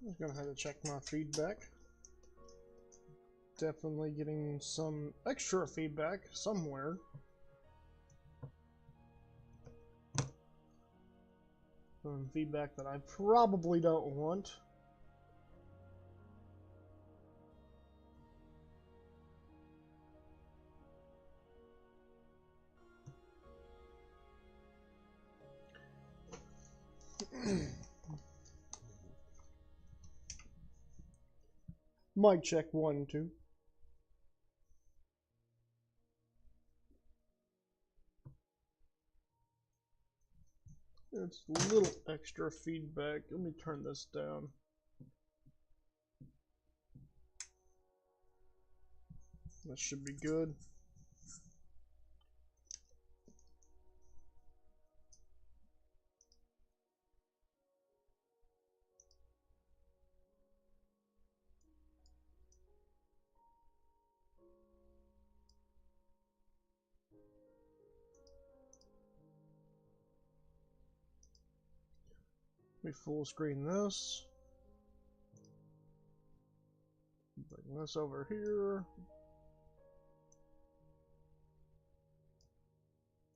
I'm gonna have to check my feedback. Definitely getting some extra feedback somewhere. Some feedback that I probably don't want. Mic check 1, 2. It's a little extra feedback. Let me turn this down. That should be good. Let me full screen this. Bring this over here.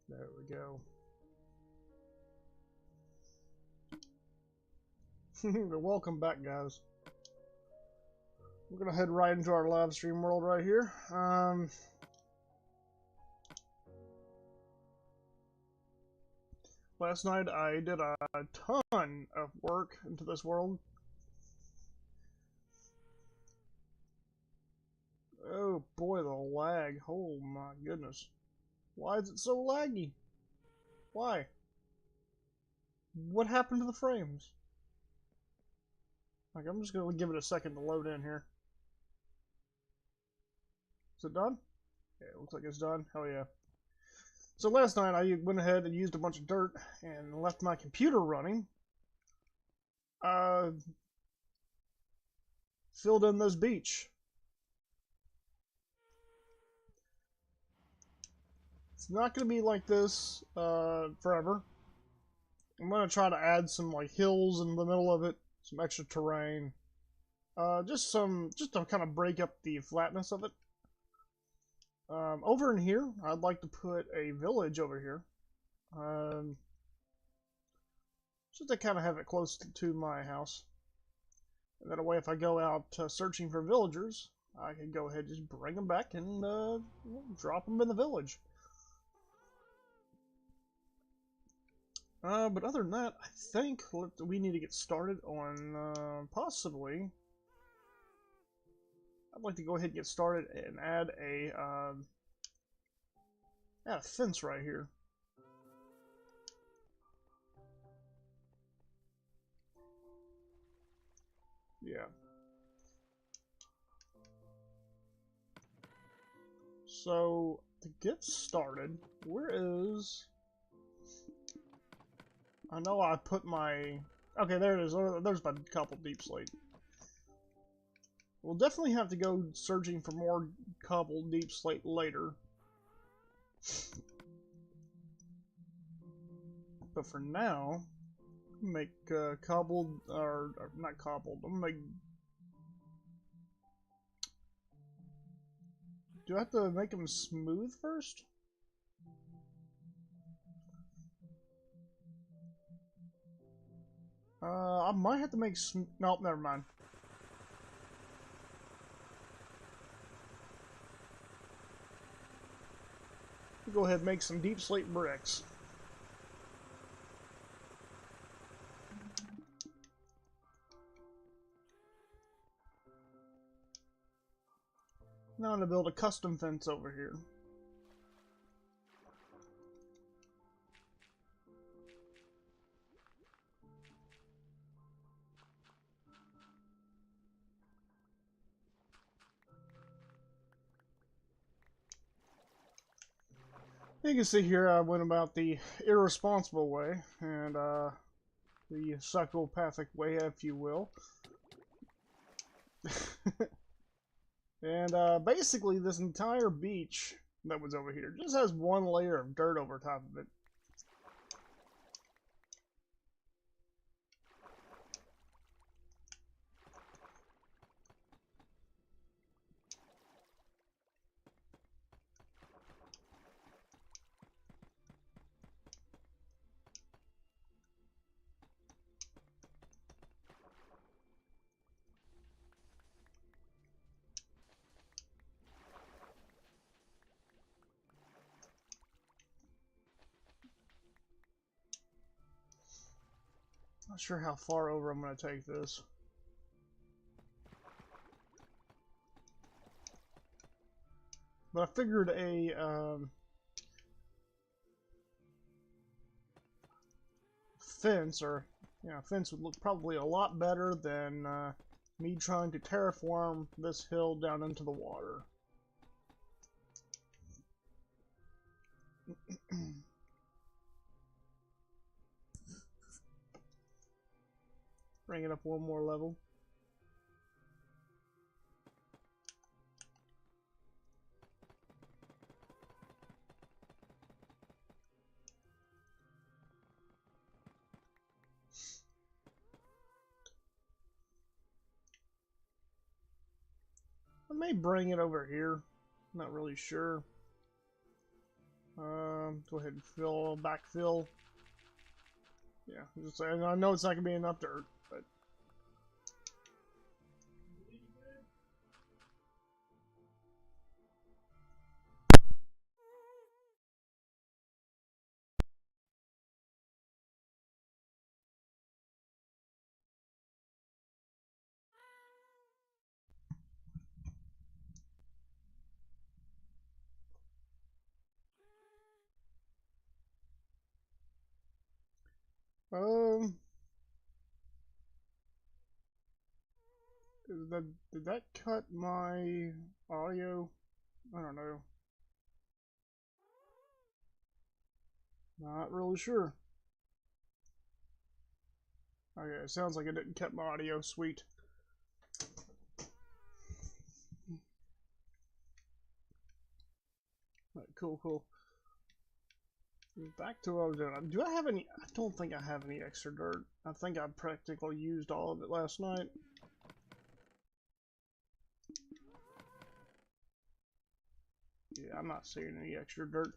There we go. Welcome back, guys. We're gonna head right into our live stream world right here. Last night I did a ton of work into this world. Oh boy, the lag. Oh my goodness. Why is it so laggy? Why? What happened to the frames? Like, I'm just gonna give it a second to load in here. Is it done? Yeah, it looks like it's done. Hell yeah. So last night I went ahead and used a bunch of dirt and left my computer running. Filled in this beach. It's not going to be like this forever. I'm going to try to add some like hills in the middle of it, some extra terrain. Just to kind of break up the flatness of it. Over in here, I'd like to put a village over here. Just to kind of have it close to my house. And that way, if I go out searching for villagers, I can go ahead and just bring them back and drop them in the village. But other than that, I think we need to get started on possibly. I'd like to go ahead and get started and add a fence right here. Yeah. So to get started, where is? I know I put my. Okay, there it is. There's my cobble deep slate. We'll definitely have to go searching for more cobble deep slate later. But for now, make cobbled or not cobbled. I'm gonna make. Do I have to make them smooth first? I might have to make nope, never mind. We'll go ahead and make some deep slate bricks. Now I'm gonna build a custom fence over here. You can see here I went about the irresponsible way, and the psychopathic way, if you will. And basically this entire beach that was over here just has one layer of dirt over top of it. Not sure how far over I'm going to take this. But I figured a fence, or fence would look probably a lot better than me trying to terraform this hill down into the water. Bring it up one more level. I may bring it over here. Not really sure. Go ahead and backfill. Yeah, just, I know it's not gonna be enough dirt, but um, did that cut my audio? I don't know. Not really sure. Okay, it sounds like it didn't cut my audio. Sweet. Right, cool. Back to what I was doing. Do I have any? I don't think I have any extra dirt. I think I practically used all of it last night. Yeah, I'm not seeing any extra dirt.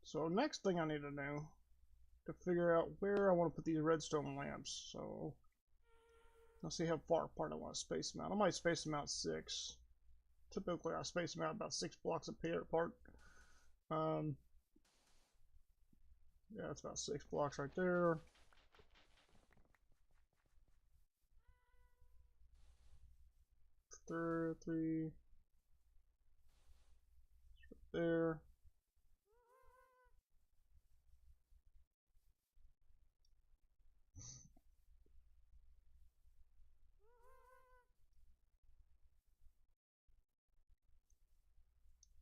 So next thing I need to do to figure out where I want to put these redstone lamps. So let's see how far apart I want to space them out. I might space them out 6. Typically I space them out about 6 blocks apart. Yeah, it's about 6 blocks right there. Three. Right there.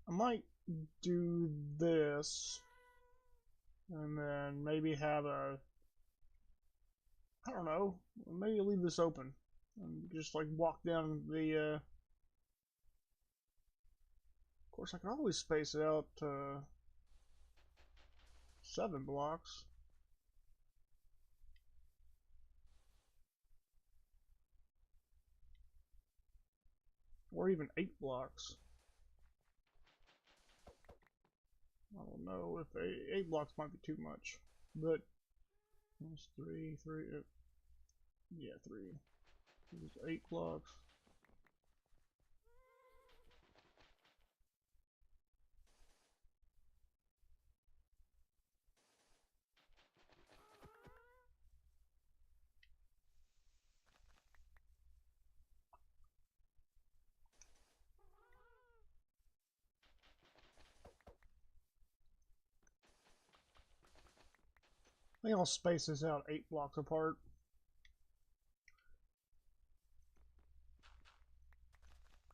I might do this, and then maybe have a, I don't know, maybe leave this open, and just like walk down the, of course I can always space it out to 7 blocks. Or even 8 blocks. I don't know if 8 blocks might be too much, but that's 3, yeah, 3. It's 8 blocks. I think I'll space this out 8 blocks apart.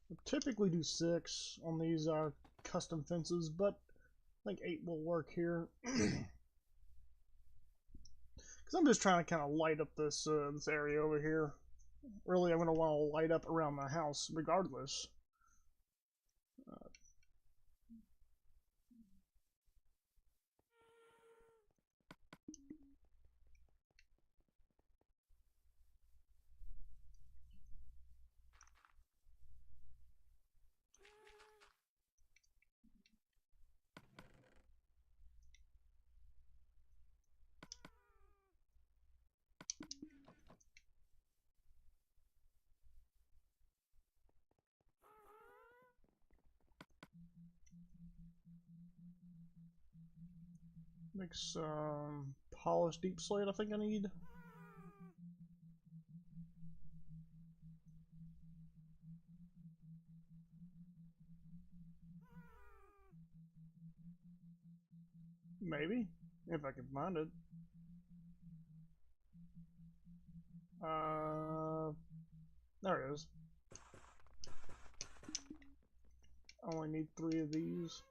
I typically do 6 on these custom fences, but I think 8 will work here. Because I'm just trying to kind of light up this this area over here. Really, I'm going to want to light up around the house regardless. Make some polished deep slate, I think I need. Maybe, if I can find it. There it is. I only need 3 of these.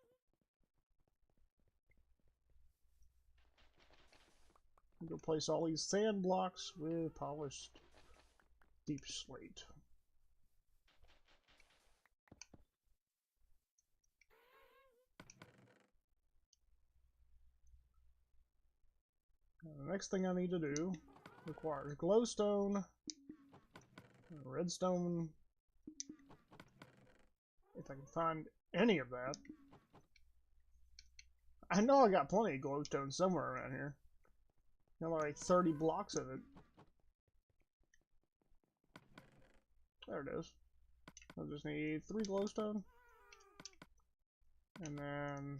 Replace all these sand blocks with polished deep slate. The next thing I need to do requires glowstone, redstone, if I can find any of that. I know I got plenty of glowstone somewhere around here. Got like 30 blocks of it. There it is. I just need 3 glowstone. And then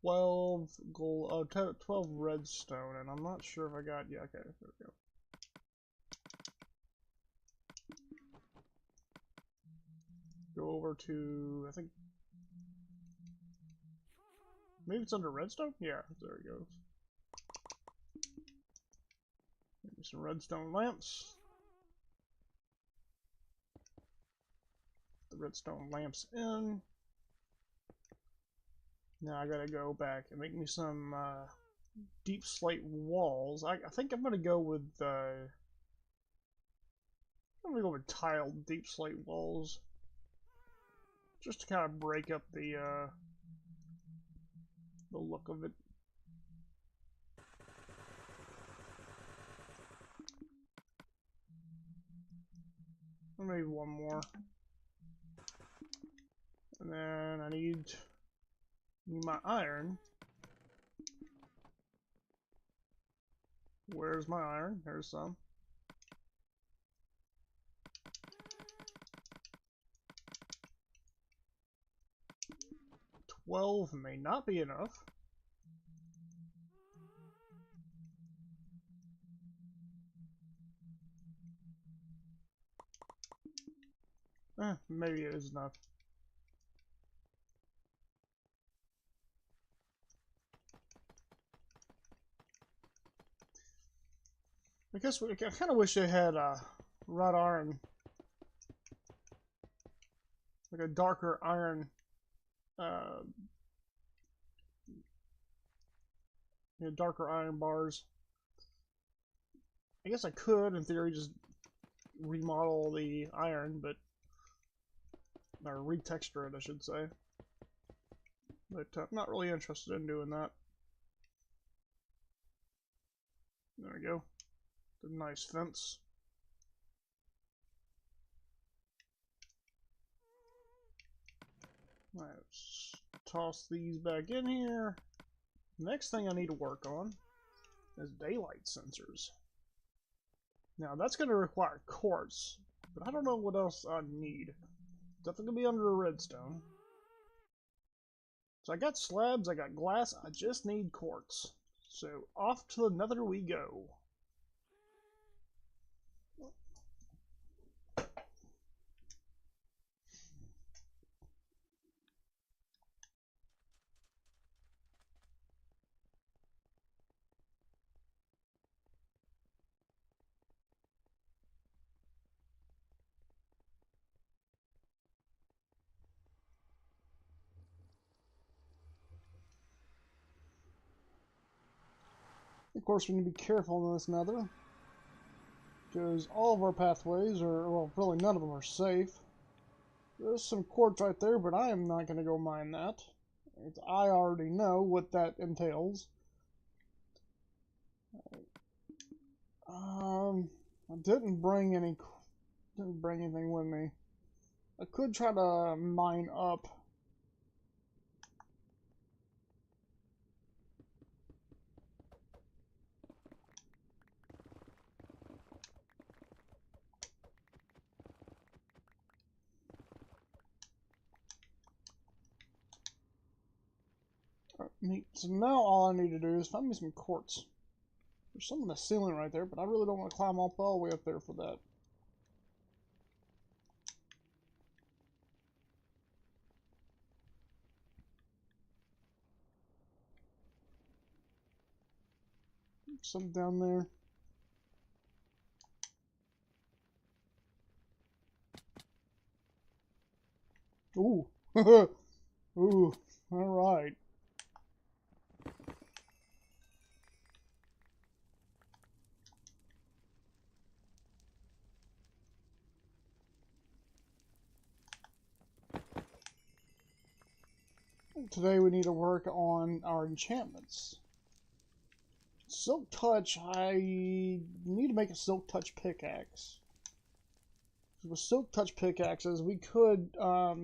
12 gold, 12 redstone, and I'm not sure if I got, yeah, okay, there we go. Go over to, I think, maybe it's under redstone? Yeah, there it goes. Maybe some redstone lamps. The redstone lamps in. Now I gotta go back and make me some deep slate walls. I think I'm gonna go with tiled deep slate walls, just to kind of break up the look of it. Maybe one more, and then I need my iron. Where's my iron? There's some. $12 may not be enough. Maybe it is enough. I guess I kind of wish they had wrought iron, like a darker iron, darker iron bars. I guess I could, in theory, just remodel the iron, but or retexture it, I should say. But I'm not really interested in doing that. There we go. The nice fence. Let's toss these back in here. Next thing I need to work on is daylight sensors. Now that's going to require quartz, but I don't know what else I need. Definitely going to be under a redstone. So I got slabs, I got glass, I just need quartz. So off to the nether we go. Of course, we need to be careful in this nether, because all of our pathways are, well, really none of them are safe. There's some quartz right there, but I am not going to go mine that. I already know what that entails. I didn't bring anything with me. I could try to mine up. Neat. So now all I need to do is find me some quartz. There's some in the ceiling right there, but I really don't want to climb up all the way up there for that. Some down there. Ooh. Ooh. Alright. Today we need to work on our enchantments. Silk Touch, I need to make a Silk Touch pickaxe. With Silk Touch pickaxes, we could, I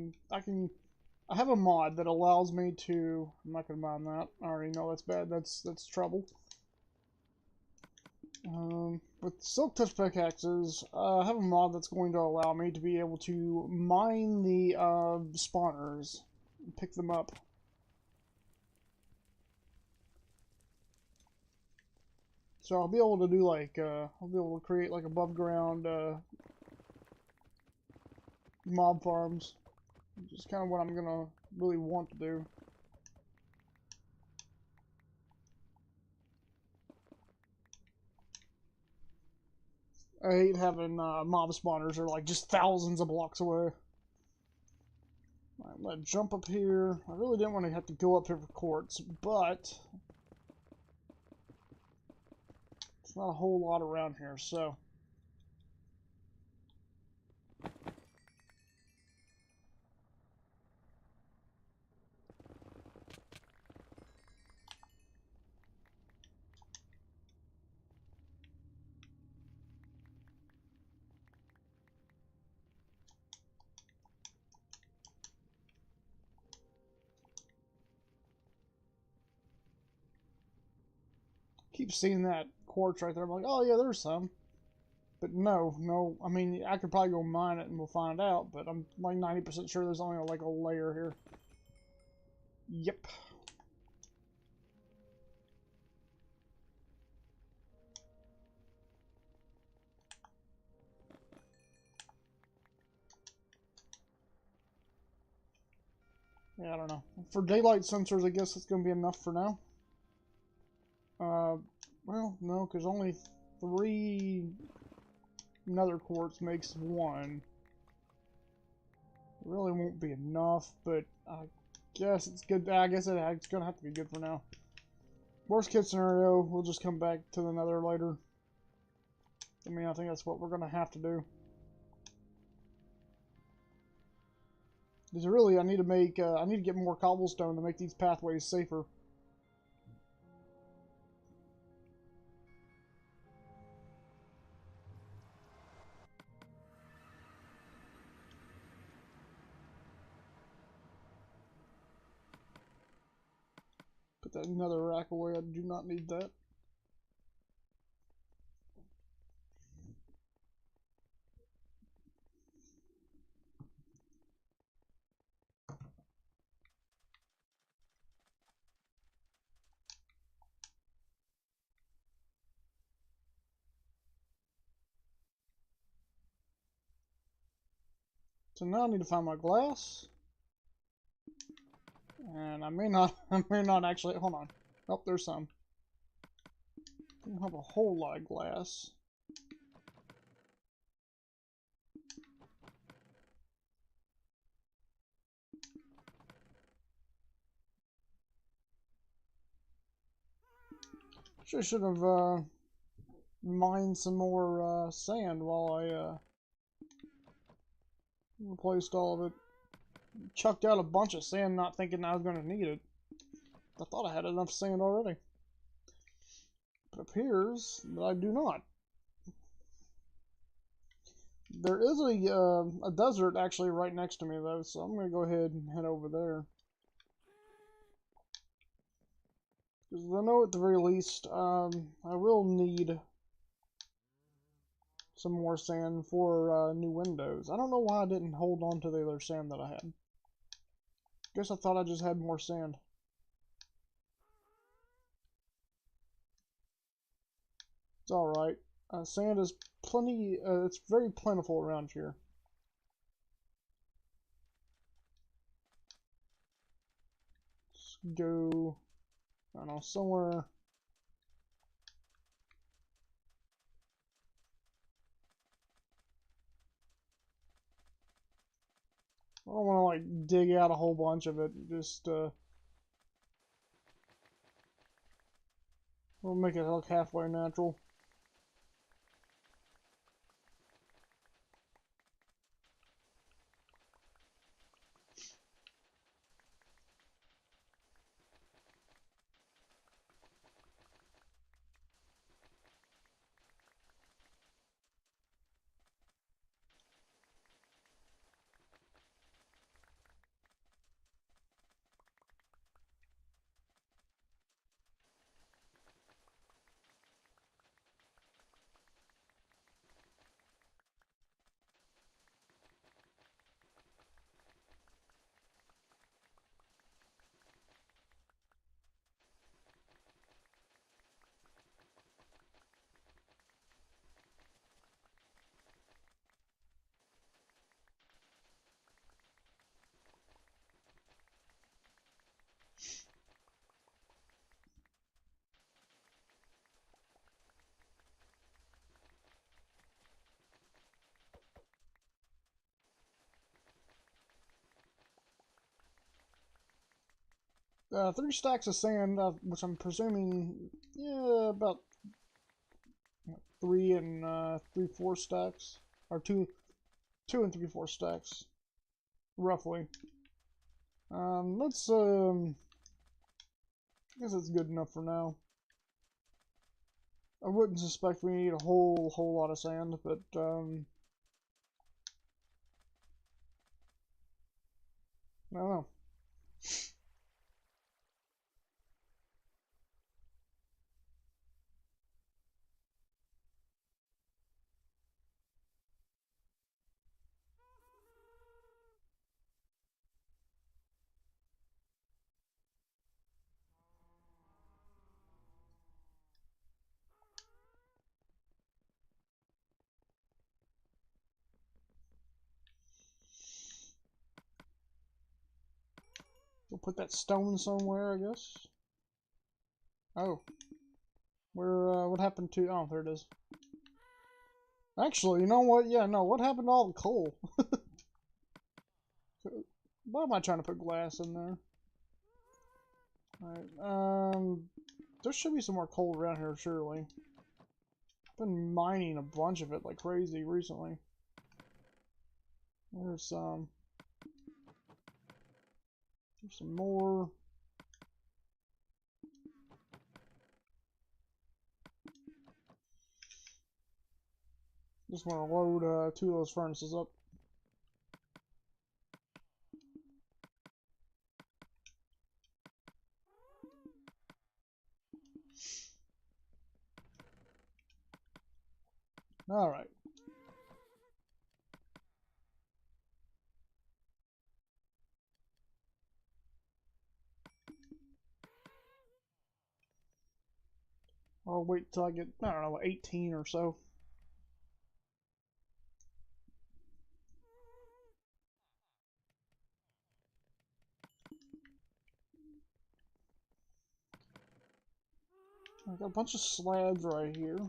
have a mod that allows me to, I'm not going to mind that. I already know that's bad, that's trouble. With Silk Touch pickaxes, I have a mod that's going to allow me to be able to mine the spawners and pick them up. So I'll be able to do like, I'll be able to create like above ground mob farms, which is kind of what I'm gonna really want to do. I hate having mob spawners are like just thousands of blocks away. Alright, let's jump up here. I really didn't want to have to go up here for quartz, but it's not a whole lot around here, so. Keep seeing that quartz right there. I'm like, oh yeah, there's some. But no, I mean, I could probably go mine it and we'll find out, but I'm like 90% sure there's only like a layer here. Yep. Yeah, I don't know. For daylight sensors, I guess it's going to be enough for now. Well, no, because only 3 nether quartz makes 1. It really won't be enough, but I guess it's good. I guess it's going to have to be good for now. Worst case scenario, we'll just come back to the nether later. I mean, I think that's what we're going to have to do. Because really, I need to get more cobblestone to make these pathways safer. Put that nether rack away. I do not need that. So now I need to find my glass. And I may not, I may not actually, hold on. Oh, there's some. I don't have a whole lot of glass. Should have mined some more sand while I replaced all of it. Chucked out a bunch of sand not thinking I was going to need it. I thought I had enough sand already. It appears that I do not. There is a desert actually right next to me though, so I'm going to go ahead and head over there. Because I know at the very least, I will need some more sand for new windows. I don't know why I didn't hold on to the other sand that I had. Guess I thought I just had more sand. It's alright. Sand is plenty, it's very plentiful around here. Let's go, I don't know, somewhere. I don't want to like dig out a whole bunch of it. Just we'll make it look halfway natural. Three stacks of sand, which I'm presuming, yeah, about 3 and 3/4 stacks, or two and 3/4 stacks, roughly. Let's I guess it's good enough for now. I wouldn't suspect we need a whole lot of sand, but I don't know. We'll put that stone somewhere, I guess. Oh, where? What happened to? Oh, there it is. Actually, you know what? Yeah, no. What happened to all the coal? Why am I trying to put glass in there? Alright, there should be some more coal around here, surely. I've been mining a bunch of it like crazy recently. There's some. There's some more. Just want to load 2 of those furnaces up. Alright. I'll wait till I get, I don't know, 18 or so. I got a bunch of slabs right here.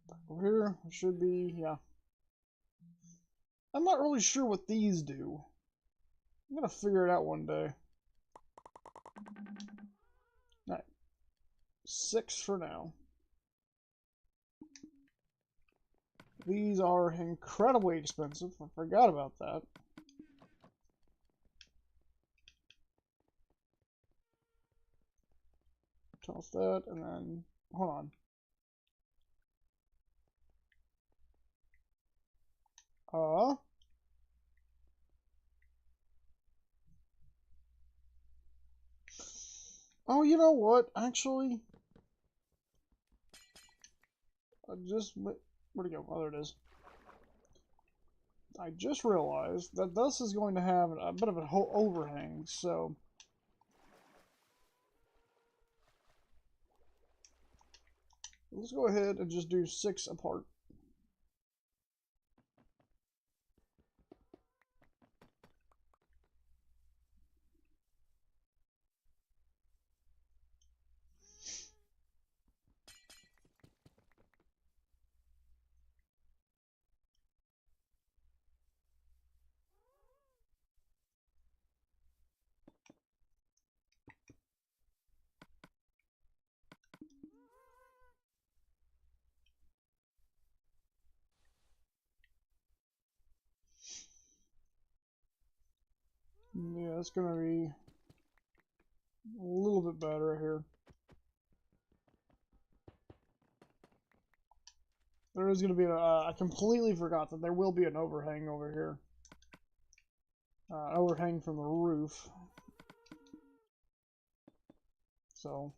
Back over here, it should be, yeah. I'm not really sure what these do. I'm gonna figure it out one day. Alright. 6 for now. These are incredibly expensive. I forgot about that. Toss that, and then, hold on. Oh, you know what? Actually, where'd it go? Oh, there it is. I just realized that this is going to have a bit of an overhang, so Let's go ahead and just do 6 apart. Yeah, it's gonna be a little bit better here. There is gonna be I completely forgot that there will be an overhang over here. Overhang from the roof. So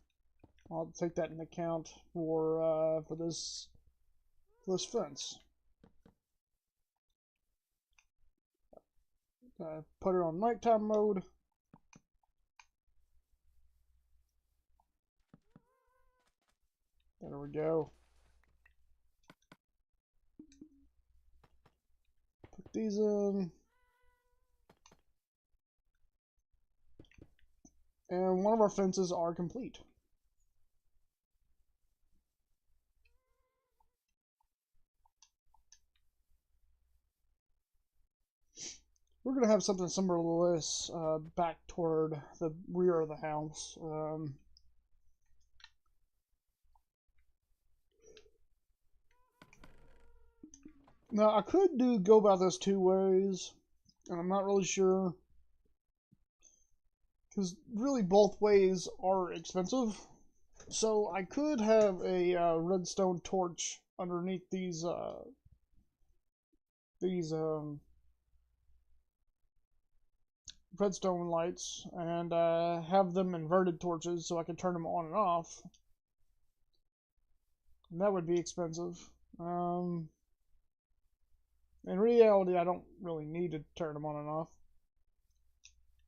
I'll take that into account for this fence. Put it on nighttime mode. There we go. Put these in. And one of our fences are complete. We're going to have something similar to this back toward the rear of the house. Now, I could go about this 2 ways, and I'm not really sure. Because really both ways are expensive. So I could have a redstone torch underneath these redstone lights and have them inverted torches so I can turn them on and off. And that would be expensive. In reality, I don't really need to turn them on and off.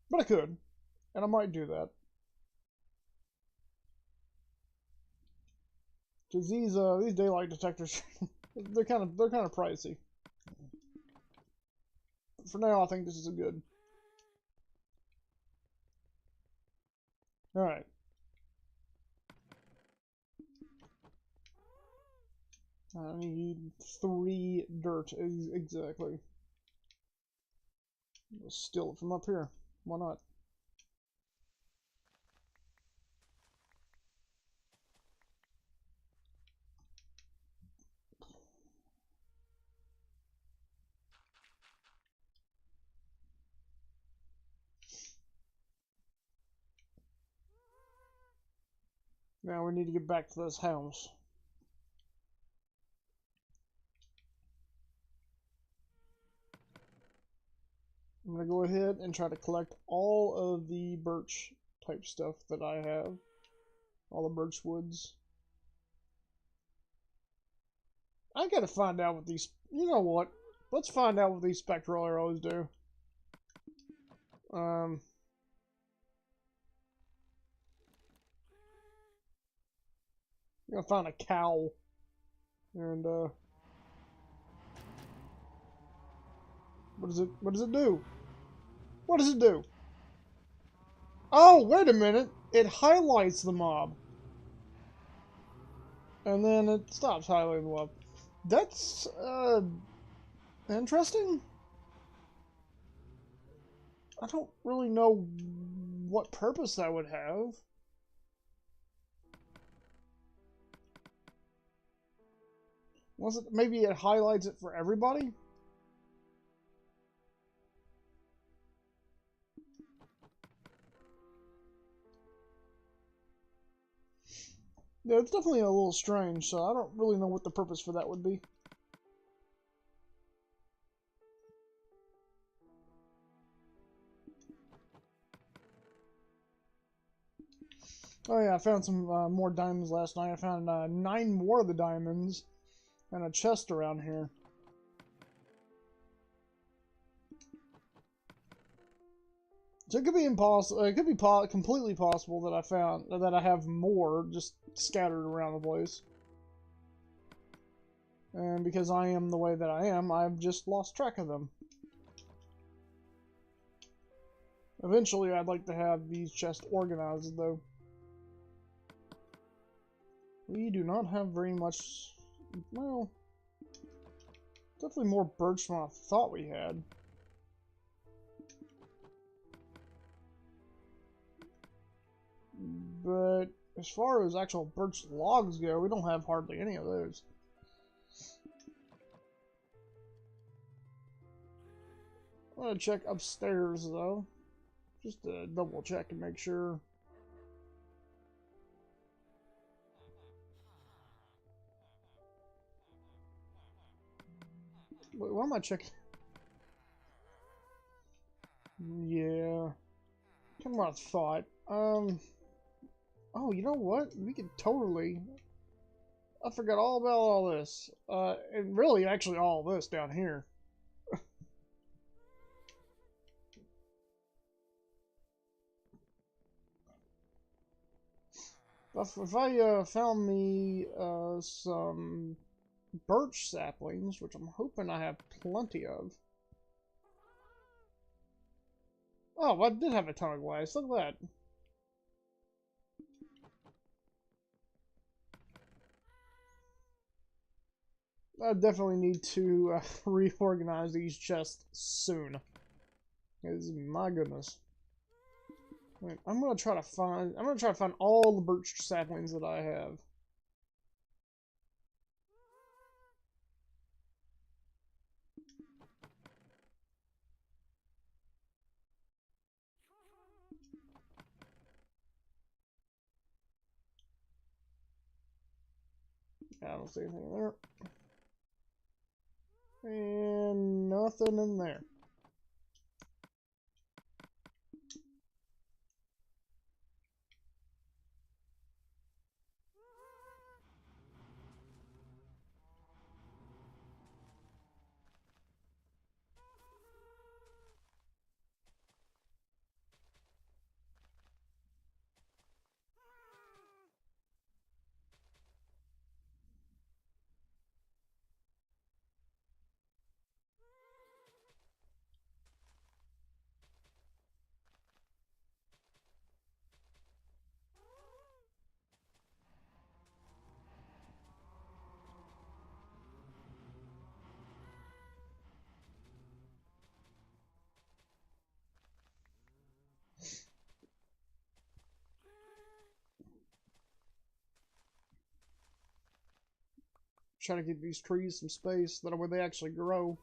But I could. And I might do that. Because these daylight detectors, they're kind of pricey. For now, I think this is a good. All right. I need 3 dirt exactly. I'll steal it from up here. Why not? Now we need to get back to this house. I'm going to go ahead and try to collect all of the birch type stuff that I have. All the birch woods. I gotta find out what these... You know what? Let's find out what these spectral arrows do. I'm gonna find a cow. And, what does it do? What does it do? Oh, wait a minute. It highlights the mob. And then it stops highlighting the mob. That's, interesting. I don't really know what purpose that would have. Was it maybe it highlights it for everybody? Yeah, it's definitely a little strange, so I don't really know what the purpose for that would be. Oh yeah, I found some more diamonds last night. I found 9 more of the diamonds and a chest around here. So it could be impossible. It could be completely possible that I have more just scattered around the place. And because I am the way that I am, I've just lost track of them. Eventually, I'd like to have these chests organized, though. We do not have very much... Well, definitely more birch than I thought we had. But as far as actual birch logs go, we don't have hardly any of those. I'm gonna check upstairs, though. Just to double check and make sure. Wait, what am I checking? Yeah. Kind of what I thought. Oh, you know what? We could totally... I forgot all about all this. And really, actually, all this down here. If I found me some birch saplings, which I'm hoping I have plenty of. Oh, I did have a ton of glass. Look at that. I definitely need to reorganize these chests soon. Because, my goodness. Wait, I'm gonna try to find all the birch saplings that I have. I don't see anything there. And nothing in there. Try to give these trees some space, that way they actually grow.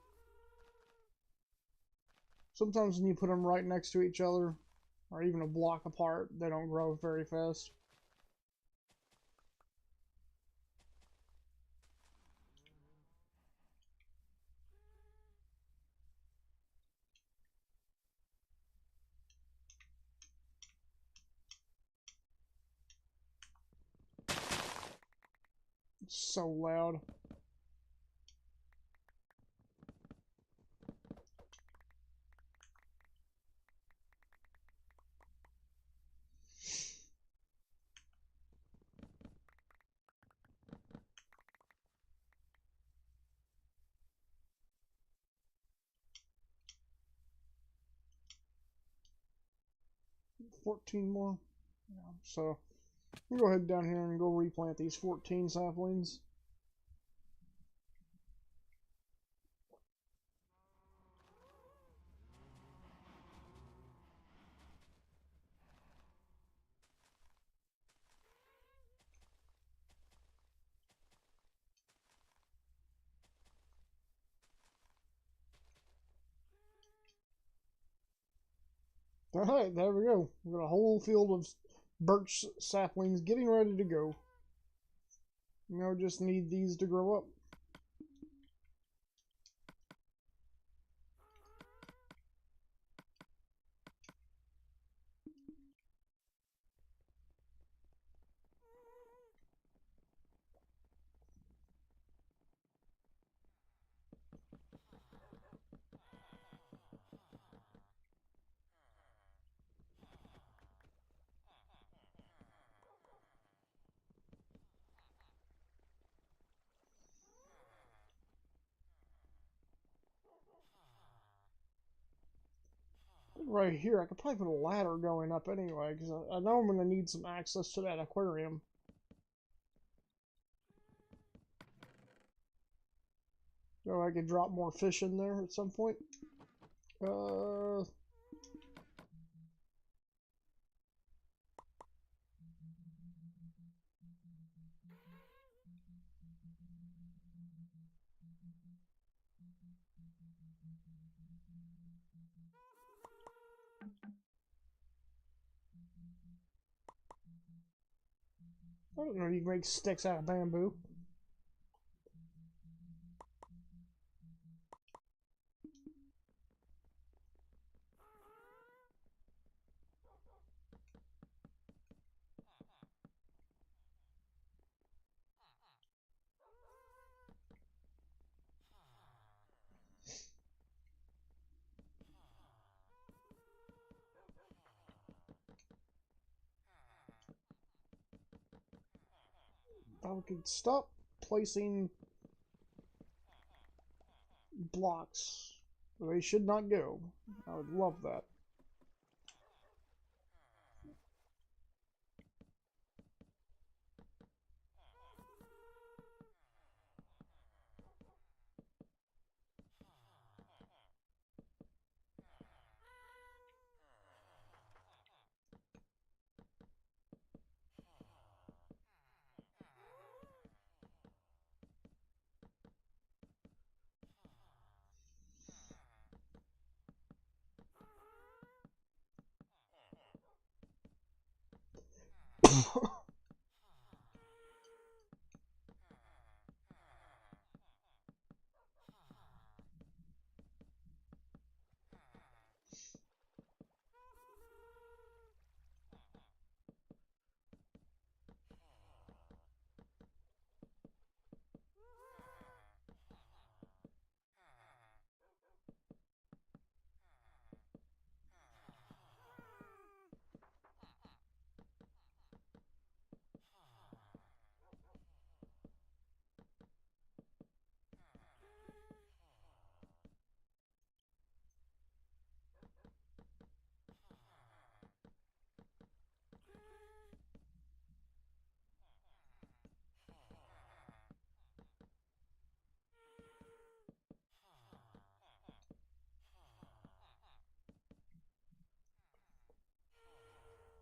Sometimes when you put them right next to each other, or even a block apart, they don't grow very fast. It's so loud. $14 more. Yeah, so we'll go ahead down here and go replant these 14 saplings. Alright, there we go. We've got a whole field of birch saplings getting ready to go. Now just need these to grow up. Right here, I could probably put a ladder going up anyway, because I know I'm going to need some access to that aquarium. So I could drop more fish in there at some point. Uh, I don't know, you can make sticks out of bamboo. I could stop placing blocks. They should not go. I would love that.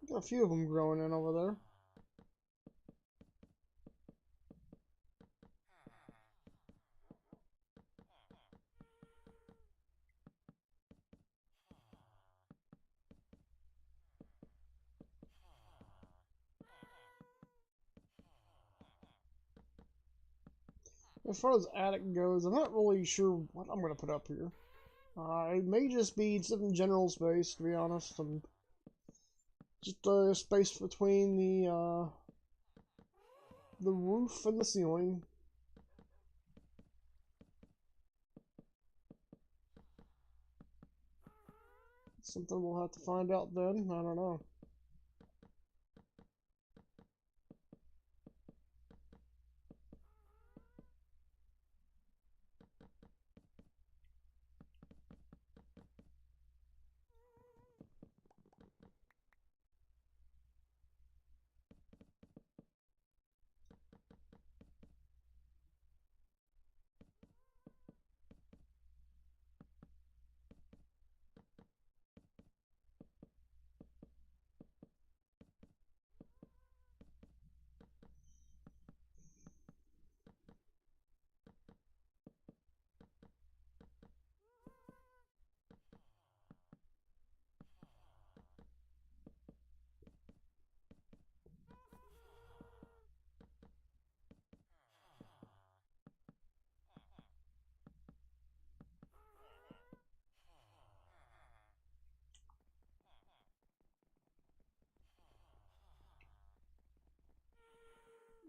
Got a few of them growing in over there. As far as attic goes, I'm not really sure what I'm going to put up here. It may just be some general space, to be honest, and just a space between the roof and the ceiling. Something we'll have to find out then. I don't know.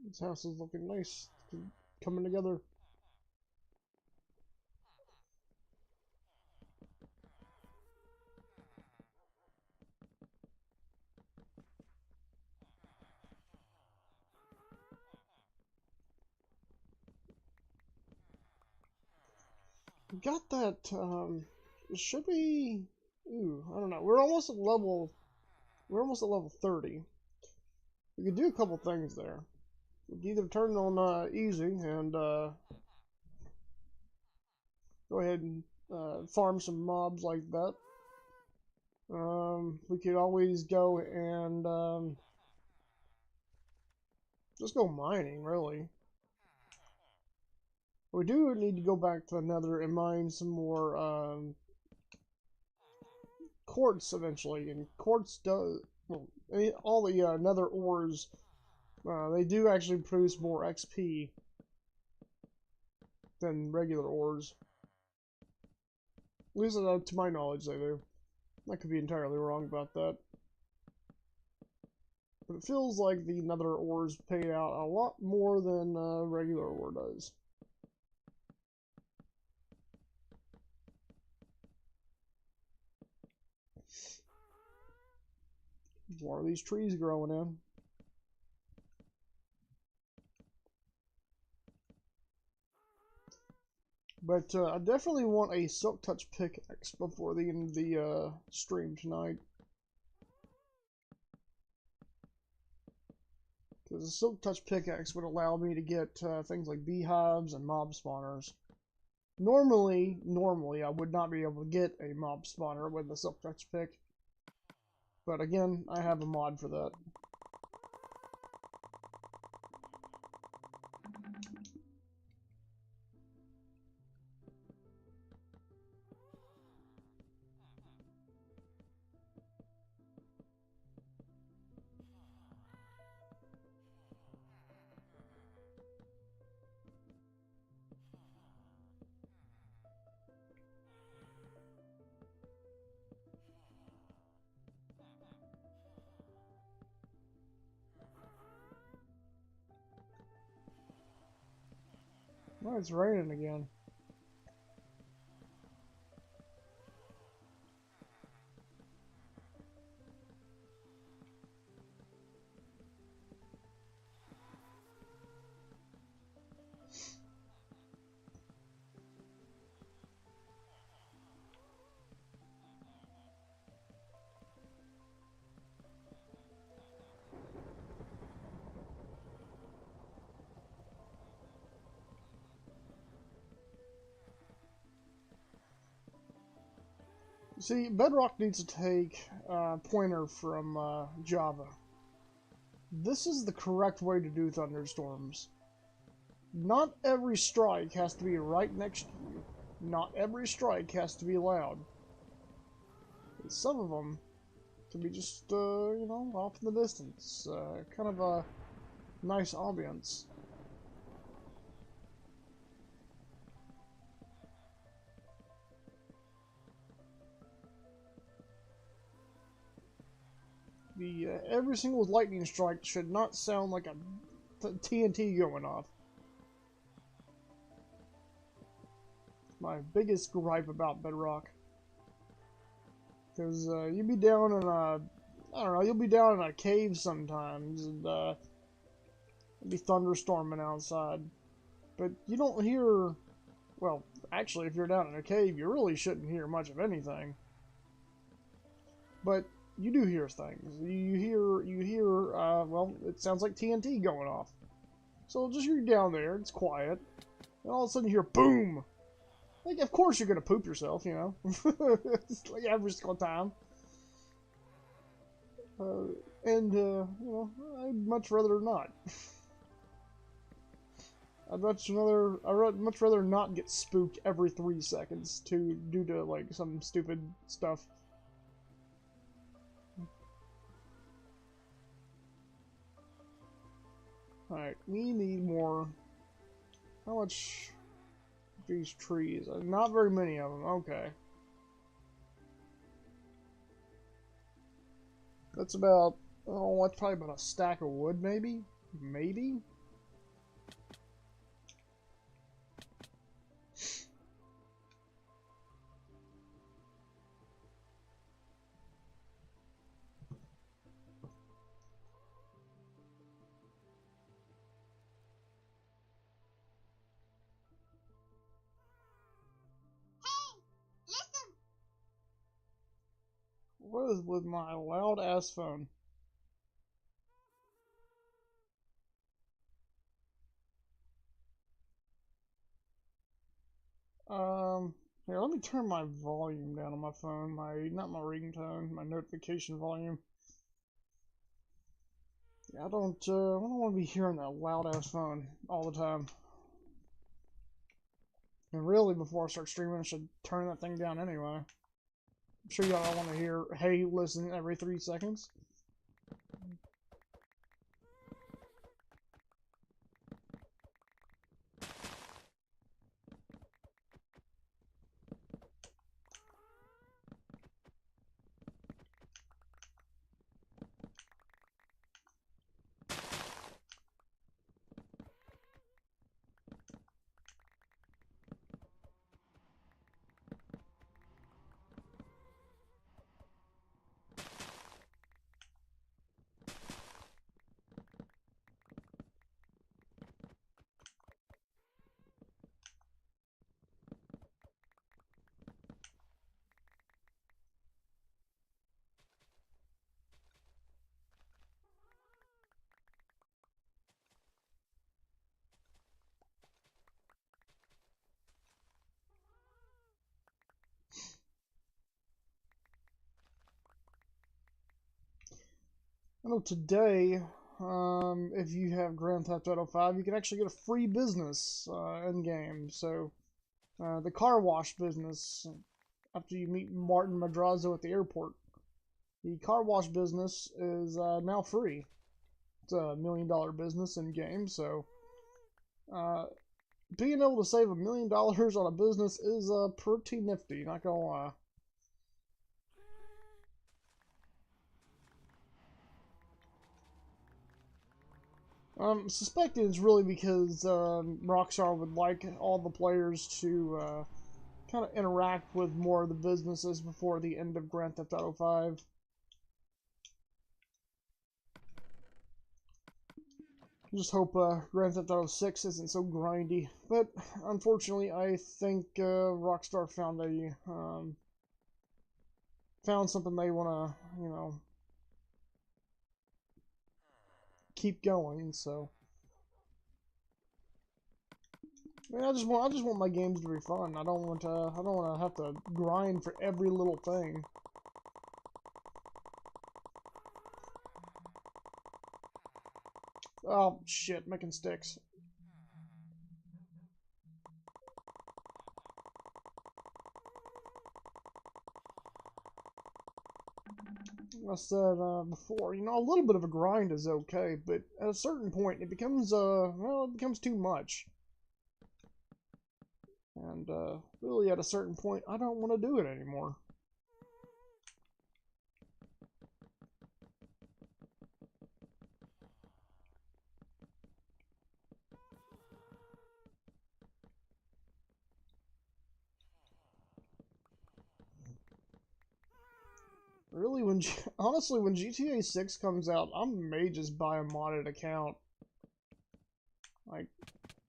This house is looking nice. Coming together. Got that, should we... Ooh, I don't know. We're almost at level. We're almost at level 30. We could do a couple things there. We could either turn on easy and go ahead and farm some mobs like that. We could always go and just go mining, really. We do need to go back to the Nether and mine some more quartz eventually, and quartz does well. All the Nether ores, they do actually produce more XP than regular ores. At least to my knowledge, they do. I could be entirely wrong about that. But it feels like the Nether ores pay out a lot more than regular ore does. More of these trees growing in. But I definitely want a Silk Touch pickaxe before the end of the stream tonight. Because a Silk Touch pickaxe would allow me to get things like beehives and mob spawners. Normally, I would not be able to get a mob spawner with the Silk Touch pick. But again, I have a mod for that. Oh, it's raining again. See, Bedrock needs to take pointer from Java. This is the correct way to do thunderstorms. Not every strike has to be right next to you. Not every strike has to be loud. Some of them can be just, you know, off in the distance. Kind of a nice ambience. Every single lightning strike should not sound like a TNT going off. My biggest gripe about Bedrock. Because you'll be down in a, I don't know, you'll be down in a cave sometimes, and it'll be thunderstorming outside. But you don't hear, well, actually, if you're down in a cave, you really shouldn't hear much of anything. But you do hear things. You hear, well, it sounds like TNT going off. So just you're down there, it's quiet, and all of a sudden you hear boom. Like, of course you're gonna poop yourself, you know. It's like every single time. You know, I'd much rather not. I'd much rather not get spooked every 3 seconds due to like some stupid stuff. Alright, we need more. How much? These trees. Not very many of them. Okay. That's about, oh, that's probably about a stack of wood, maybe? Maybe? What is with my loud ass phone? Here, let me turn my volume down on my phone. Not my ringtone, my notification volume. Yeah, I don't want to be hearing that loud ass phone all the time. And really, before I start streaming, I should turn that thing down anyway. I'm sure y'all don't want to hear, hey, listen every 3 seconds. I know today, if you have Grand Theft Auto 5, you can actually get a free business in game. So, the car wash business, after you meet Martin Madrazo at the airport, the car wash business is now free. It's a $1 million business in game, so uh, being able to save $1 million on a business is pretty nifty, not gonna lie. Suspecting it's really because Rockstar would like all the players to kind of interact with more of the businesses before the end of Grand Theft Auto 5. Just hope Grand Theft Auto 6 isn't so grindy. But unfortunately, I think Rockstar found something they want to, keep going. So, I mean, I just want my games to be fun. I don't want to have to grind for every little thing. Oh shit, making sticks. I said before, a little bit of a grind is okay, but at a certain point, it becomes it becomes too much. And really, at a certain point, I don't want to do it anymore. Really, honestly, when GTA 6 comes out, I may just buy a modded account. Like,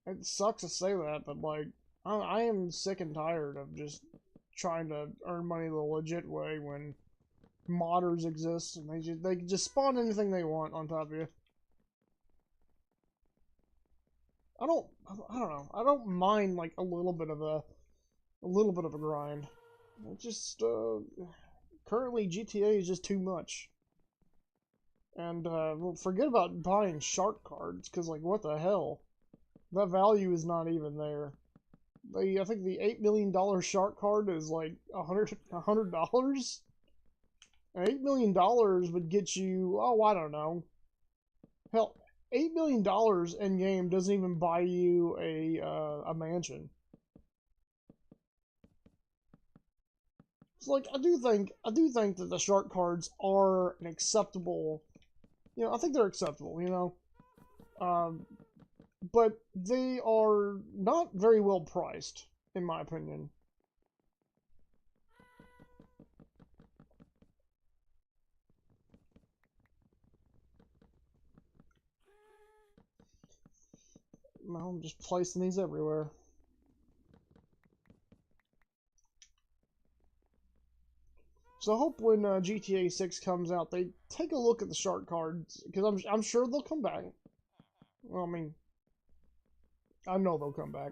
it sucks to say that, but like, I am sick and tired of just trying to earn money the legit way when modders exist and they can just spawn anything they want on top of you. I don't know. I don't mind like a little bit of a grind. It just currently GTA is just too much. And well, forget about buying shark cards because like what the hell? That value is not even there. I think the $8 million shark card is like $100. $8 million would get you, oh, I don't know. Hell, $8 million in game doesn't even buy you a mansion. It's like I do think that the shark cards are an acceptable. I think they're acceptable. But they are not very well priced, in my opinion. Well, I'm just placing these everywhere. So I hope when GTA 6 comes out, they take a look at the shark cards, because I'm sure they'll come back. Well, I mean, I know they'll come back.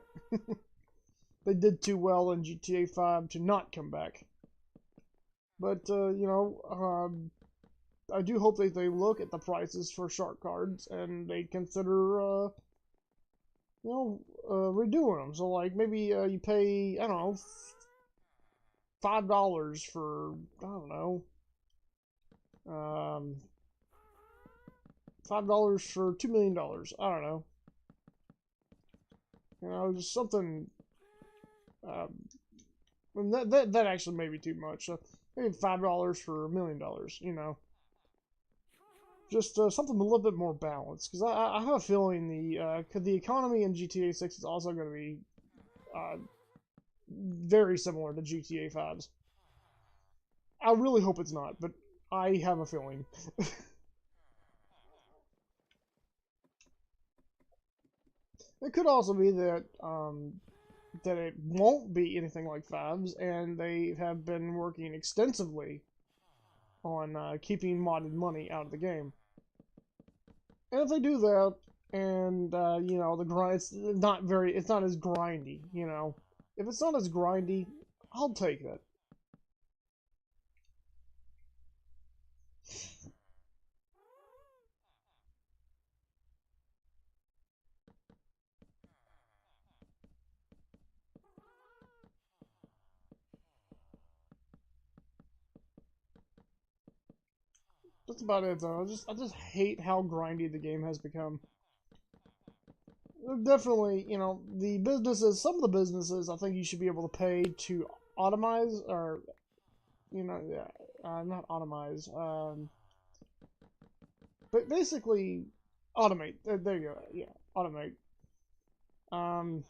They did too well in GTA 5 to not come back. But, I do hope that they look at the prices for shark cards and they consider, redoing them. So, like, maybe you pay, I don't know, $5 for, I don't know, um, $5 for $2 million. I don't know. Just something. Um, and that actually may be too much. Maybe $5 for $1 million. Just something a little bit more balanced. Because I have a feeling the economy in GTA 6 is also going to be very similar to GTA 5's. I really hope it's not, but I have a feeling. It could also be that it won't be anything like Fives, and they have been working extensively on keeping modded money out of the game. And if they do that, and the grind, it's not as grindy. If it's not as grindy, I'll take that. That's about it, though. I just hate how grindy the game has become. Definitely, the businesses, some of the businesses, I think you should be able to pay to automize, or, yeah, not automize, but basically automate. There you go, yeah, automate. Um,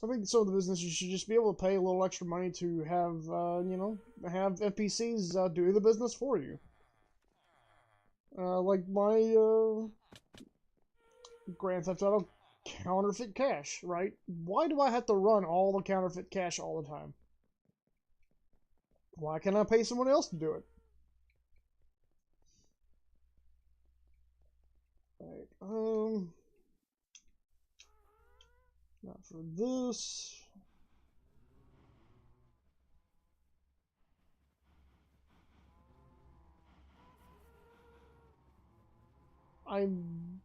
I think some of the businesses should just be able to pay a little extra money to have NPCs do the business for you. Like my Grand Theft Auto counterfeit cash, right? Why do I have to run all the counterfeit cash all the time? Why can't I pay someone else to do it? Right, not for this. I'm,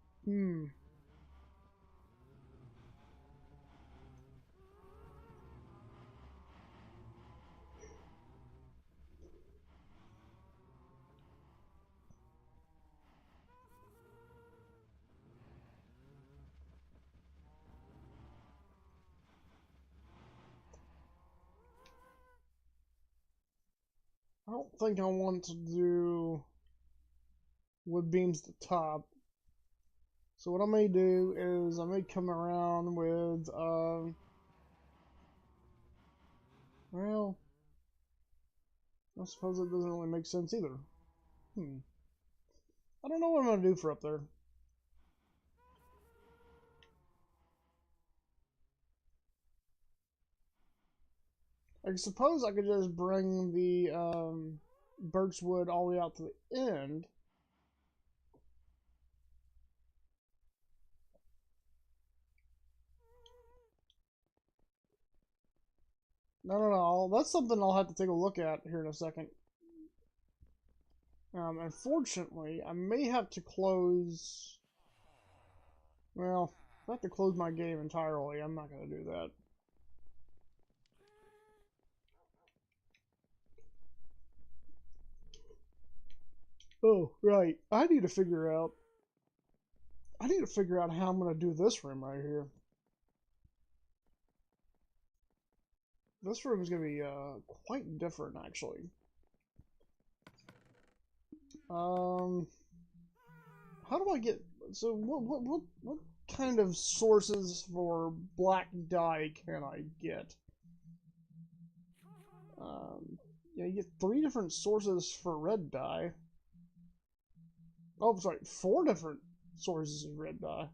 I don't think I want to do wood beams at the top. So what I may do is I may come around with, well, I suppose it doesn't really make sense either. I don't know what I'm going to do for up there. I suppose I could just bring the birchwood all the way out to the end. No. That's something I'll have to take a look at here in a second. Unfortunately, I may have to close... Well, if I have to close my game entirely, I'm not going to do that. Oh, right. I need to figure out how I'm going to do this room right here. This room is going to be quite different, actually. How do I get... So, what kind of sources for black dye can I get? Yeah, you get 3 different sources for red dye. Oh, sorry, 4 different sources of red dye.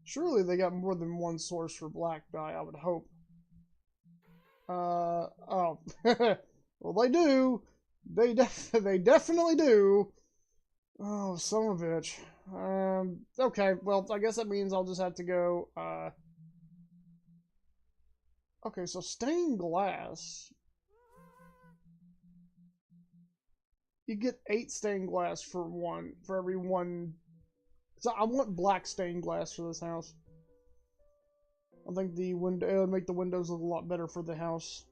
Surely they got more than one source for black dye, I would hope. Oh. Well, they do. They definitely do. Oh, son of a bitch. Okay, well, I guess that means I'll just have to go, okay, so stained glass. You get 8 stained glass for every one. So I want black stained glass for this house. I think the window, it would make the windows look a lot better for the house.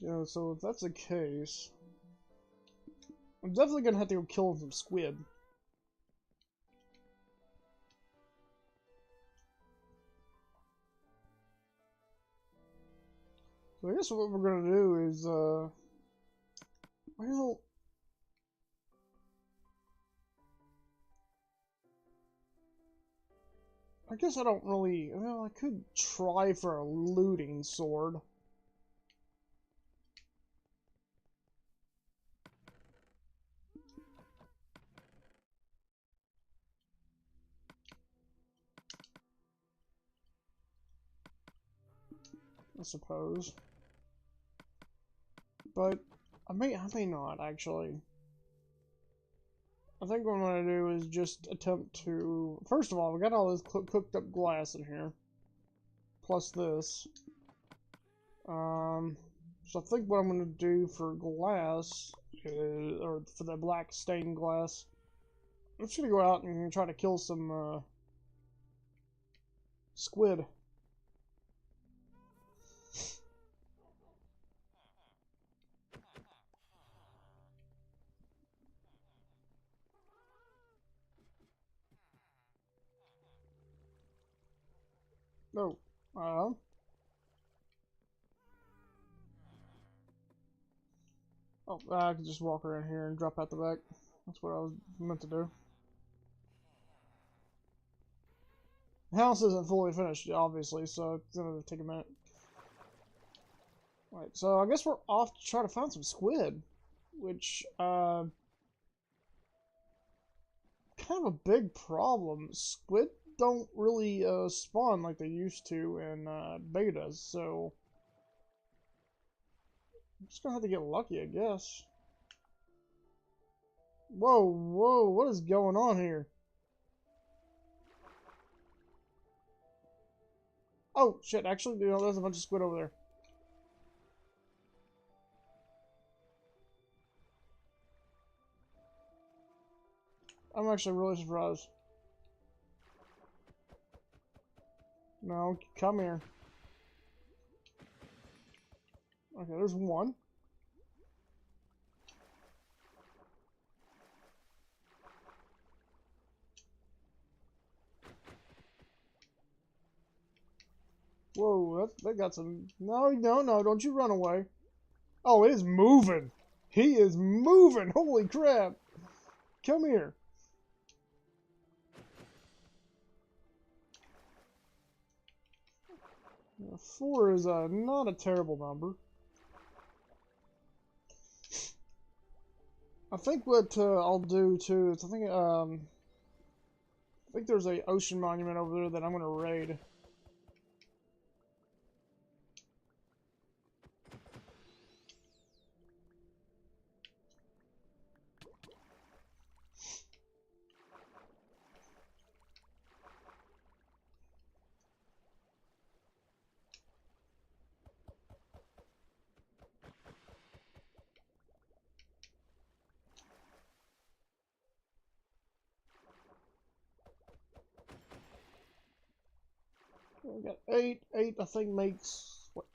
Yeah, so if that's the case, I'm definitely gonna have to go kill some squid. So I guess what we're gonna do is, well, I guess I don't really, well, I could try for a looting sword. I suppose. But I may not actually. I think what I'm gonna do is just attempt to. First of all, we got all this cooked up glass in here, plus this. So I think what I'm gonna do for glass is, or for the black stained glass, I'm just gonna go out and try to kill some squid. No, oh, I can just walk around here and drop out the back. That's what I was meant to do. The house isn't fully finished, obviously, so it's gonna take a minute. Alright, so I guess we're off to try to find some squid, which, kind of a big problem. Squid don't really, spawn like they used to in, betas, so I'm just gonna have to get lucky, I guess. Whoa, whoa, what is going on here? Oh, shit, actually, you know, there's a bunch of squid over there. I'm actually really surprised. No, come here. Okay, there's one. Whoa, they got some... No, no, no, don't you run away. Oh, it is moving. He is moving. Holy crap. Come here. Yeah, 4 is not a terrible number. I think what I'll do too is I think there's a ocean monument over there that I'm gonna raid. We got 8. 8 I think makes what,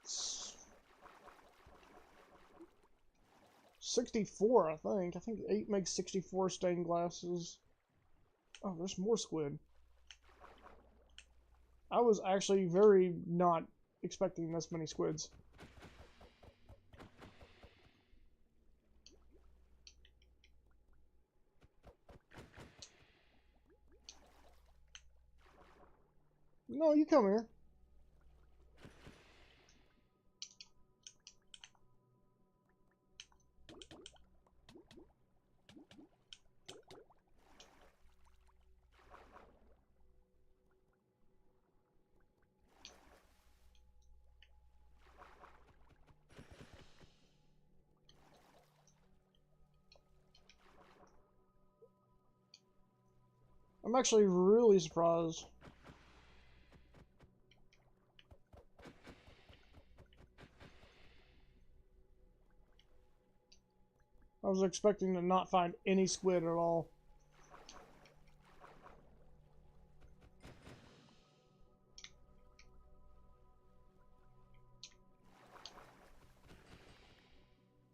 64, I think. I think 8 makes 64 stained glasses. Oh, there's more squid. I was actually very not expecting this many squids. No, you come here. I'm actually really surprised. I was expecting to not find any squid at all.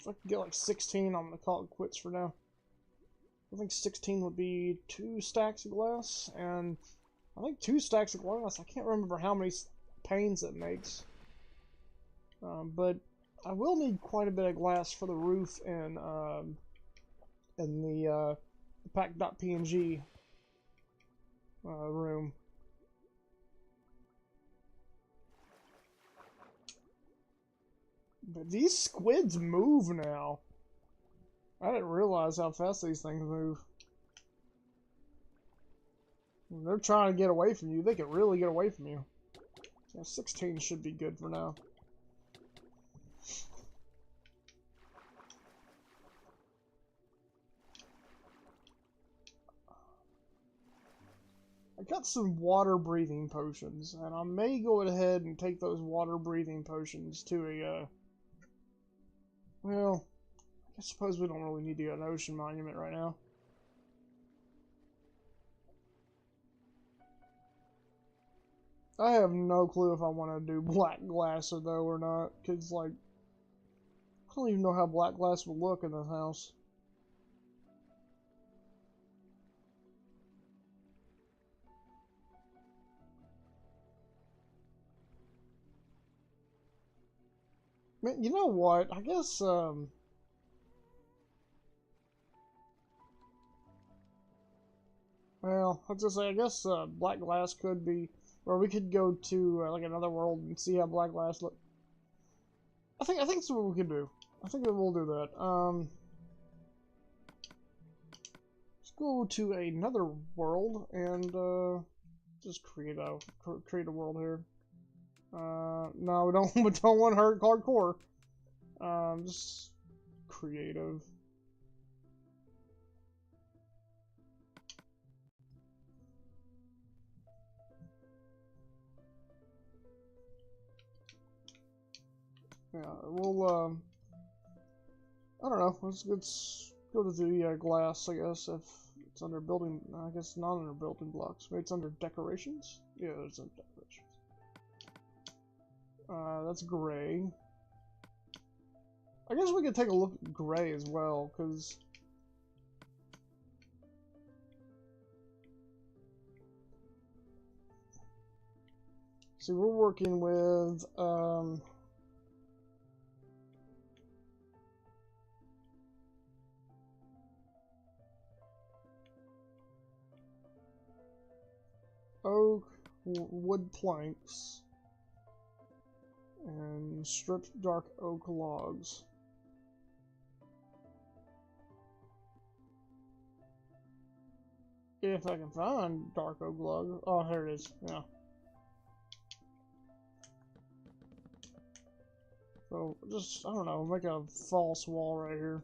If I could get like 16, I'm gonna call it quits for now. I think 16 would be 2 stacks of glass, and I think 2 stacks of glass. I can't remember how many panes it makes. But I will need quite a bit of glass for the roof and in the pack.png room. But these squids move now. I didn't realize how fast these things move. When they're trying to get away from you, they can really get away from you. Yeah, 16 should be good for now. I got some water breathing potions, and I may go ahead and take those water breathing potions to a, well, I suppose we don't really need to get an ocean monument right now. I have no clue if I want to do black glass though or not, because like, I don't even know how black glass would look in this house. Man, you know what? I guess, well, I was gonna say, I guess, black glass could be, or we could go to, like, another world and see how black glass look. I think that's what we can do. I think that we'll do that. Let's go to another world and, just create a world here. No, we don't, we don't want hardcore. Just creative. Yeah, we'll, I don't know. Let's go to the glass, I guess, if it's under building. I guess not under building blocks. Maybe it's under decorations? Yeah, it's under decorations. That's gray. I guess we could take a look at gray as well, because... See, we're working with, oak, wood planks, and stripped dark oak logs. If I can find dark oak log. Oh, here it is. Yeah. So, just, I don't know, make a false wall right here.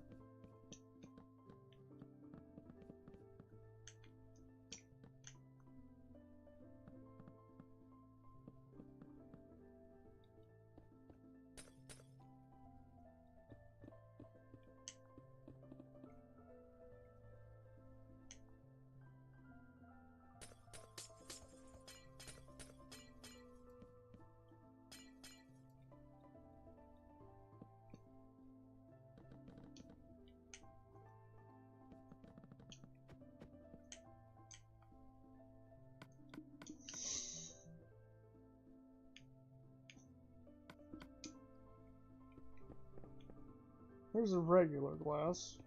Here's a regular glass.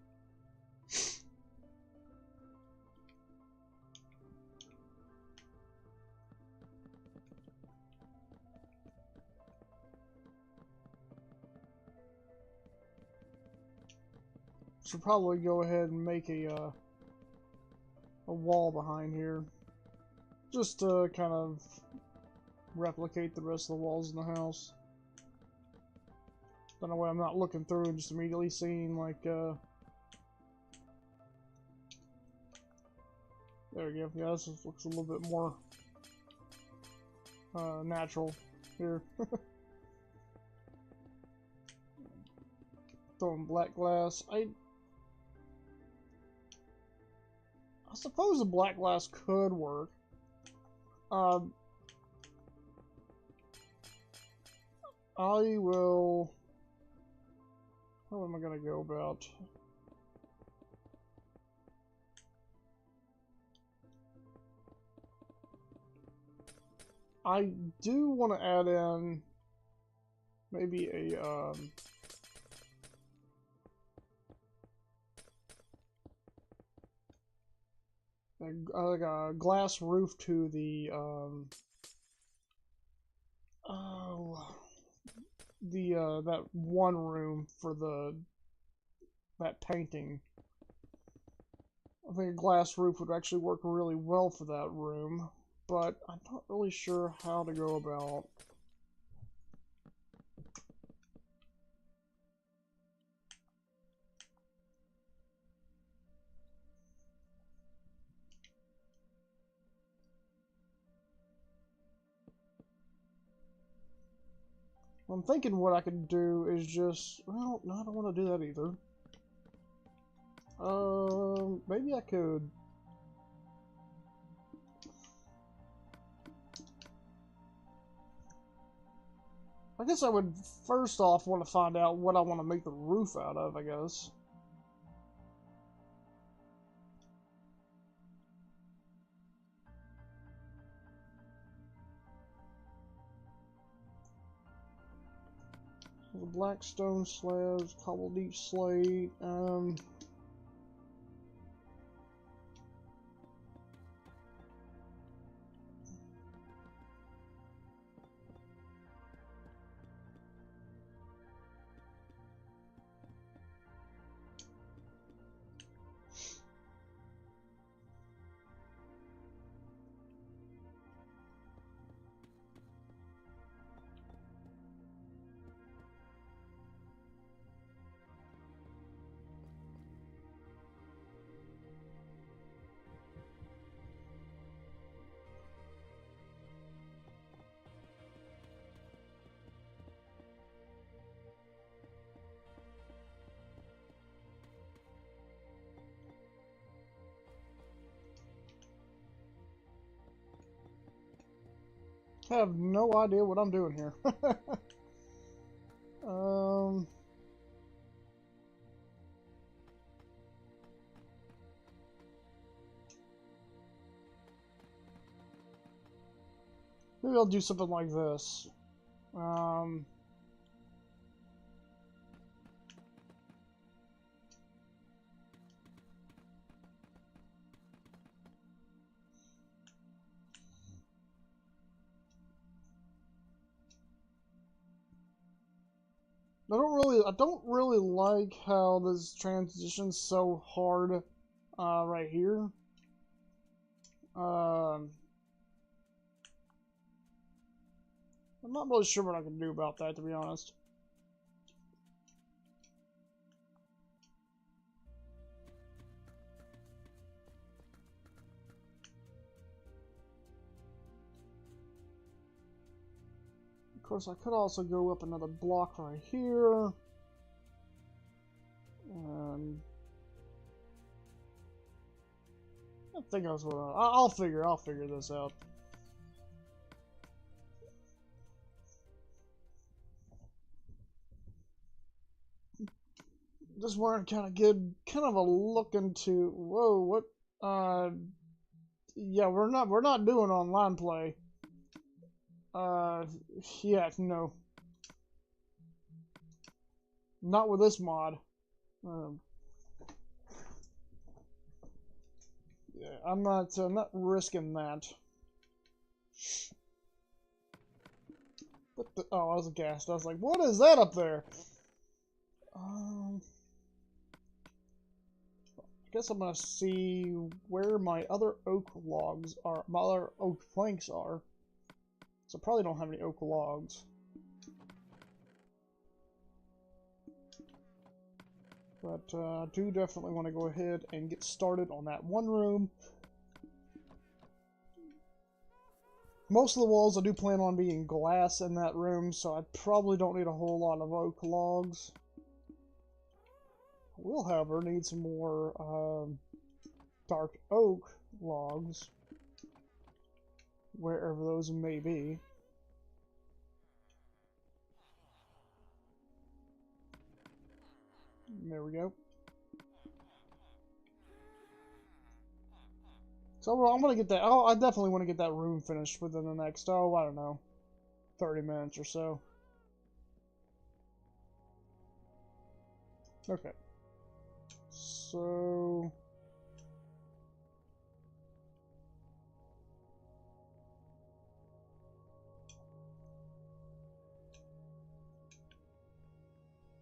should probably go ahead and make a wall behind here, just to kind of replicate the rest of the walls in the house. That way I'm not looking through and just immediately seeing like there we go. Yeah, this looks a little bit more natural here. Throwing black glass. I suppose the black glass could work. I will. How am I gonna go about? I do want to add in maybe like a glass roof to the that one room for that painting. I think a glass roof would actually work really well for that room, but I'm not really sure how to go about. I'm thinking what I could do is just, well, no, I don't want to do that either. Maybe I could. I guess I would first off want to find out what I want to make the roof out of, I guess. The black stone slabs, cobbled deep slate, I have no idea what I'm doing here. Maybe I'll do something like this. I don't really like how this transition's so hard, right here. I'm not really sure what I can do about that, to be honest. Of course, I could also go up another block right here. I think that's what I'll figure this out. Just wanted to kind of get kind of a look into, whoa, what, yeah, we're not doing online play. Yeah, no. Not with this mod. Yeah, I'm not risking that. What the, oh, I was aghast. I was like, what is that up there? guess I'm gonna see where my other oak logs are, my other oak planks are. So I probably don't have any oak logs. But I do definitely want to go ahead and get started on that one room. Most of the walls I do plan on being glass in that room, so I probably don't need a whole lot of oak logs. I will, however, need some more dark oak logs, wherever those may be. There we go. So I'm gonna get that. Oh, I definitely want to get that room finished within the next, oh, I don't know, 30 minutes or so. Okay. So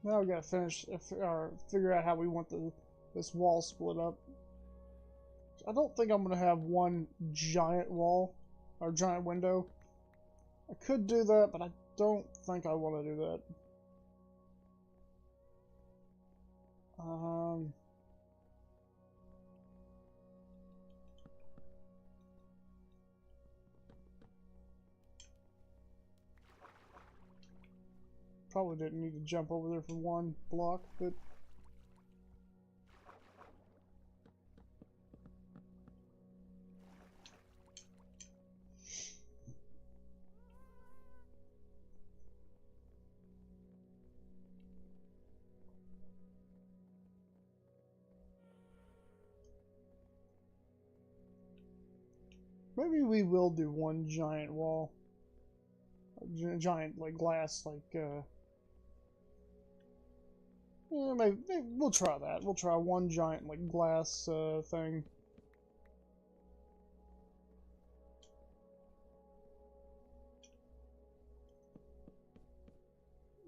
now we gotta finish or figure out how we want this wall split up. I don't think I'm gonna have one giant wall or giant window. I could do that, but I don't think I want to do that. Probably didn't need to jump over there for one block, but maybe we will do one giant wall. Giant, like, glass, like, yeah, maybe we'll try that. We'll try one giant, like, glass, thing.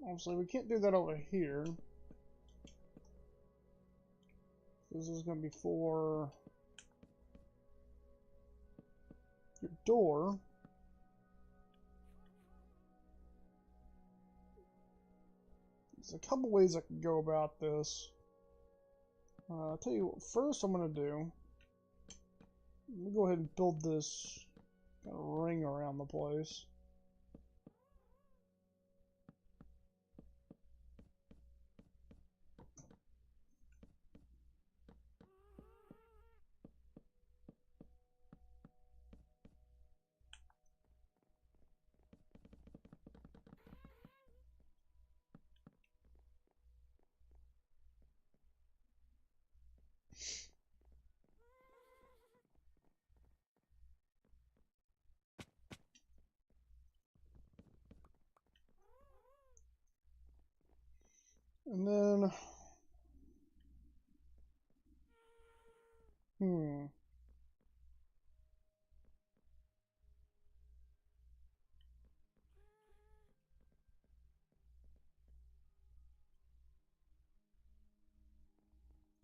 Obviously, we can't do that over here. This is going to be for your door. There's a couple ways I can go about this. I'll tell you what, first I'm going to do. Let me go ahead and build this kind of ring around the place. And then,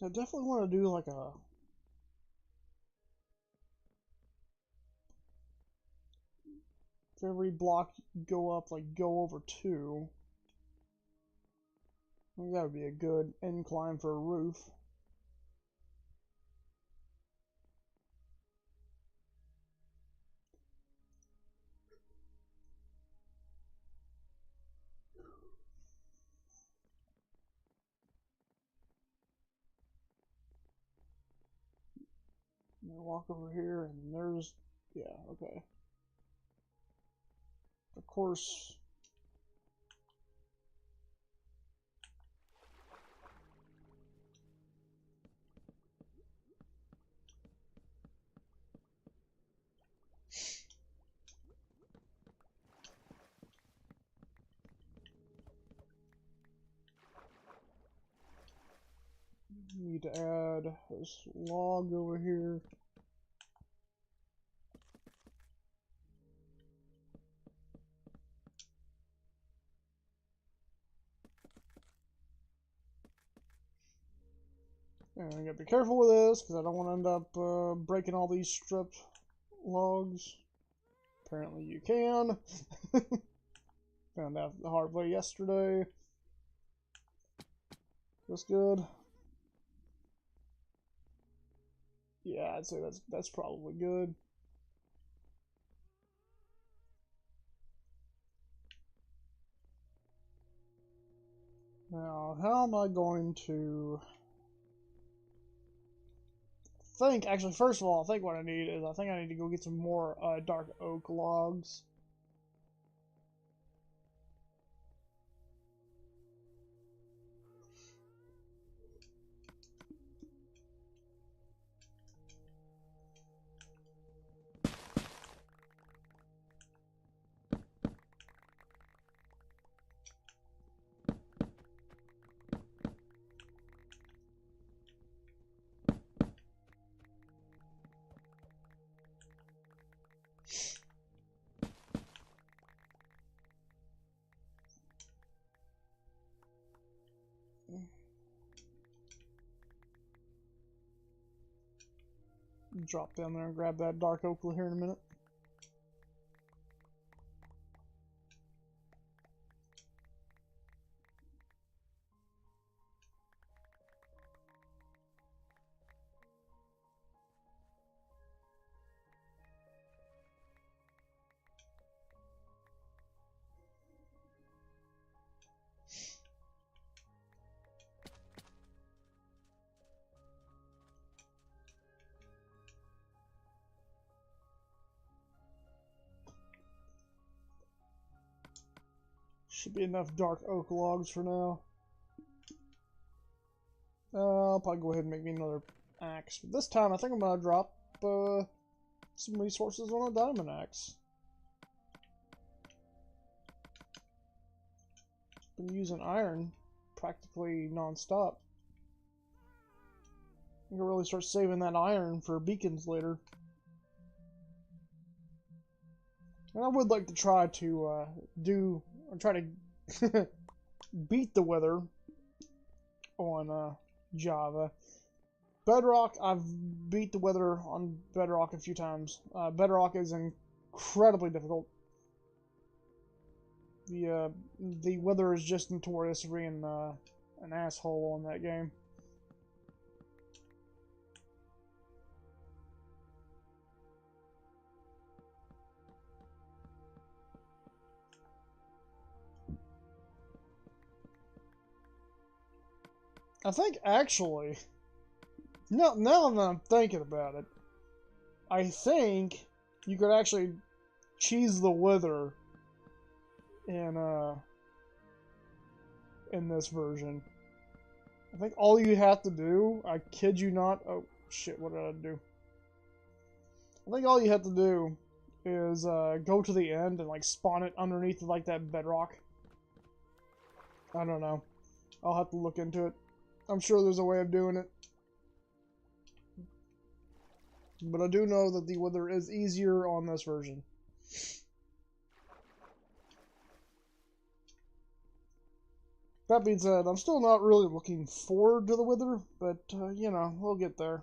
I definitely want to do like a for every block go up, like go over 2. I think that would be a good incline for a roof. Walk over here, and there's, yeah, okay. Of course, need to add this log over here. And I gotta be careful with this because I don't want to end up breaking all these stripped logs. Apparently you can. Found out the hard way yesterday. That's good. Yeah, I'd say that's probably good. Now, how am I going to think? Actually, first of all, I think what I need is I think I need to go get some more dark oak logs. Drop down there and grab that dark oak here in a minute. Should be enough dark oak logs for now. I'll probably go ahead and make me another axe. But this time I think I'm gonna drop some resources on a diamond axe. Been using iron practically non-stop. I'm gonna really start saving that iron for beacons later. And I would like to try to try to beat the weather on Java. Bedrock, I've beat the weather on Bedrock a few times. Bedrock is incredibly difficult. The weather is just notorious for being an asshole on that game. I think actually, now that I'm thinking about it, I think you could actually cheese the weather in this version. I think all you have to do, I kid you not, oh shit, what did I do? I think all you have to do is go to the end and like spawn it underneath like that bedrock. I don't know. I'll have to look into it. I'm sure there's a way of doing it. But I do know that the weather is easier on this version. That being said, I'm still not really looking forward to the weather, but, you know, we'll get there.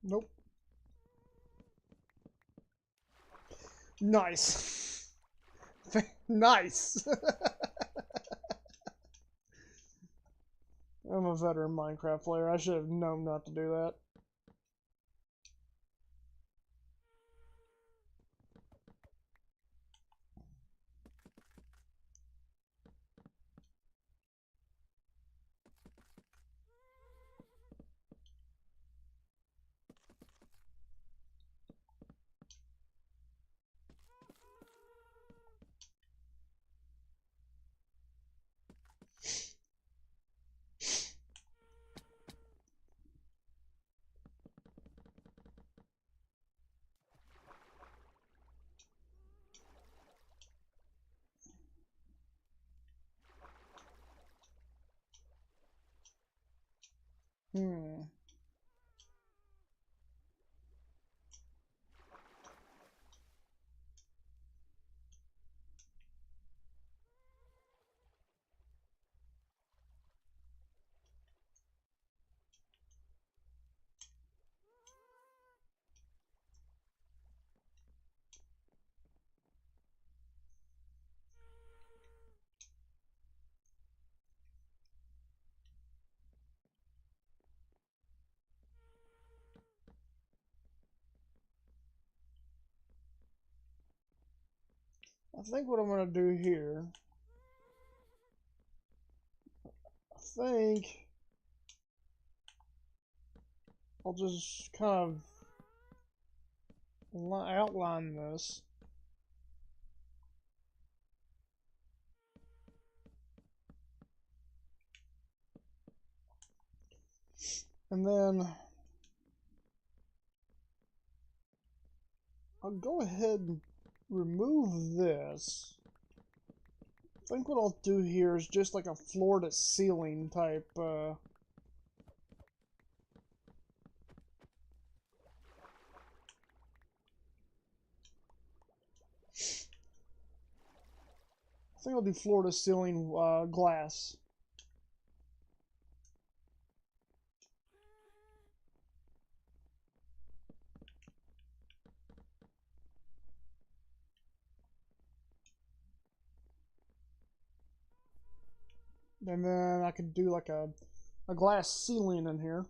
Nope. Nice. Nice. I'm a veteran Minecraft player. I should have known not to do that. Hmm. I think what I'm gonna do here, I think I'll just kind of outline this. And then I'll go ahead and remove this. I think what I'll do here is just like a floor to ceiling type, I think I'll do floor to ceiling glass. And then I could do like a glass ceiling in here.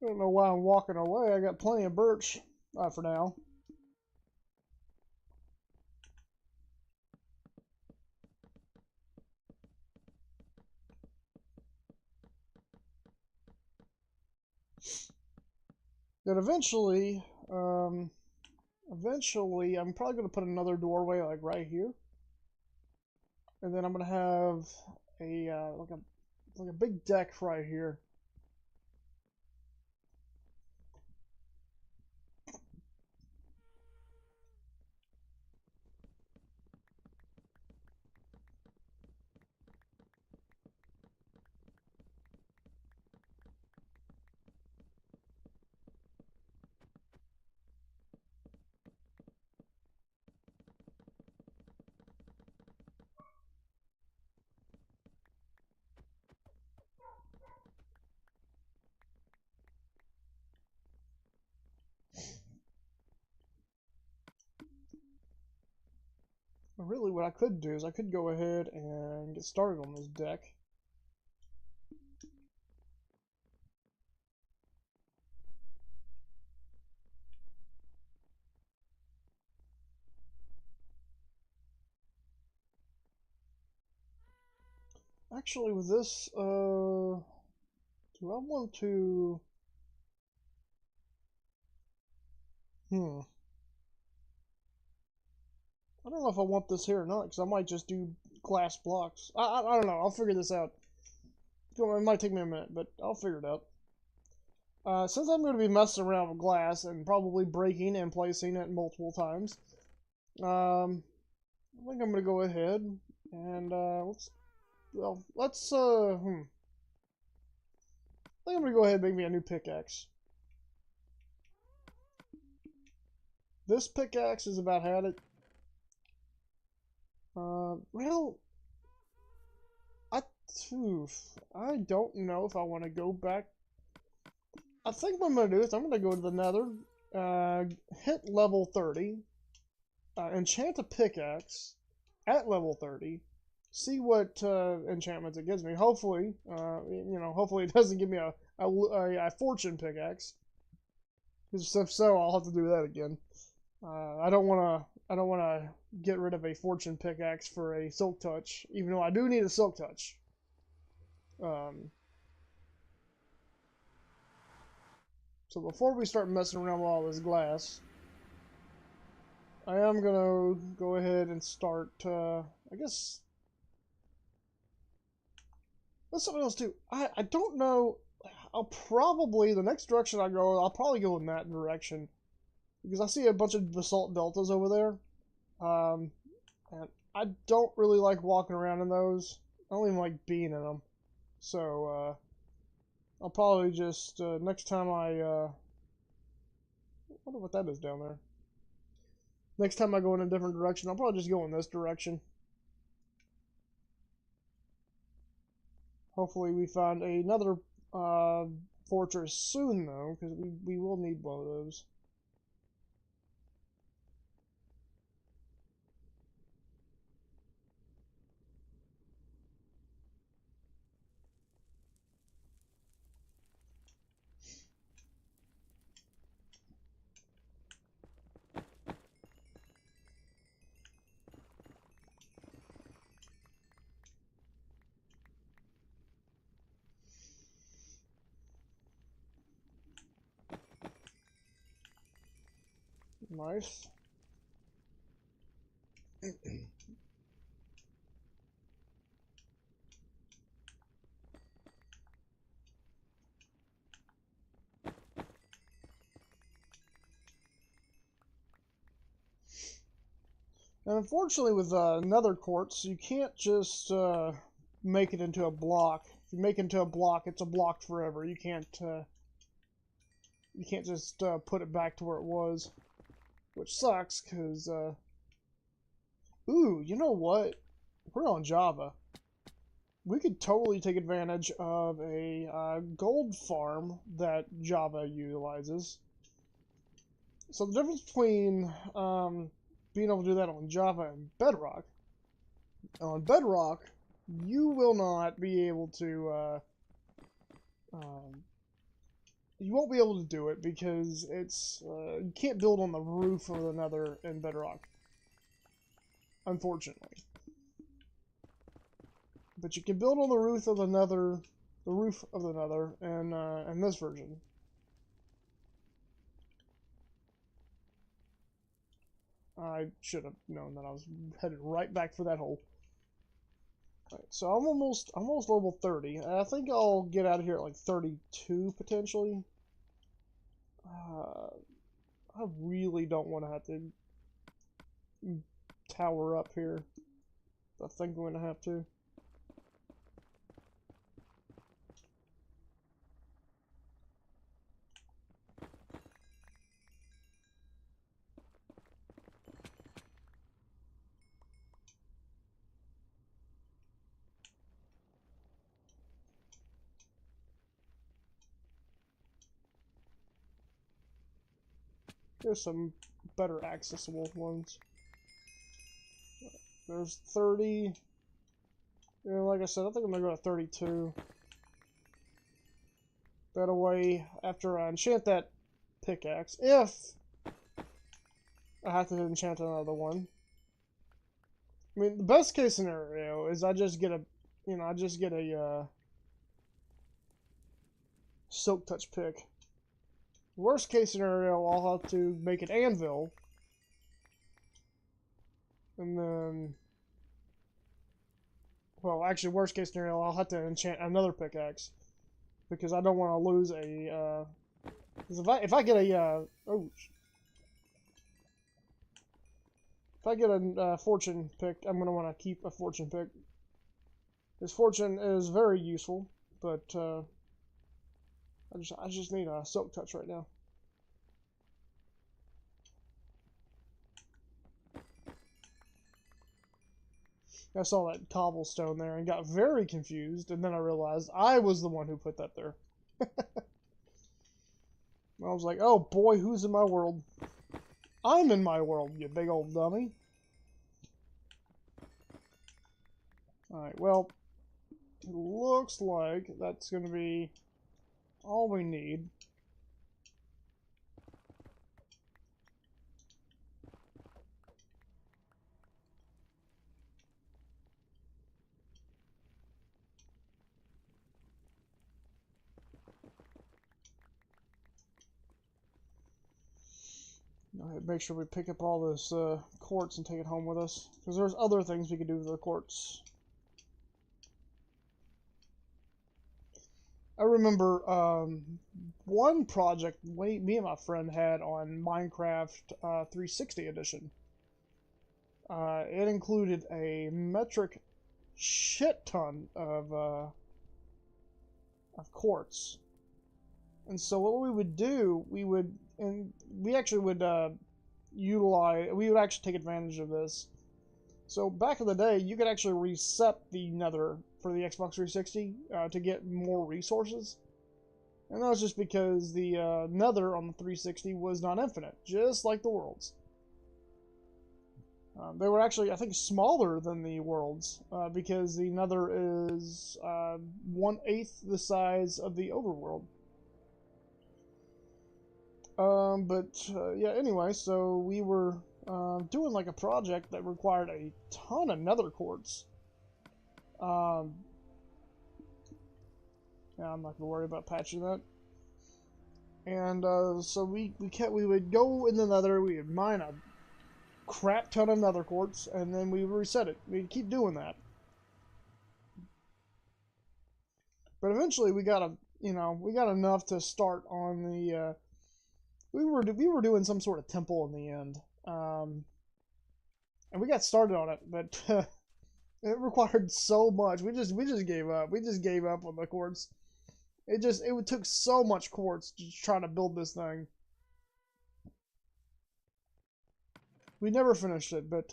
I don't know why I'm walking away. I got plenty of birch for now. Then eventually, I'm probably going to put another doorway like right here. And then I'm going to have a like a big deck right here. Really, what I could do is I could go ahead and get started on this deck. Actually, with this, do I want to... I don't know if I want this here or not, because I might just do glass blocks. I don't know. I'll figure this out. It might take me a minute, but I'll figure it out. Since I'm going to be messing around with glass and probably breaking and placing it multiple times, I think I'm going to go ahead and I think I'm going to go ahead and make me a new pickaxe. This pickaxe is about had it. Well, I don't know if I want to go back. I think what I'm going to do is I'm going to go to the nether, hit level 30, enchant a pickaxe at level 30, see what enchantments it gives me. Hopefully, hopefully it doesn't give me a fortune pickaxe. Because if so, I'll have to do that again. I don't want to get rid of a fortune pickaxe for a silk touch, even though I do need a silk touch. So before we start messing around with all this glass, I am gonna go ahead and start. I guess that's something else too. I don't know. I'll probably the next direction I go, I'll probably go in that direction. because I see a bunch of basalt deltas over there. And I don't really like walking around in those. I don't even like being in them. So, I'll probably just, next time I wonder what that is down there. Next time I go in a different direction, I'll probably just go in this direction. Hopefully we find another fortress soon, though, because we will need one of those. Nice. And unfortunately, with nether quartz, you can't just make it into a block. If you make it into a block, it's a block forever. You can't just put it back to where it was, which sucks. Cause ooh, you know what? We're on Java. We could totally take advantage of a gold farm that Java utilizes. So the difference between being able to do that on Java and Bedrock. On Bedrock, you will not be able to, you won't be able to do it because it's, you can't build on the roof of the Nether in Bedrock. Unfortunately. But you can build on the roof of the Nether, in this version. I should have known that I was headed right back for that hole. Right, so I'm almost level 30. I think I'll get out of here at like 32 potentially. I really don't want to have to tower up here. I think I'm going to have to. There's some better accessible ones. There's 30. Yeah, like I said, I think I'm going to go to 32. That way, after I enchant that pickaxe, if I have to enchant another one. I mean, the best case scenario is I just get a, silk touch pick. Worst case scenario, I'll have to make an anvil. And then, well, actually, worst case scenario, I'll have to enchant another pickaxe. Because I don't want to lose a, because if I get a, if I get a fortune pick, I'm going to want to keep a fortune pick. This fortune is very useful, but, I just need a silk touch right now. I saw that cobblestone there and got very confused, and then I realized I was the one who put that there. I was like, oh boy, who's in my world? I'm in my world, you big old dummy. Alright, well, it looks like that's going to be all we need. Alright, make sure we pick up all this quartz and take it home with us. Because there's other things we could do with the quartz. I remember one project me and my friend had on Minecraft 360 edition. It included a metric shit ton of quartz, and so what we would do, we actually would we would actually take advantage of this. So back in the day, you could actually reset the Nether for the Xbox 360 to get more resources. And that was just because the Nether on the 360 was not infinite, just like the worlds. They were actually, I think, smaller than the worlds because the Nether is 1/8 the size of the overworld. Yeah, anyway, so we were doing like a project that required a ton of nether quartz. Yeah, I'm not gonna worry about patching that. And so we would go in the nether, we would mine a crap ton of nether quartz, and then we would reset it. We'd keep doing that. But eventually we got we got enough to start on the we were doing some sort of temple in the end. And we got started on it, but it required so much. We just gave up. We just gave up on the quartz. It took so much quartz to try to build this thing. We never finished it, but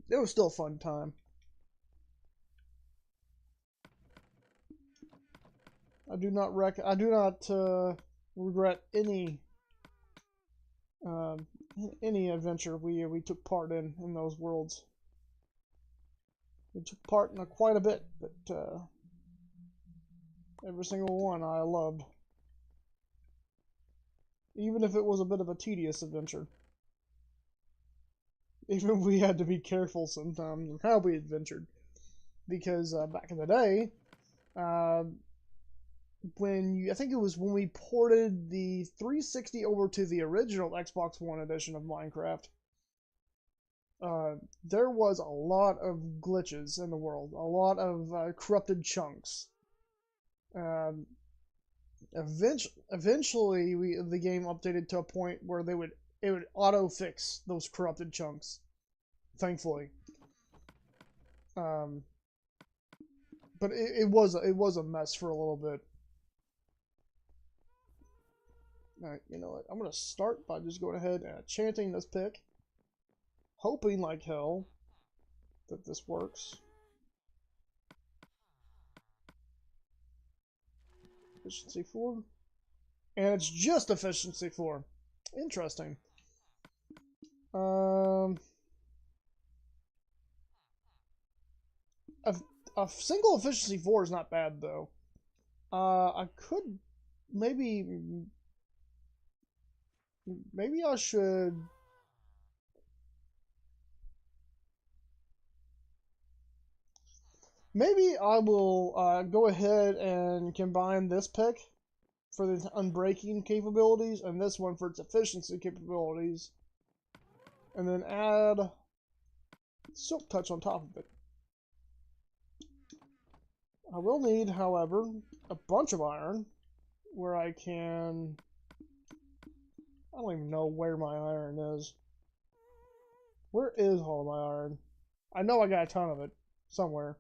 it was still a fun time. I do not regret any adventure we took part in those worlds. We took part in quite a bit, but every single one I loved. Even if it was a bit of a tedious adventure. Even if we had to be careful sometimes on how we adventured. Because back in the day, I think it was when we ported the 360 over to the original Xbox One edition of Minecraft, there was a lot of glitches in the world, a lot of corrupted chunks. Eventually, the game updated to a point where it would auto fix those corrupted chunks. Thankfully, but it was a mess for a little bit. Alright, you know what? I'm gonna start by just going ahead and enchanting this pick, hoping like hell that this works. Efficiency 4. And it's just efficiency 4. Interesting. A single efficiency 4 is not bad though. I could maybe I should maybe I will go ahead and combine this pick for the unbreaking capabilities and this one for its efficiency capabilities, and then add Silk Touch on top of it. I will need, however, a bunch of iron where I can... I don't even know where my iron is. Where is all of my iron? I know I got a ton of it somewhere.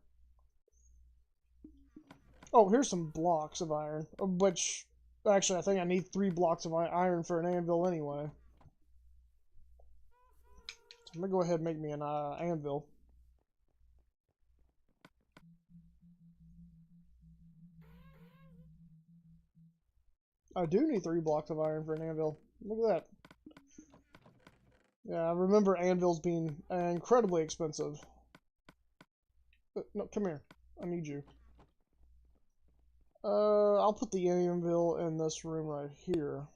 Oh, here's some blocks of iron, which actually I think I need 3 blocks of iron for an anvil anyway. So I'm gonna go ahead and make me an anvil. I do need 3 blocks of iron for an anvil. Look at that. Yeah, I remember anvils being incredibly expensive. No, come here. I need you. I'll put the anvil in this room right here.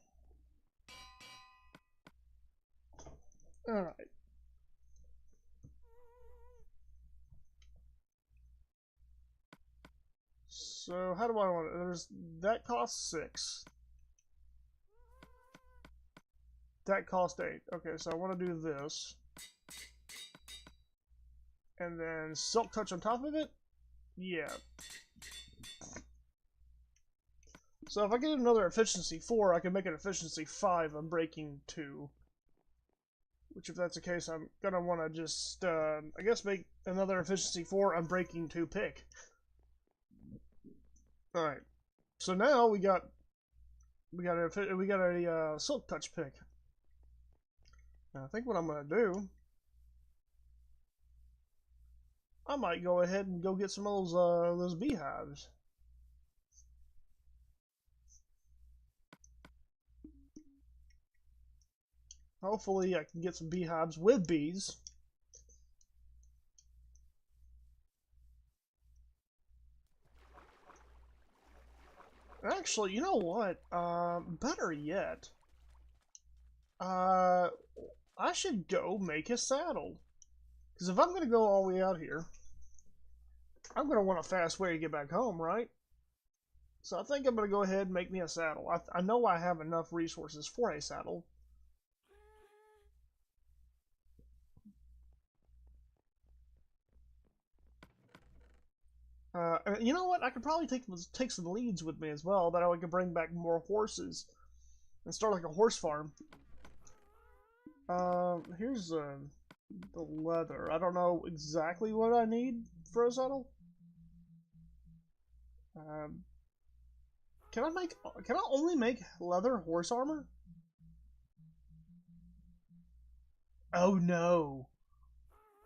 Alright. So, how do I want it? That costs 6. That cost 8. Okay, so I want to do this. And then Silk Touch on top of it? Yeah. So if I get another efficiency 4, I can make it efficiency 5 on breaking 2. Which, if that's the case, I'm gonna want to just, I guess, make another efficiency 4 on breaking 2 pick. All right. So now we got a silk touch pick. Now I think what I'm gonna do, I might go ahead and go get some of those beehives. Hopefully I can get some beehives with bees. Actually, you know what? Better yet, I should go make a saddle. Because if I'm going to go all the way out here, I'm going to want a fast way to get back home, right? So I think I'm going to go ahead and make me a saddle. I know I have enough resources for a saddle. You know what? I could probably take some leads with me as well. That I could bring back more horses and start like a horse farm. Here's the leather. I don't know exactly what I need for a saddle. Can I only make leather horse armor? Oh no.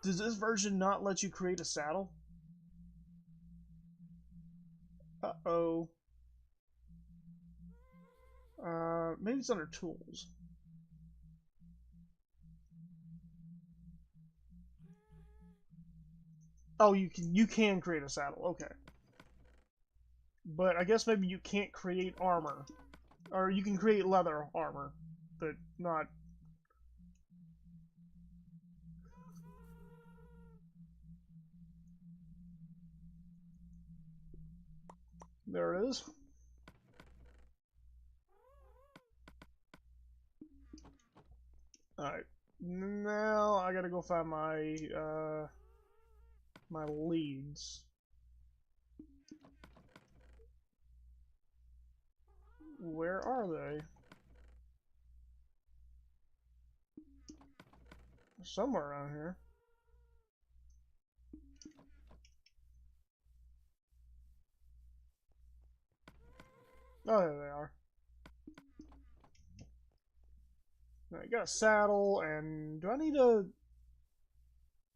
Does this version not let you create a saddle? Uh-oh. Maybe it's under tools. Oh, you can create a saddle. Okay. But I guess maybe you can't create armor. Or you can create leather armor, but not... There it is. Alright. Now I gotta go find my, my leads. Where are they? Somewhere around here. Oh, there they are. I got a saddle, and do I need a...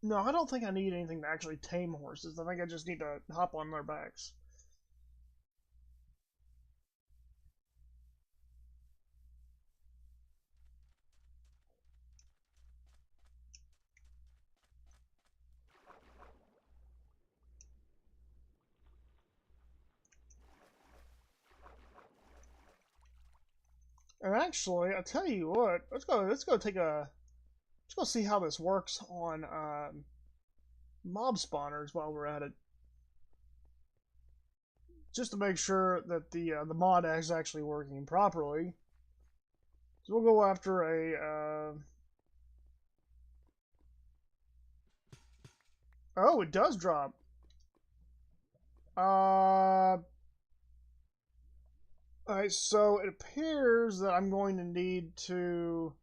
No, I don't think I need anything to actually tame horses. I think I just need to hop on their backs. And actually, I tell you what, let's go see how this works on mob spawners while we're at it, just to make sure that the mod is actually working properly. So we'll go after a. Oh, it does drop. Alright, so it appears that I'm going to need to...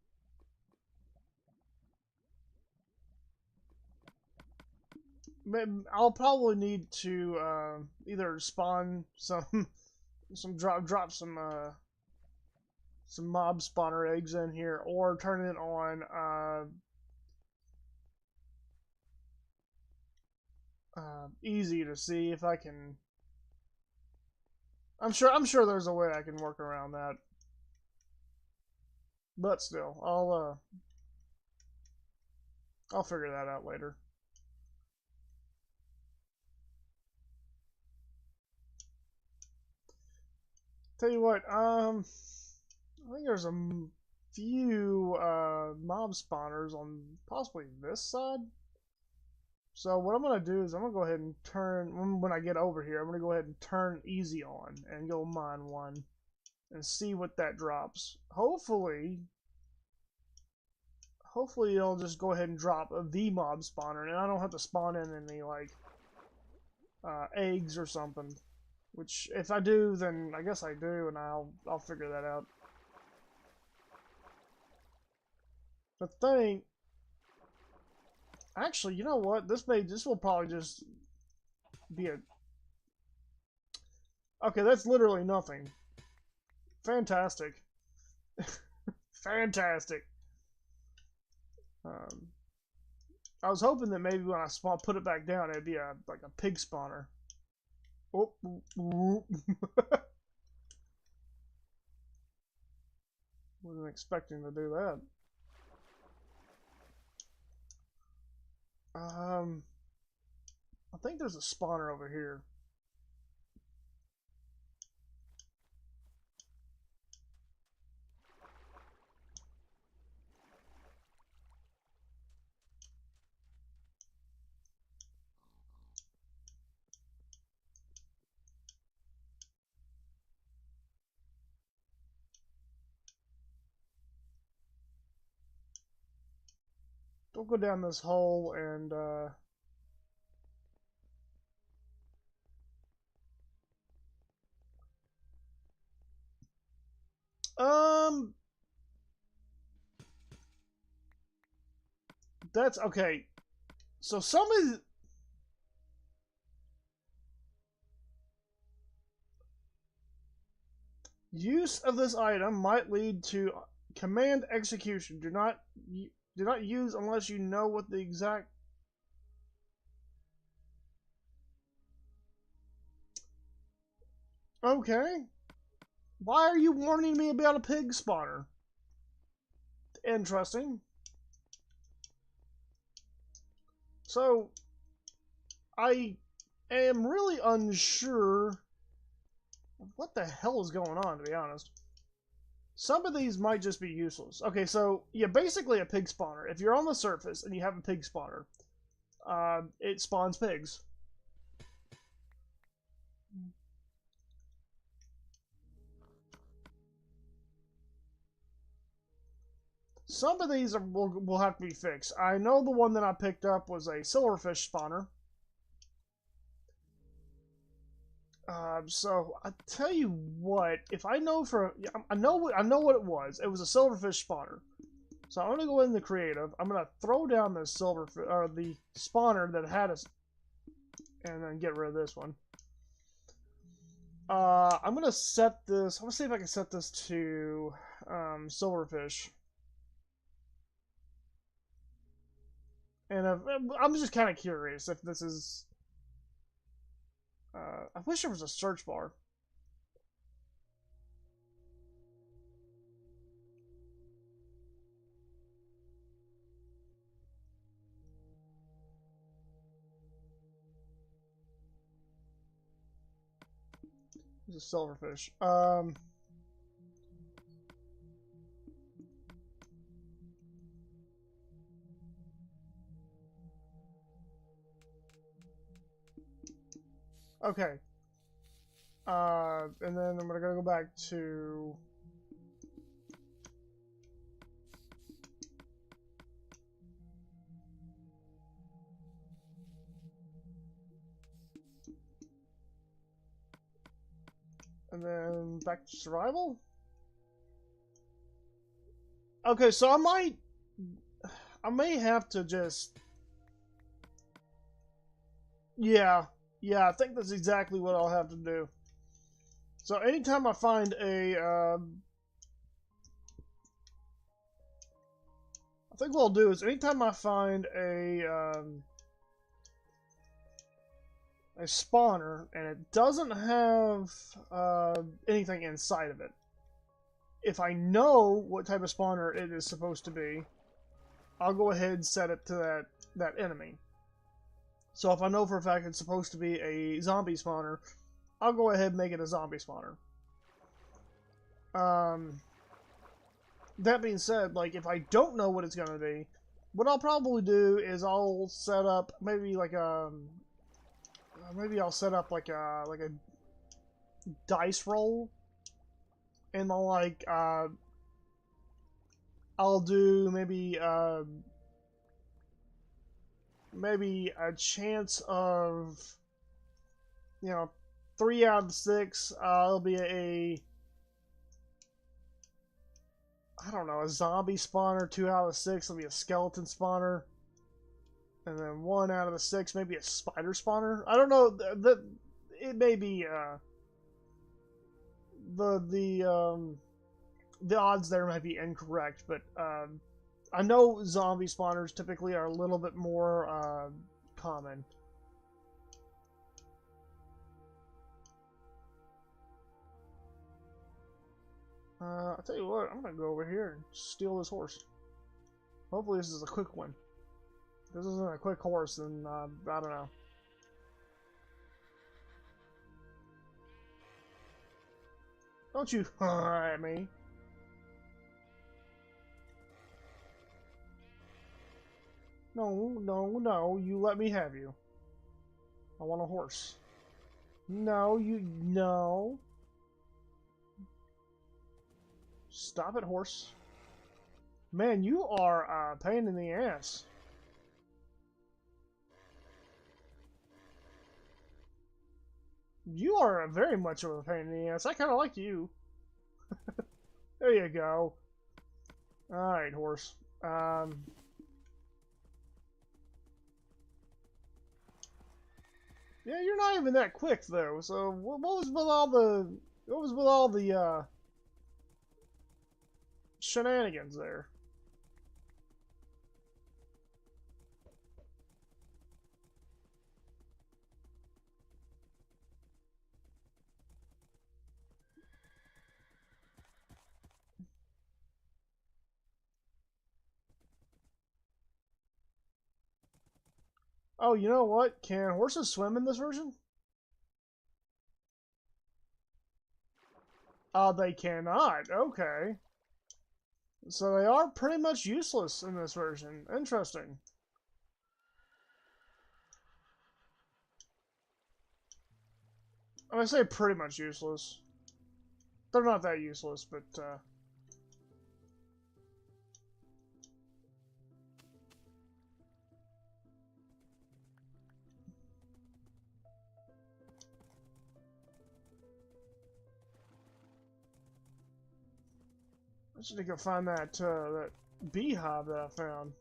I'll probably need to either spawn some drop some mob spawner eggs in here, or turn it on easy to see if I can. I'm sure there's a way I can work around that, but still, I'll figure that out later. Tell you what, I think there's a few mob spawners on possibly this side. So what I'm going to do is I'm going to go ahead and turn, when I get over here, I'm going to go ahead and turn easy on and go mine one and see what that drops. Hopefully it'll just go ahead and drop the mob spawner and I don't have to spawn in any, like, eggs or something. Which, if I do, then I guess I do, and I'll figure that out. I think... Actually, you know what? This will probably just be a... Okay, that's literally nothing. Fantastic. Fantastic. I was hoping that maybe when I put it back down, it'd be like a pig spawner. Oh. Wasn't expecting to do that. I think there's a spawner over here. Don't go down this hole and that's okay. So some of use of this item might lead to command execution. Do not use unless you know what the exact... Okay. Why are you warning me about a pig spawner? Interesting. So, I am really unsure of what the hell is going on, to be honest. Some of these might just be useless. Okay, so, yeah, basically a pig spawner. If you're on the surface and you have a pig spawner, it spawns pigs. Some of these will have to be fixed. I know the one that I picked up was a silverfish spawner. So I tell you what, if I know I know what it was. It was a silverfish spawner. So I'm gonna go in the creative. I'm gonna throw down the silverfish or the spawner that had us, and then get rid of this one. I'm gonna set this. I'm gonna see if I can set this to silverfish. And I'm just kind of curious if this is... I wish there was a search bar. There's a silverfish. Okay. And then I'm gonna go back to... And then back to survival? Okay, so I may have to just... Yeah, I think that's exactly what I'll have to do. So anytime I find a... I think what I'll do is anytime I find a spawner and it doesn't have anything inside of it, if I know what type of spawner it is supposed to be, I'll go ahead and set it to that enemy. So if I know for a fact it's supposed to be a zombie spawner, I'll go ahead and make it a zombie spawner. That being said, like, if I don't know what it's gonna be, what I'll probably do is I'll set up maybe like maybe I'll set up like a dice roll, and I'll do maybe maybe a chance of, you know, 3 out of the 6. It'll be I don't know, a zombie spawner. 2 out of the 6 will be a skeleton spawner. And then 1 out of the 6, maybe a spider spawner. I don't know. It may be the odds there might be incorrect, but I know zombie spawners typically are a little bit more common. I'll tell you what, I'm gonna go over here and steal this horse. Hopefully this is a quick one. If this isn't a quick horse, then I don't know. Don't you at me. No, no, no, you let me have you. I want a horse. No, no. Stop it, horse. Man, you are a pain in the ass. You are very much of a pain in the ass. I kind of like you. There you go. Alright, horse. Yeah, you're not even that quick, though. So, what was with all the shenanigans there? Oh, you know what? Can horses swim in this version? They cannot. Okay. So they are pretty much useless in this version. Interesting. I say pretty much useless. They're not that useless, but I should go find that beehive that I found.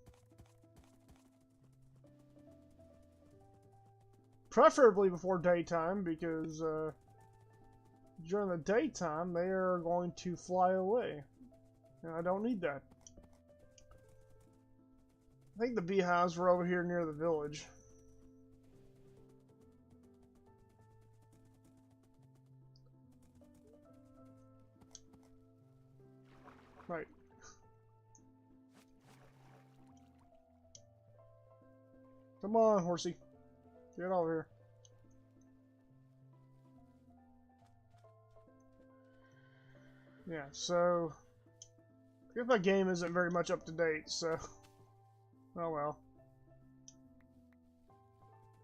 Preferably before daytime, because during the daytime they are going to fly away. And I don't need that. I think the beehives were over here near the village. Right. Come on, horsey. Get over here. Yeah, so I guess my game isn't very much up to date, so oh well.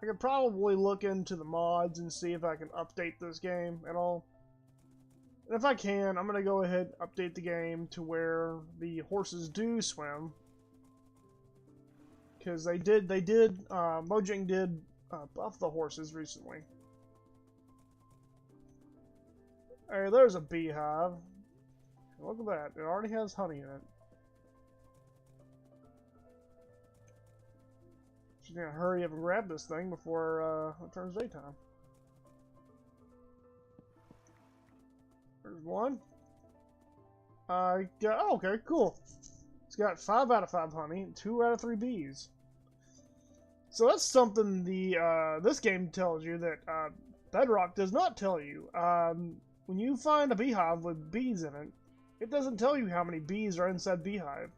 I could probably look into the mods and see if I can update this game at all. And if I can, I'm gonna go ahead and update the game to where the horses do swim. Because Mojang did buff the horses recently. Hey, there's a beehive. Look at that, it already has honey in it. She's gonna hurry up and grab this thing before it turns daytime. There's one. Oh, okay, cool. It's got 5 out of 5 honey and 2 out of 3 bees. So that's something this game tells you that Bedrock does not tell you. When you find a beehive with bees in it, it doesn't tell you how many bees are inside beehive.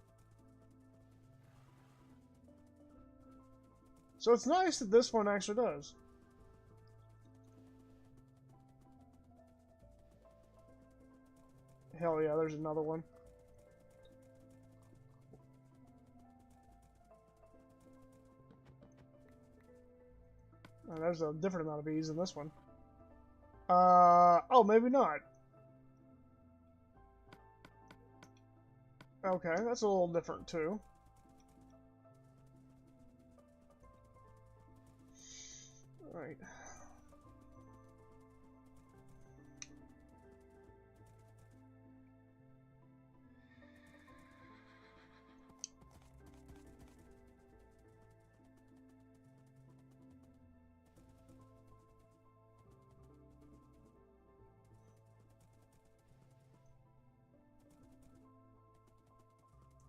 So it's nice that this one actually does. Hell yeah, there's another one. There's a different amount of bees in this one. Oh, maybe not. Okay, that's a little different too. Alright.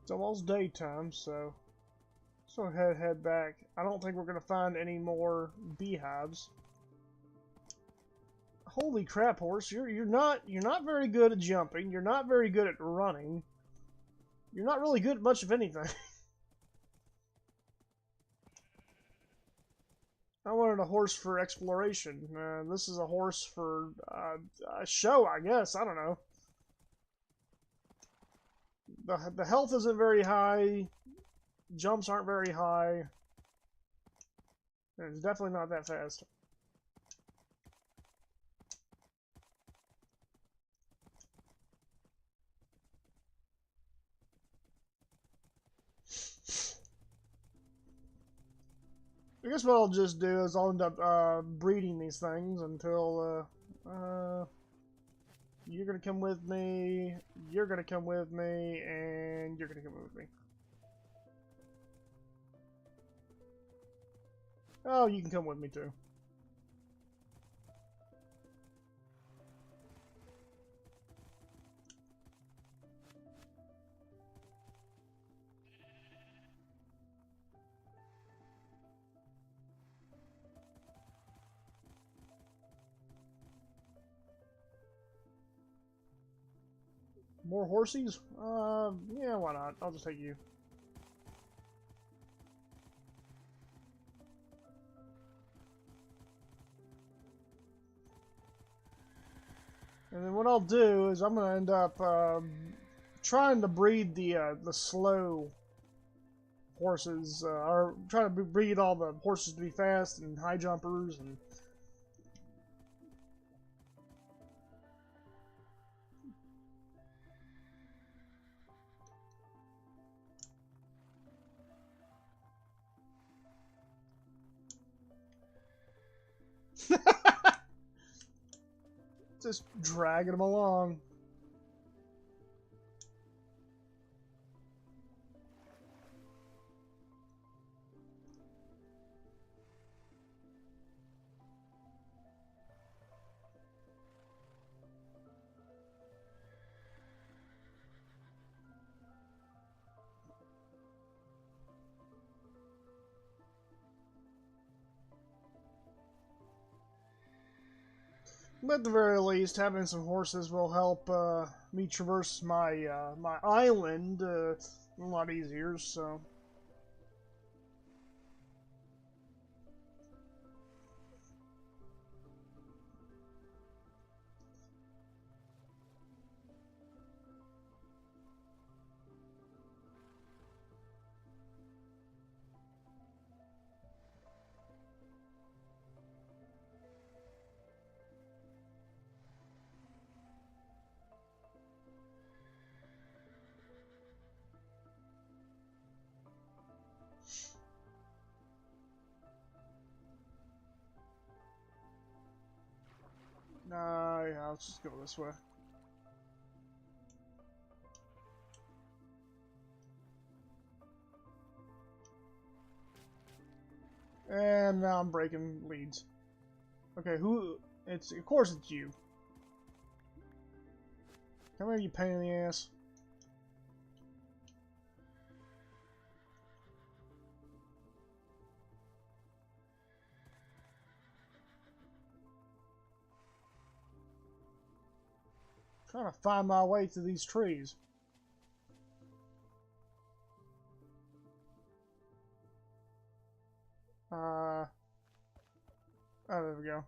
It's almost daytime, so head back. I don't think we're gonna find any more beehives. Holy crap, horse! You're not very good at jumping. You're not very good at running. You're not really good at much of anything. I wanted a horse for exploration. This is a horse for a show, I guess. I don't know. The health isn't very high. Jumps aren't very high. And it's definitely not that fast. I guess what I'll just do is I'll end up breeding these things until you're gonna come with me, you're gonna come with me, and you're gonna come with me. Oh, you can come with me too. More horsies? Yeah, why not? I'll just take you. And then what I'll do is I'm gonna end up trying to breed the slow horses, or trying to breed all the horses to be fast and high jumpers and. Just dragging them along. But at the very least, having some horses will help me traverse my my island a lot easier. So. Yeah, let's just go this way. And now I'm breaking leads. Okay, who? It's of course it's you. Come here, you pain in the ass. Trying to find my way through these trees. Oh, there we go.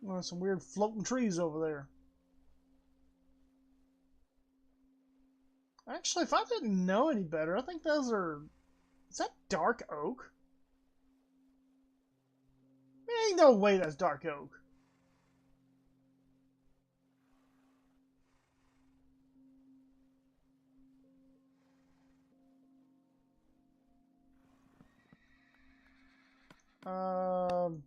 Oh, some weird floating trees over there. Actually, if I didn't know any better, I think those are... Is that dark oak? There ain't no way that's dark oak. Um...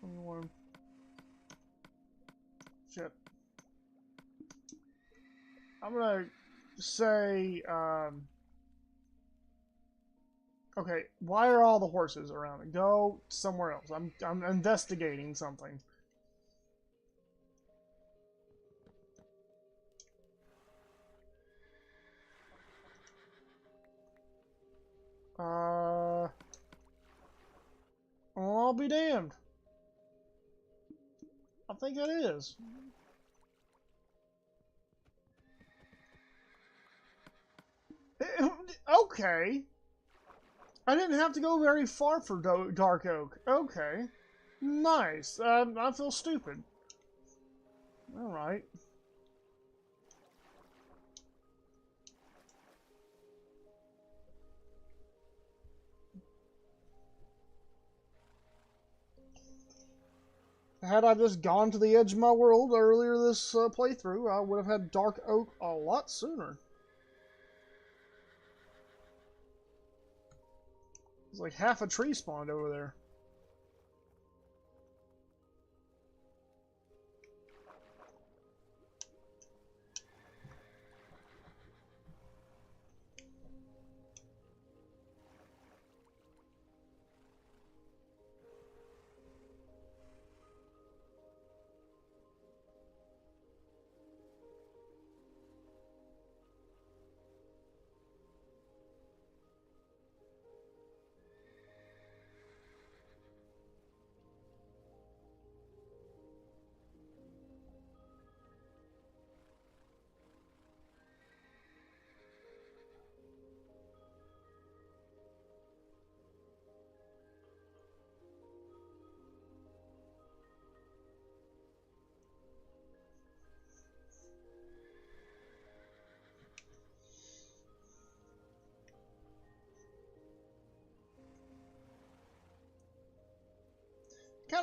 21. Shit. I'm gonna say, okay, why are all the horses around? Go somewhere else. I'm investigating something. Well, I'll be damned. I think it is. Okay. I didn't have to go very far for Dark Oak. Okay. Nice. I feel stupid. Alright. Had I just gone to the edge of my world earlier this playthrough, I would have had Dark Oak a lot sooner. It's like half a tree spawned over there.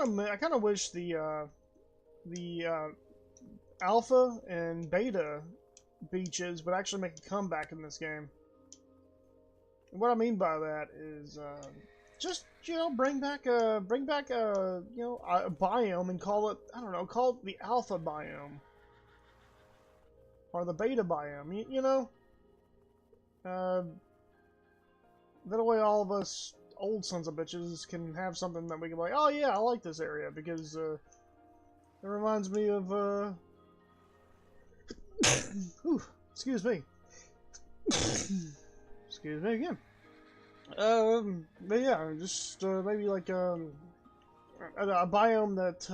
I kind of wish the alpha and beta beaches would actually make a comeback in this game. And what I mean by that is just bring back a a biome and call it, I don't know, call it the alpha biome or the beta biome. You know, uh, that way all of us old sons of bitches can have something that we can be like, oh yeah, I like this area because it reminds me of whew, excuse me. Excuse me again. But yeah, just maybe like a biome that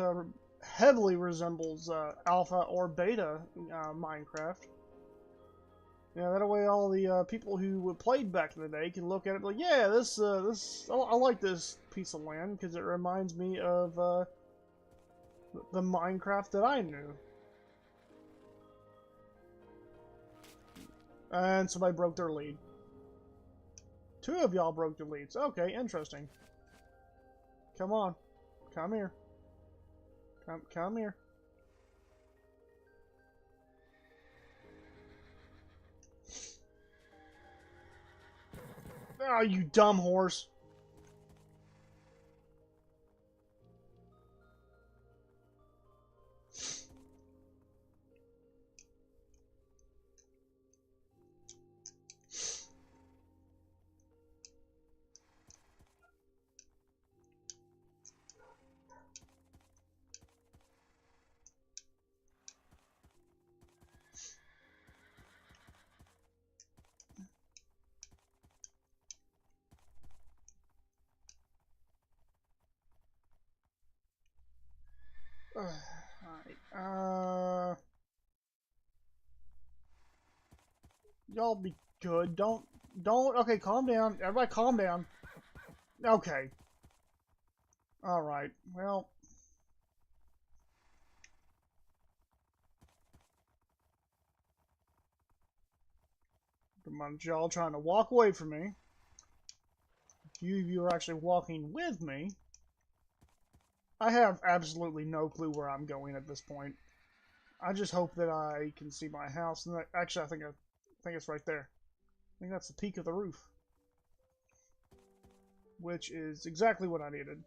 heavily resembles alpha or beta Minecraft. Yeah, that way all the people who played back in the day can look at it like, yeah, this I like this piece of land because it reminds me of the Minecraft that I knew. And somebody broke their lead. Two of y'all broke their leads. Okay, interesting. Come on, come here. Come here. Oh, you dumb horse. Alright, y'all be good. Don't, okay, calm down. Everybody calm down. Okay. Alright, well. Y'all trying to walk away from me. You are actually walking with me. I have absolutely no clue where I'm going at this point. I just hope that I can see my house. And actually, I think it's right there. I think that's the peak of the roof. Which is exactly what I needed.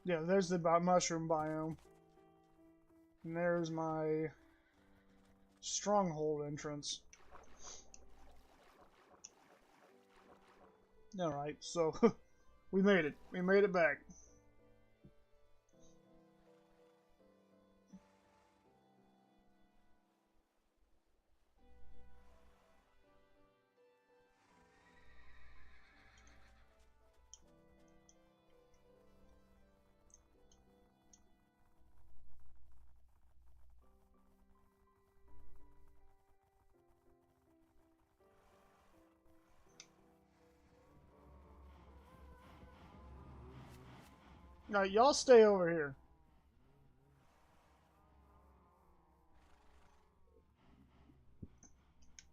Yeah, there's the mushroom biome. And there's my stronghold entrance. Alright, so we made it. We made it back. Alright, y'all stay over here.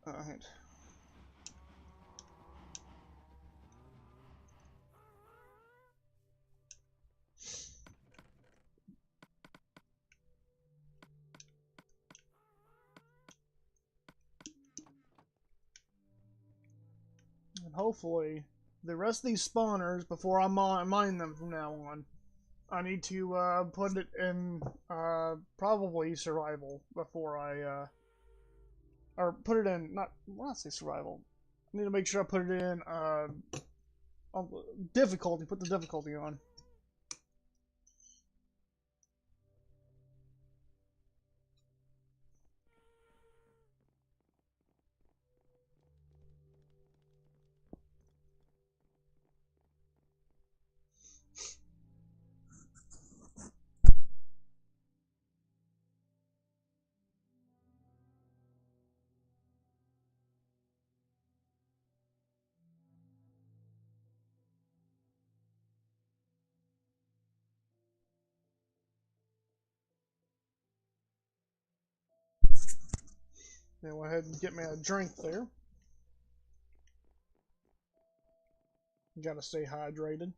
Alright. And hopefully, the rest of these spawners, before I mine them from now on, I need to put it in probably survival before I or put it in not say survival. I need to make sure I put it in difficulty. Put the difficulty on. Then go ahead and get me a drink there. Gotta stay hydrated.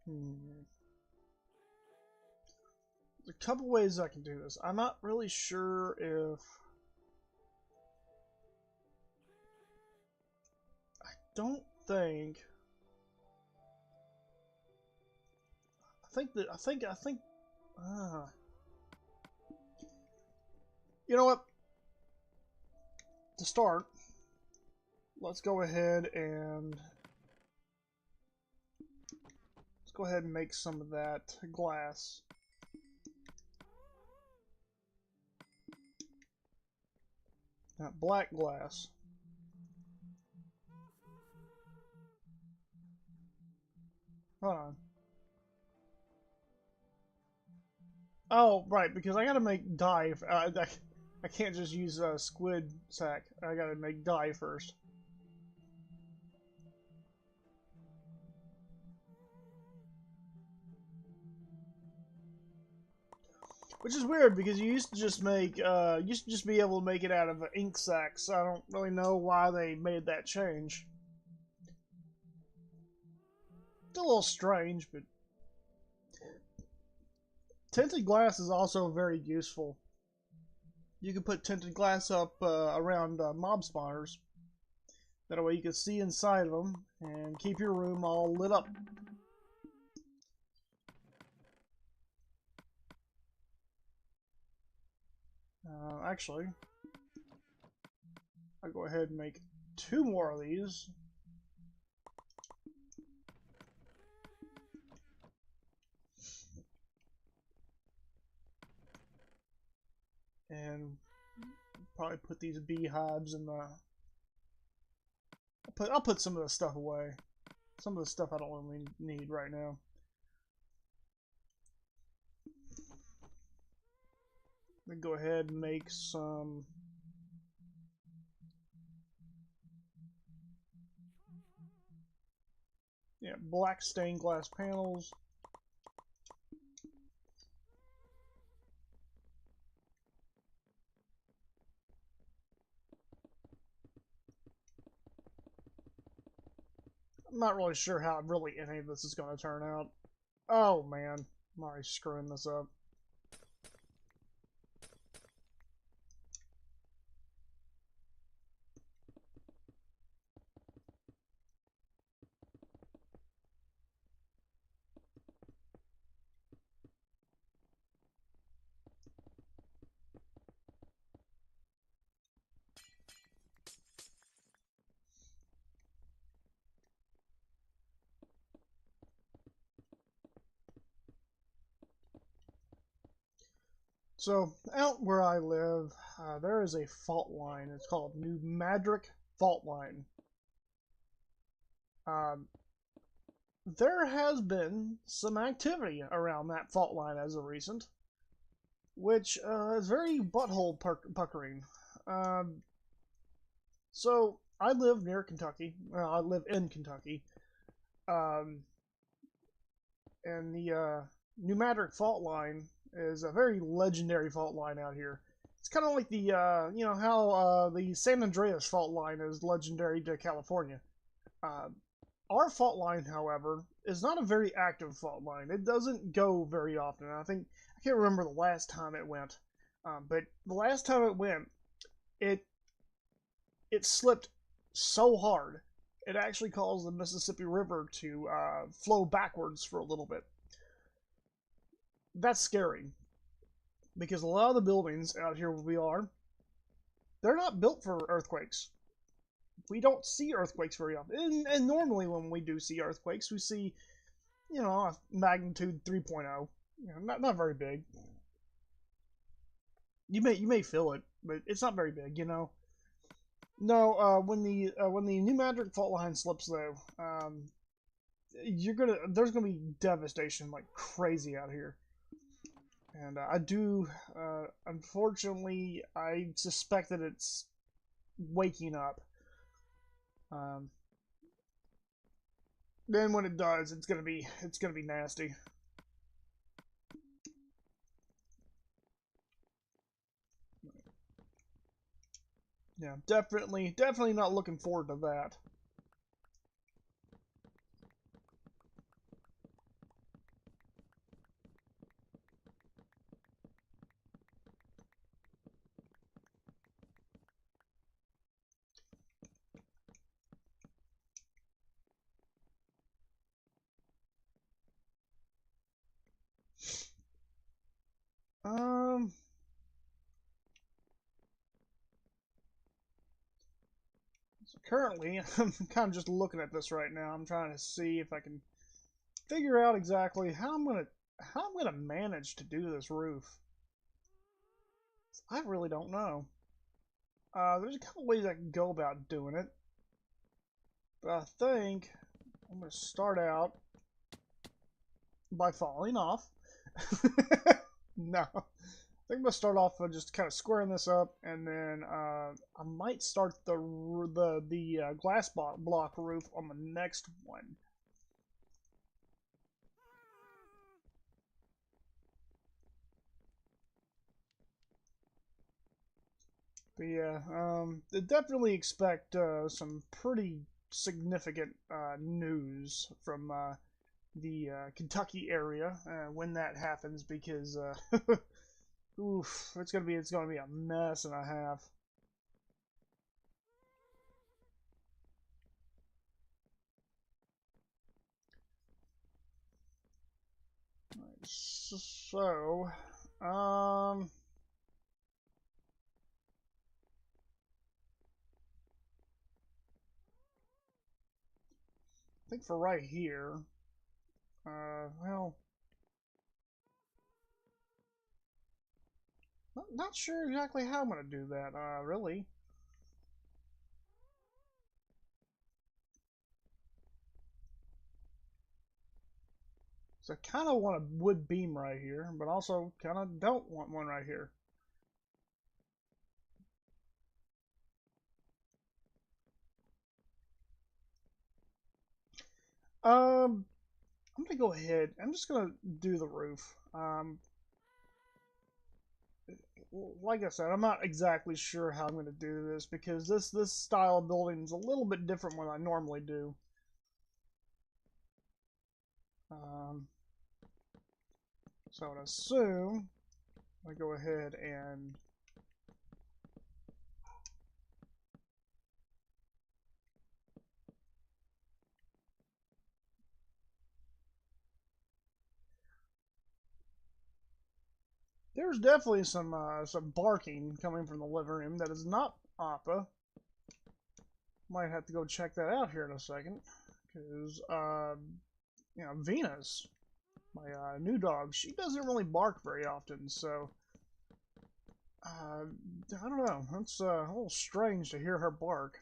There's a couple ways I can do this. I'm not really sure if I don't think I think you know what? To start, let's go ahead and make some of that glass. That black glass. Hold on. Oh, right, because I gotta make dye. I can't just use a squid sack. I gotta make dye first. Which is weird because you used to just make, used to just be able to make it out of ink sacks. I don't really know why they made that change. It's a little strange, but tinted glass is also very useful. You can put tinted glass up around mob spawners. That way you can see inside of them and keep your room all lit up. Actually, I'll go ahead and make 2 more of these. And probably put these beehives in the... I'll put some of the stuff away. Some of the stuff I don't really need right now. Then go ahead and make some... Yeah, black stained glass panels. I'm not really sure how really any of this is going to turn out. Oh man, I'm already screwing this up. So, out where I live, there is a fault line. It's called New Madrick Fault Line. Um, there has been some activity around that fault line as of recent, which is very butthole puckering. Um, so, I live near Kentucky. Well, I live in Kentucky. Um, and the New Madrick Fault Line is a very legendary fault line out here. It's kind of like the, you know, how the San Andreas Fault Line is legendary to California. Uh, our fault line, however, is not a very active fault line. It doesn't go very often. I can't remember the last time it went, but the last time it went, it it slipped so hard it actually caused the Mississippi River to flow backwards for a little bit. That's scary because a lot of the buildings out here where we are, they're not built for earthquakes. We don't see earthquakes very often, and normally when we do see earthquakes, we see, you know, a magnitude 3.0. You know, not very big. You may feel it, but it's not very big. You know. No, when the New Madrick fault line slips though, there's gonna be devastation like crazy out here. And unfortunately, I suspect that it's waking up. Um, then when it does, it's gonna be nasty. Yeah, definitely not looking forward to that. Um, so currently, I'm kind of just looking at this right now. I'm trying to see if I can figure out exactly how I'm gonna manage to do this roof. I really don't know. There's a couple ways I can go about doing it, but I think I'm gonna start out by falling off. No, I think I'm gonna start off by just kind of squaring this up, and then I might start the glass block roof on the next one. But yeah, definitely expect some pretty significant news from the Kentucky area when that happens, because oof, it's gonna be a mess and a half. So, um, I think for right here, well, not sure exactly how I'm gonna do that. Really. So I kind of want a wood beam right here, but also kind of don't want one right here. I'm gonna go ahead. I'm just gonna do the roof. Like I said, I'm not exactly sure how I'm gonna do this because this style of building is a little bit different than I normally do. So I would assume I go ahead and there's definitely some barking coming from the living room that is not Appa. Might have to go check that out here in a second, because you know, Venus, my new dog, she doesn't really bark very often, so I don't know. It's a little strange to hear her bark.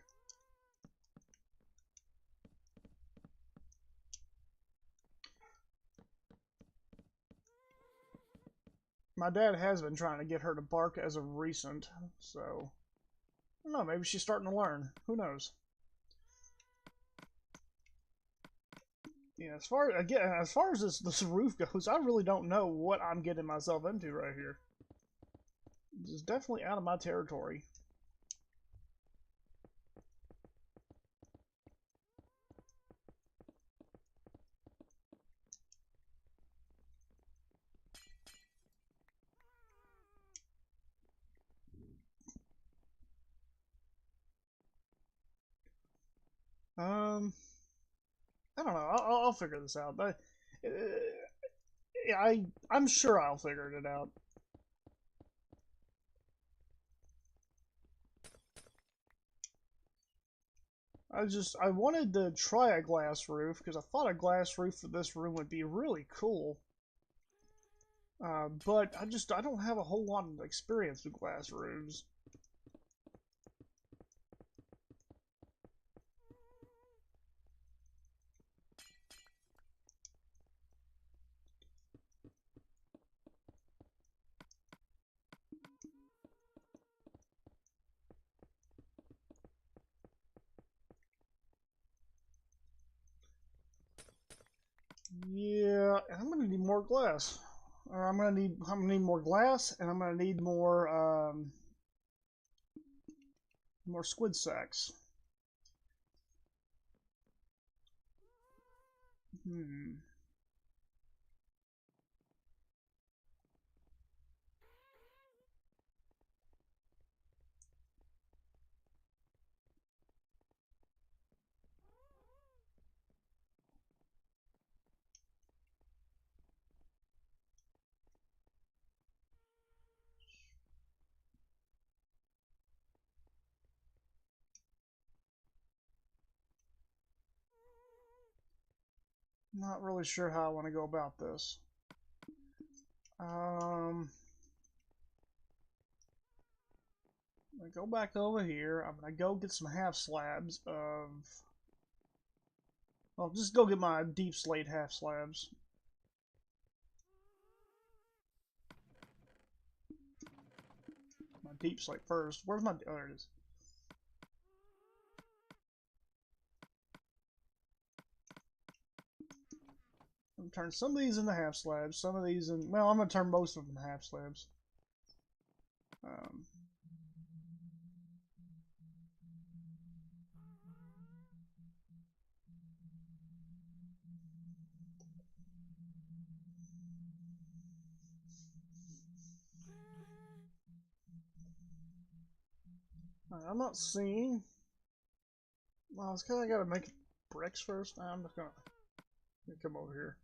My dad has been trying to get her to bark as of recent, so I don't know. Maybe she's starting to learn. Who knows? Yeah, as far as this roof goes, I really don't know what I'm getting myself into right here. It's definitely out of my territory. I don't know. I'll figure this out. I'm sure I'll figure it out. I wanted to try a glass roof because I thought a glass roof for this room would be really cool. But I don't have a whole lot of experience with glass roofs. Yeah, and I'm gonna need more glass. Or I'm gonna need more glass, and I'm gonna need more squid sacks. Hmm. Not really sure how I want to go about this. I'm gonna go back over here. I'm gonna go get some half slabs of. Well, just go get my deep slate half slabs. My deep slate first. Where's my? Oh, there it is. I'm gonna turn some of these into half slabs. Some of these in. Well, I'm gonna turn most of them into half slabs. Um, I'm not seeing. Well, it's because I gotta make bricks first. I'm just gonna come over here.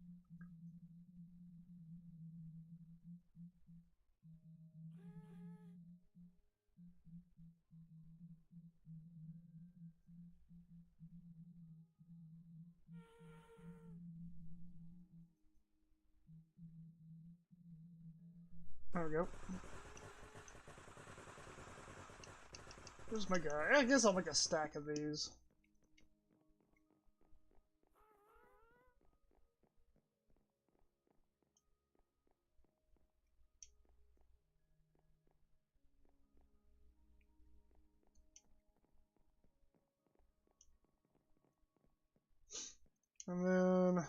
There we go. Just make a. I guess I'll make a stack of these. And then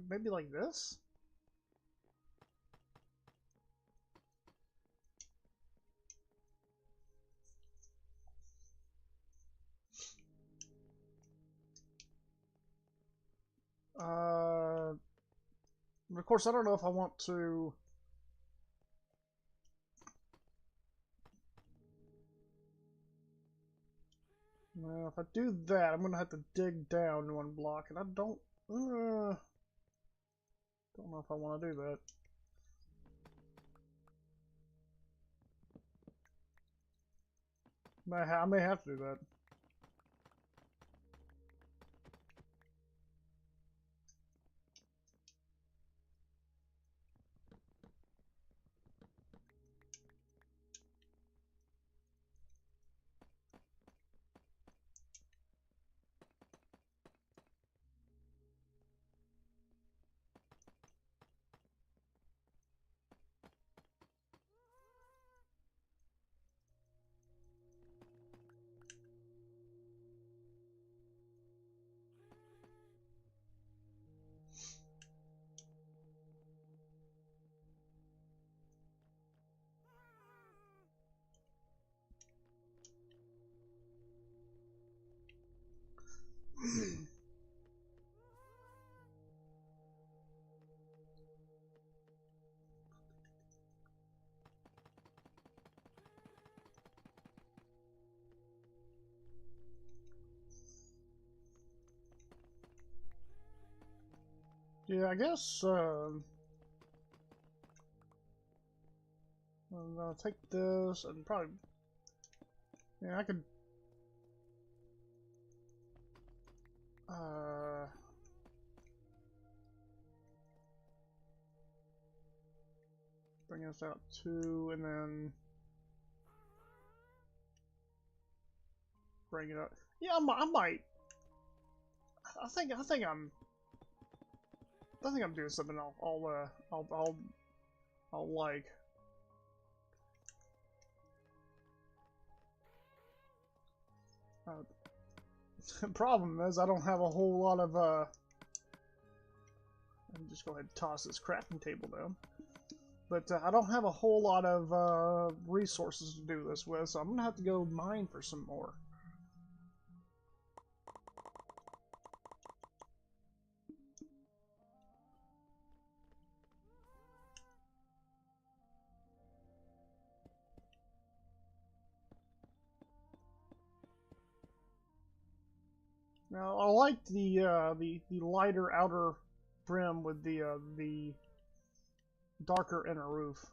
maybe like this? Of course, I don't know if I want to. Well, if I do that, I'm gonna have to dig down one block, and I don't know if I want to do that. I may have to do that. Yeah, I guess I'm gonna take this and probably, yeah, I could bring this out 2 and then bring it up. Yeah, I might. I think I'm doing something I'll like. The problem is I don't have a whole lot of let me just go ahead and toss this crafting table down. But I don't have a whole lot of resources to do this with, so I'm gonna have to go mine for some more. Now I like the lighter outer brim with the darker inner roof.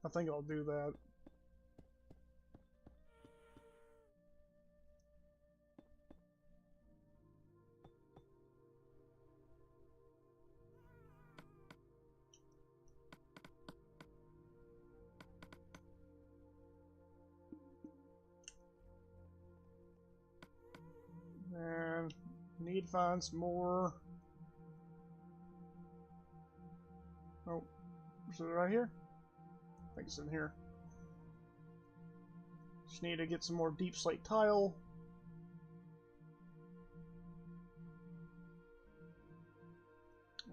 I think I'll do that. And need to find some more. Oh, is it right here? I think it's in here. Just need to get some more deep slate tile.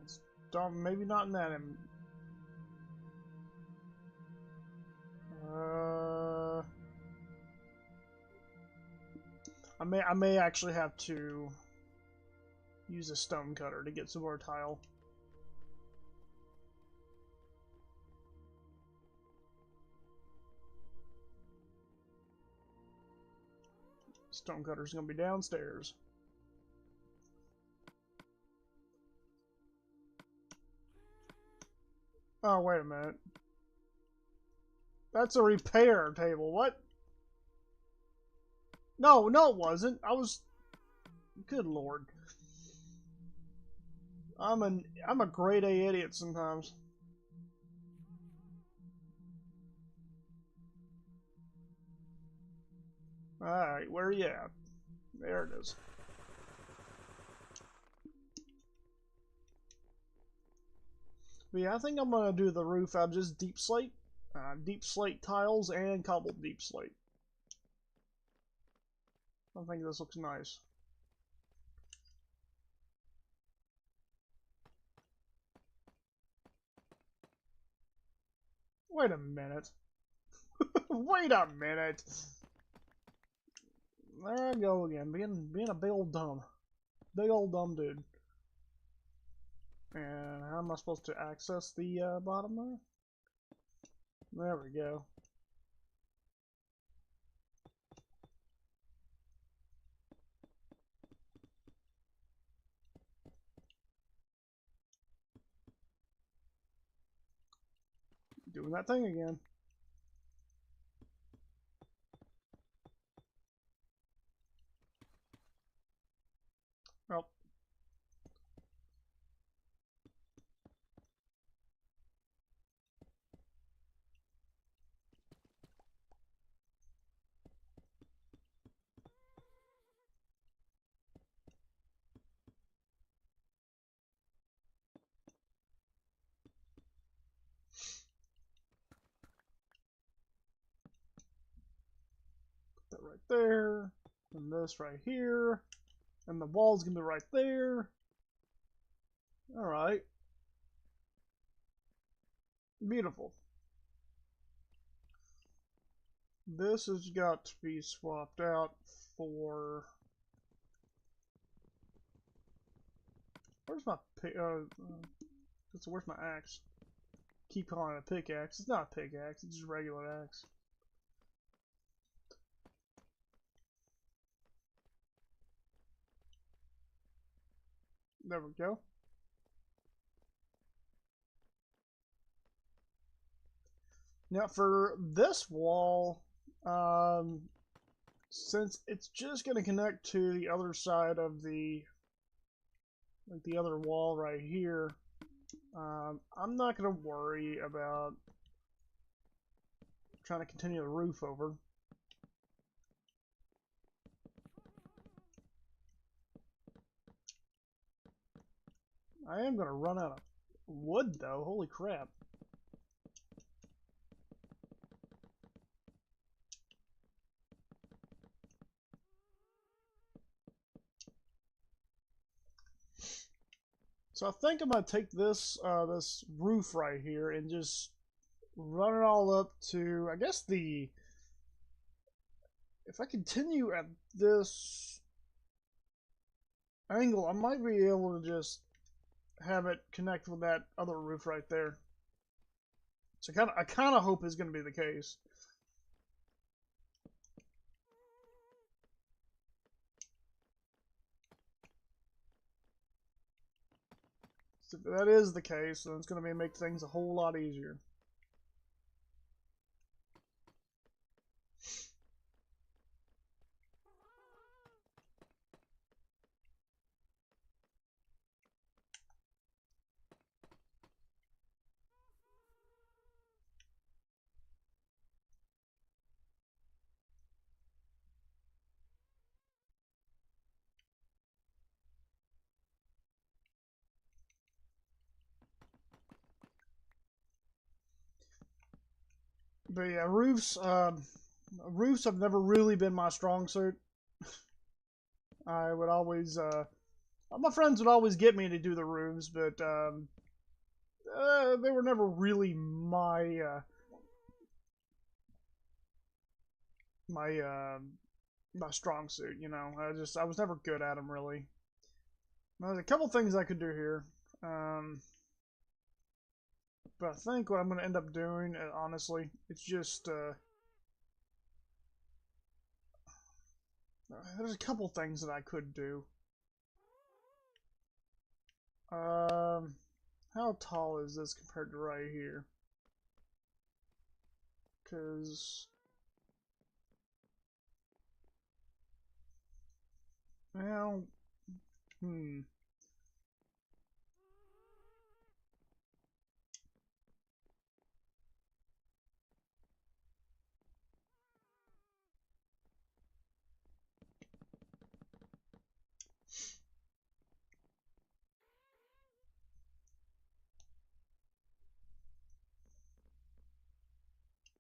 It's dumb, maybe not in that. I may actually have to use a stone cutter to get some more tile. Stone cutter's gonna be downstairs. Oh, wait a minute. That's a repair table. What? No, no, it wasn't. I was. Good lord. I'm a grade A idiot sometimes. Alright, where are you at? There it is. But yeah, I think I'm gonna do the roof out of just deep slate tiles and cobbled deep slate. I think this looks nice. Wait a minute. Wait a minute. There I go again, being a big old dumb. Big old dumb dude. And how am I supposed to access the bottom there? There we go. Doing that thing again. Oh. Put that right there. And this right here. And the wall's gonna be right there. Alright. Beautiful. This has got to be swapped out for... Where's my pick? Where's my axe? Keep calling it a pickaxe. It's not a pickaxe, it's just a regular axe. There we go. Now for this wall, since it's just going to connect to the other side of the, like the other wall right here, I'm not going to worry about trying to continue the roof over. I am going to run out of wood though, holy crap. So I think I'm going to take this this roof right here and just run it all up to, I guess if I continue at this angle, I might be able to just have it connect with that other roof right there. So I kind of hope it's going to be the case. So if that is the case, then it's going to make things a whole lot easier. But yeah, roofs have never really been my strong suit. I would always, my friends would always get me to do the roofs, but they were never really my strong suit. You know, I was never good at them really. There's a couple things I could do here, but I think what I'm going to end up doing, honestly, it's just there's a couple things that I could do. How tall is this compared to right here? Because, well,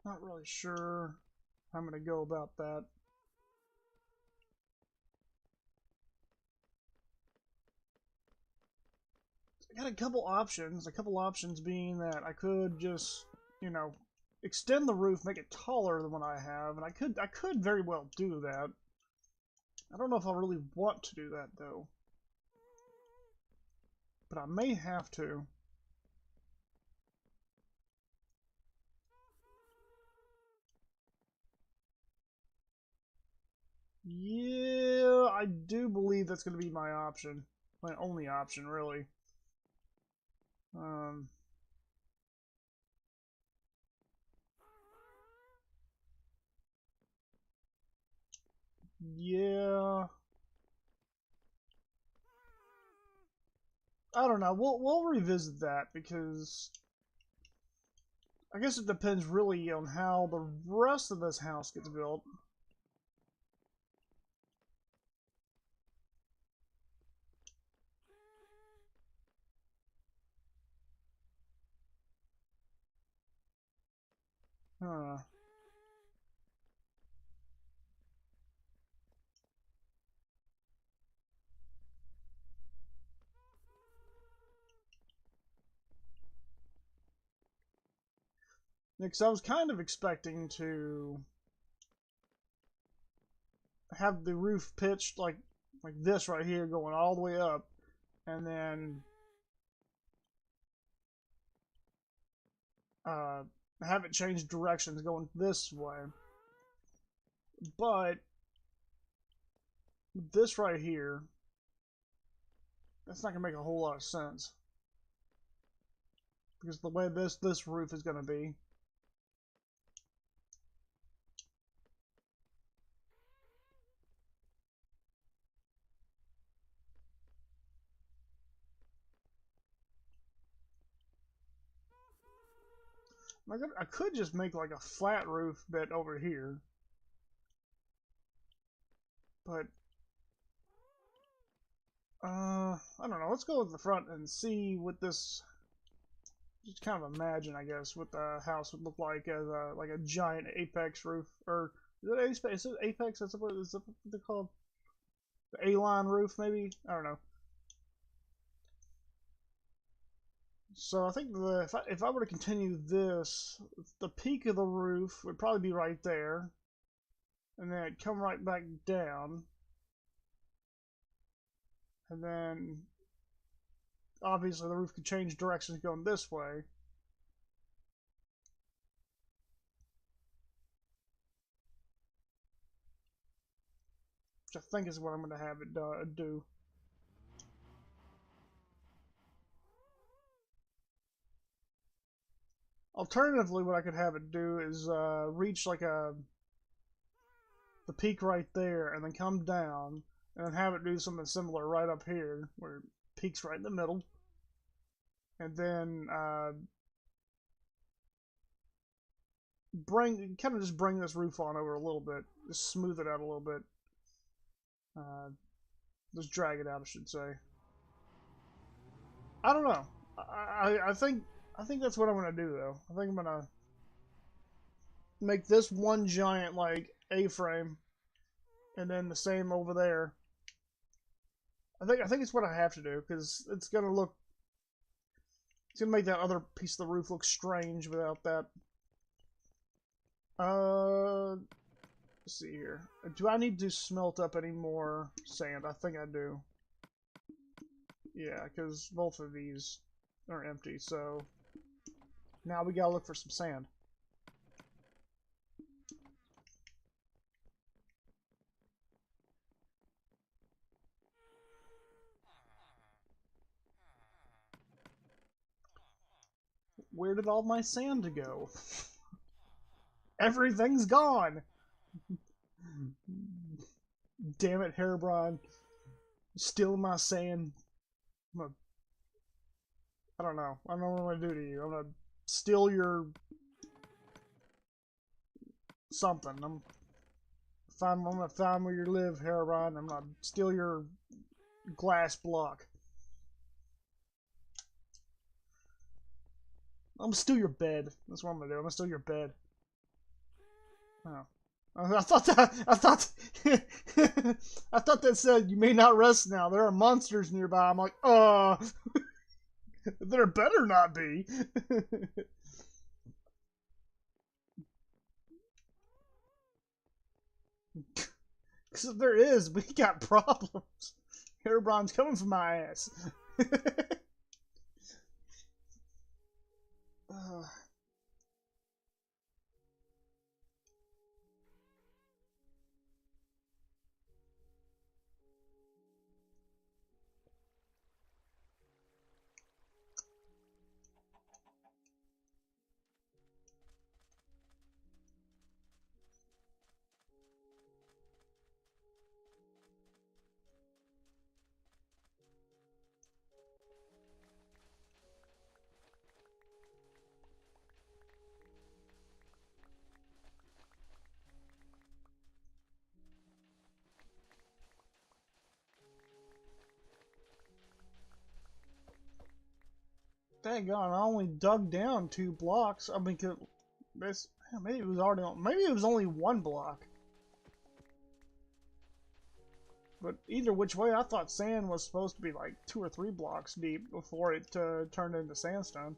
not really sure how I'm going to go about that. I got a couple options being that I could just, you know, extend the roof, make it taller than what I have, and I could very well do that. I don't know if I really want to do that though. but I may have to. Yeah, I do believe that's going to be my option. My only option, really. Yeah. I don't know. We'll revisit that because I guess it depends really on how the rest of this house gets built. Huh. Because I was kind of expecting to have the roof pitched like this right here, going all the way up, and then uh, have it change directions going this way. But this right here, that's not gonna make a whole lot of sense because the way this roof is gonna be. I could just make like a flat roof bit over here, but I don't know. Let's go with the front and see what this. Just kind of imagine, I guess, what the house would look like as a giant apex roof, or is it apex? Is it apex? Is that what they're called? The A-line roof, maybe? I don't know. So I think if I were to continue this, the peak of the roof would probably be right there, and then it'd come right back down, and then obviously the roof could change directions going this way. Which I think is what I'm going to have it do. Alternatively, what I could have it do is reach like the peak right there, and then come down, and then have it do something similar right up here, where it peaks right in the middle, and then just bring this roof on over a little bit, just smooth it out a little bit, just drag it out, I should say. I don't know. I think that's what I'm gonna do though. I think I'm gonna make this one giant like A-frame, and then the same over there. I think it's what I have to do because it's gonna make that other piece of the roof look strange without that. Let's see here. Do I need to smelt up any more sand? I think I do. Yeah, because both of these are empty, so now we gotta look for some sand. Where did all my sand go? Everything's gone! Damn it, Herobrine. Stealing my sand. I don't know. I don't know what I'm gonna do to you. I'm gonna steal your something. I'm gonna find where you live, Herobrine. I'm gonna steal your glass block. I'm gonna steal your bed. That's what I'm gonna do. I'm gonna steal your bed. Oh. I thought I thought that said you may not rest now. There are monsters nearby. I'm like, there better not be. Because if there is, we got problems. Herobrine's coming for my ass. Uh, Dang on, I only dug down 2 blocks. I mean, this maybe it was already on. Maybe it was only 1 block. But either which way, I thought sand was supposed to be like 2 or 3 blocks deep before it turned into sandstone.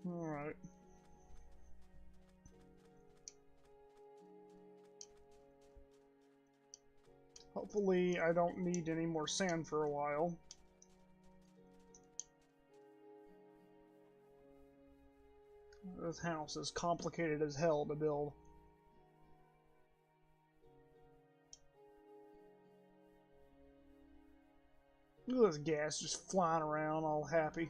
Alright. Hopefully I don't need any more sand for a while. This house is complicated as hell to build. Look at this gas just flying around all happy.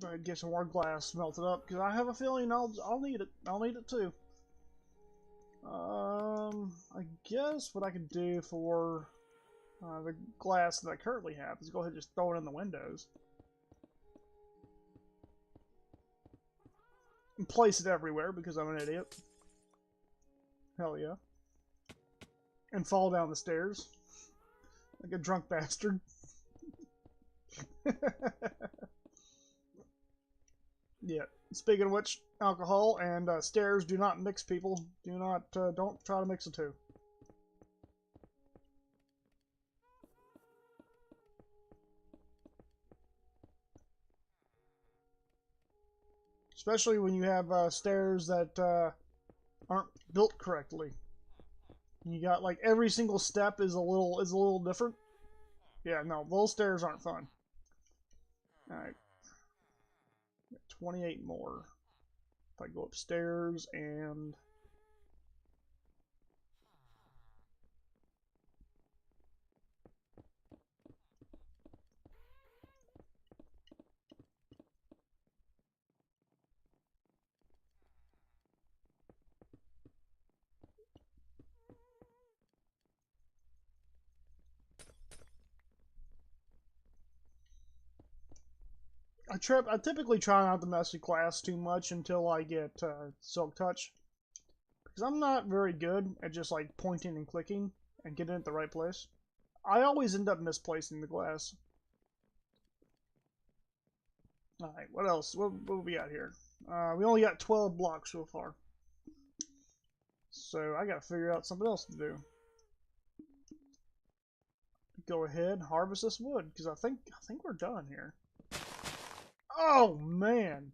I'd get some more glass melted up because I have a feeling I'll need it. I'll need it too. I guess what I could do for the glass that I currently have is go ahead and just throw it in the windows and place it everywhere because I'm an idiot. Hell yeah! And fall down the stairs like a drunk bastard. Yeah. Speaking of which, alcohol and stairs do not mix, people. Do not, don't try to mix the two. Especially when you have stairs that aren't built correctly. You got like every single step is a little different. Yeah, no, those stairs aren't fun. All right, 28 more. If I go upstairs and I typically try not to mess with glass too much until I get Silk Touch. Because I'm not very good at just like pointing and clicking and getting it at the right place. I always end up misplacing the glass. Alright, what else? What we got here? We only got 12 blocks so far. So I gotta figure out something else to do. Go ahead, harvest this wood, because I think we're done here. Oh man!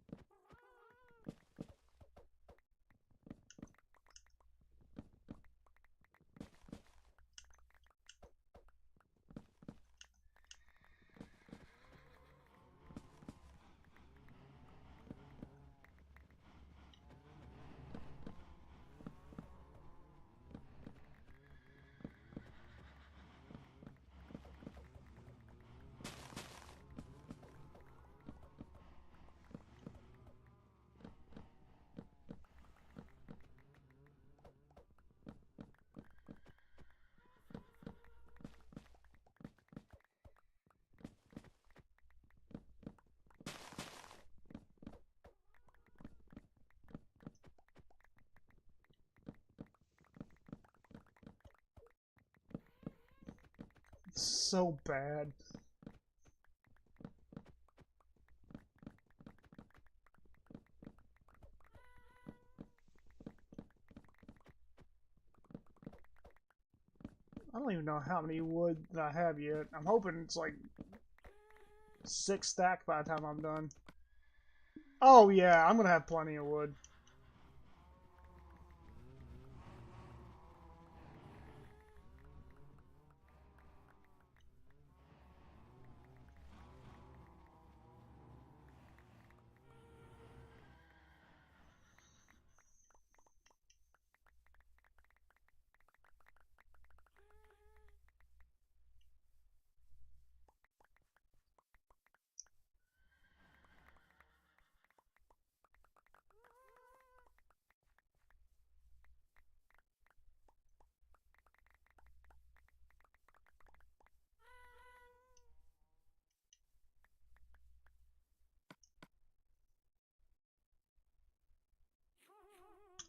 so bad. I don't even know how many wood that I have yet. I'm hoping it's like 6 stack by the time I'm done. Oh yeah, I'm gonna have plenty of wood.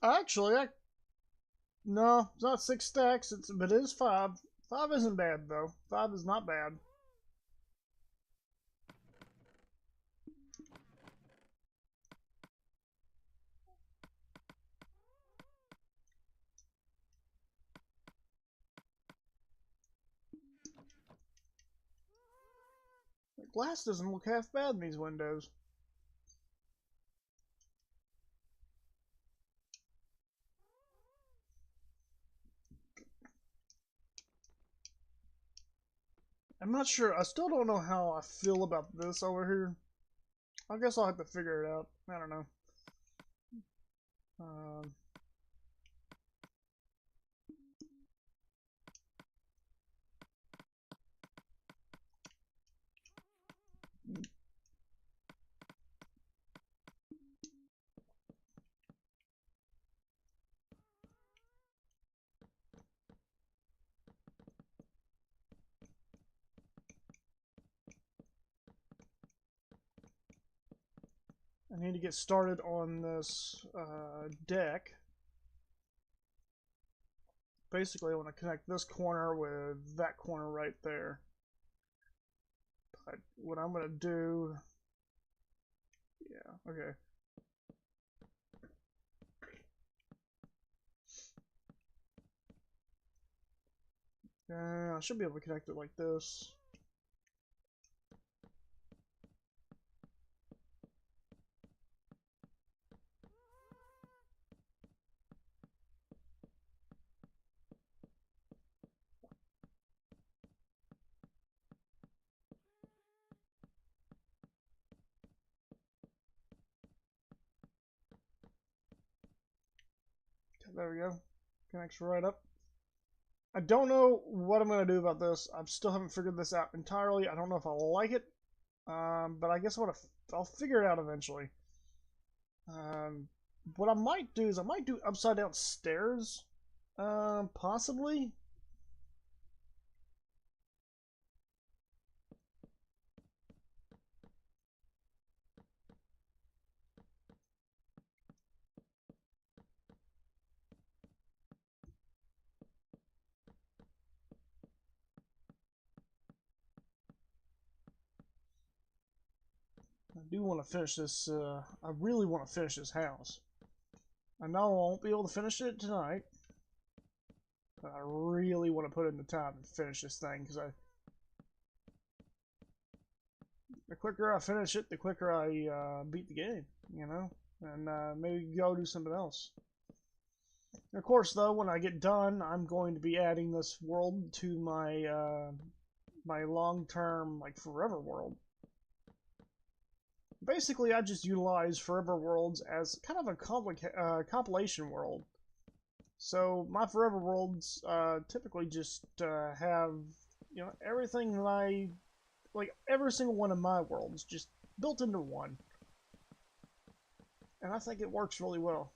Actually, no, it's not 6 stacks. But it is 5. 5 isn't bad though. 5 is not bad. The glass doesn't look half bad in these windows. I'm not sure. I still don't know how I feel about this over here. I guess I'll have to figure it out. I don't know. Um, I need to get started on this deck. Basically, I want to connect this corner with that corner right there. But what I'm going to do... Yeah, okay. I should be able to connect it like this. There we go. Connects right up. I don't know what I'm going to do about this. I still haven't figured this out entirely. I don't know if I'll like it. But I guess I'll figure it out eventually. What I might do is I might do upside down stairs. Possibly. I do want to finish this. I really want to finish this house. I know I won't be able to finish it tonight, but I really want to put in the time and finish this thing because the quicker I finish it, the quicker I beat the game, you know, and maybe go do something else. And of course, though, when I get done, I'm going to be adding this world to my long-term, like, forever world. Basically, I just utilize Forever Worlds as kind of a compilation world. So my Forever Worlds typically just have, you know, everything that like every single one of my worlds just built into one. And I think it works really well.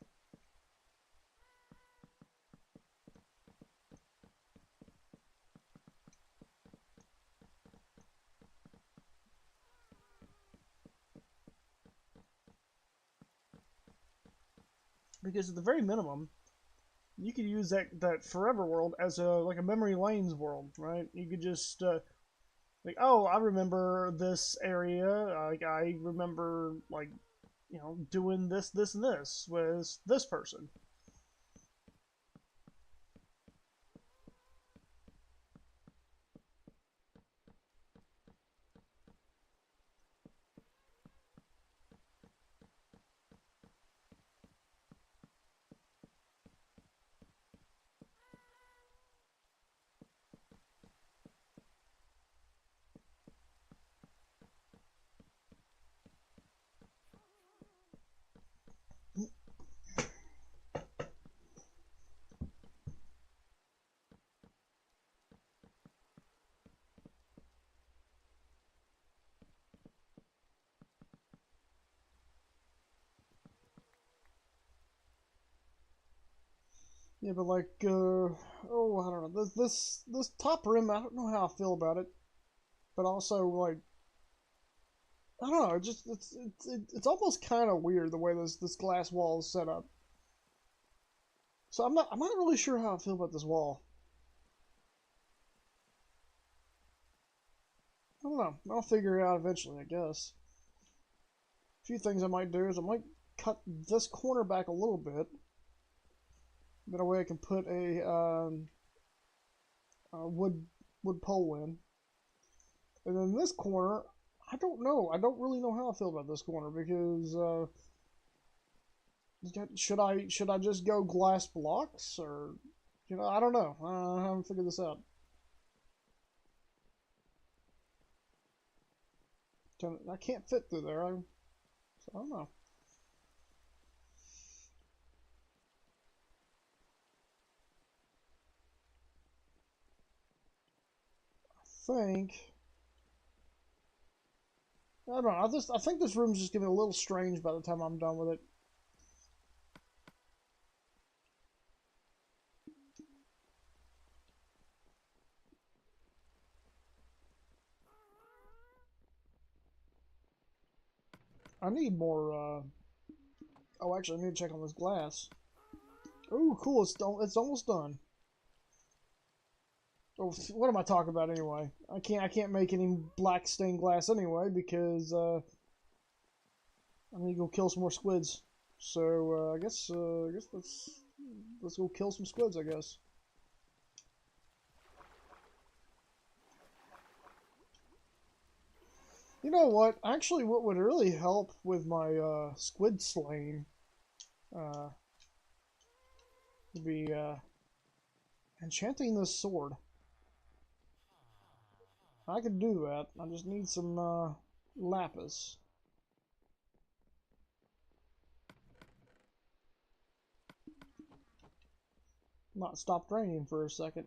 Because at the very minimum, you could use that Forever World as a like a Memory Lanes world, right? You could just Like, oh, I remember this area. Like, I remember, like, you know, doing this, this, and this with this person. Yeah, but like, oh, I don't know. This top rim, I don't know how I feel about it. But also, like, I don't know. It just it's almost kind of weird the way this glass wall is set up. So I'm not really sure how I feel about this wall. I don't know. I'll figure it out eventually, I guess. A few things I might do is I might cut this corner back a little bit. That way I can put a wood pole in. And then this corner, I don't know. I don't really know how I feel about this corner because should I just go glass blocks or I don't know. I haven't figured this out. I can't fit through there. So I don't know. Think I don't know. I think this room's just getting a little strange by the time I'm done with it. I need more. Oh, actually, I need to check on this glass. Oh, cool! It's almost done. Oh, what am I talking about anyway? I can't make any black stained glass anyway because I need to go kill some more squids. So I guess let's go kill some squids. I guess. You know what? Actually, what would really help with my squid slaying uh, would be enchanting this sword. I could do that. I just need some lapis. Not stopped raining for a second.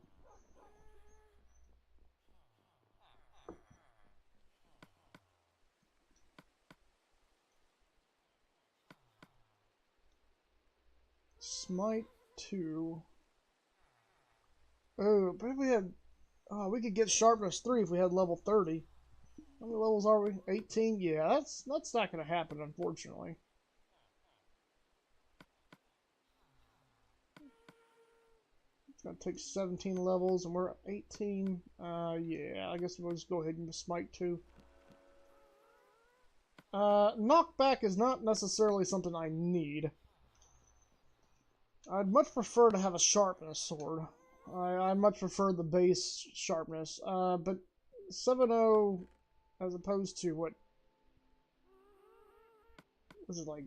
Smite 2. Oh, but if we had... Oh, we could get sharpness 3 if we had level 30. How many levels are we? 18? Yeah, that's not going to happen, unfortunately. It's going to take 17 levels, and we're at 18. Yeah, I guess we'll just go ahead and smite 2. Knockback is not necessarily something I need. I'd much prefer to have a sharpness sword. I much prefer the base sharpness. But 7.0 as opposed to what was it like?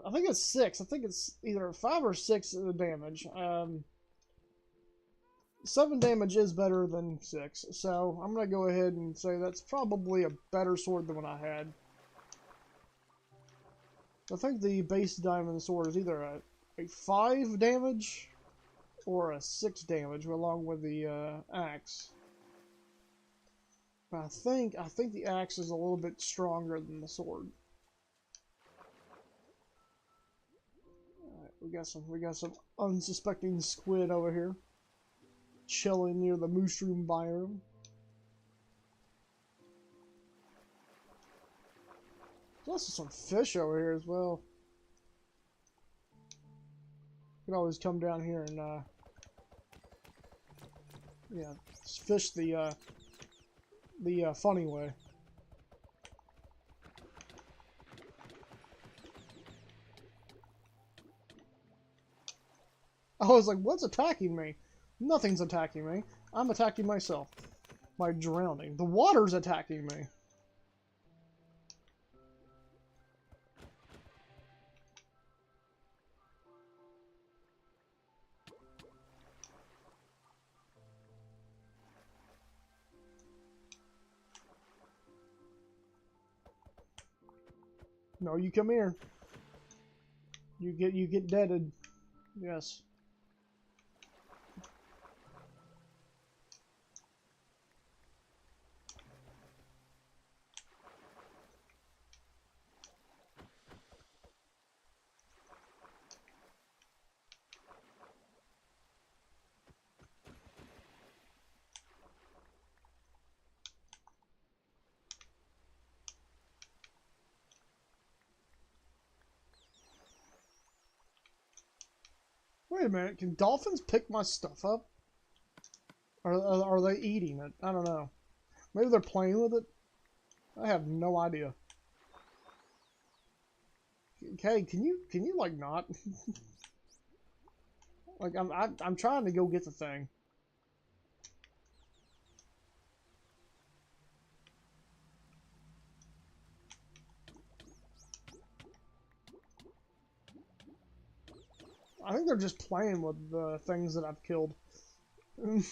I think it's 6. I think it's either 5 or 6 of the damage. 7 damage is better than 6, so I'm gonna go ahead and say that's probably a better sword than what I had. I think the base diamond sword is either a 5 damage or a 6 damage along with the axe. But I think the axe is a little bit stronger than the sword. Alright, we got some unsuspecting squid over here. Chilling near the mushroom biome. There's also some fish over here as well. You can always come down here and fish the the funny way. I was like, what's attacking me? Nothing's attacking me. I'm attacking myself by drowning. The water's attacking me. No, you come here. You get deaded. Yes. Wait a minute, can dolphins pick my stuff up? Or are they eating it? I don't know. Maybe they're playing with it? I have no idea. Okay, can you like not? Like I'm trying to go get the thing. I think they're just playing with the things that I've killed.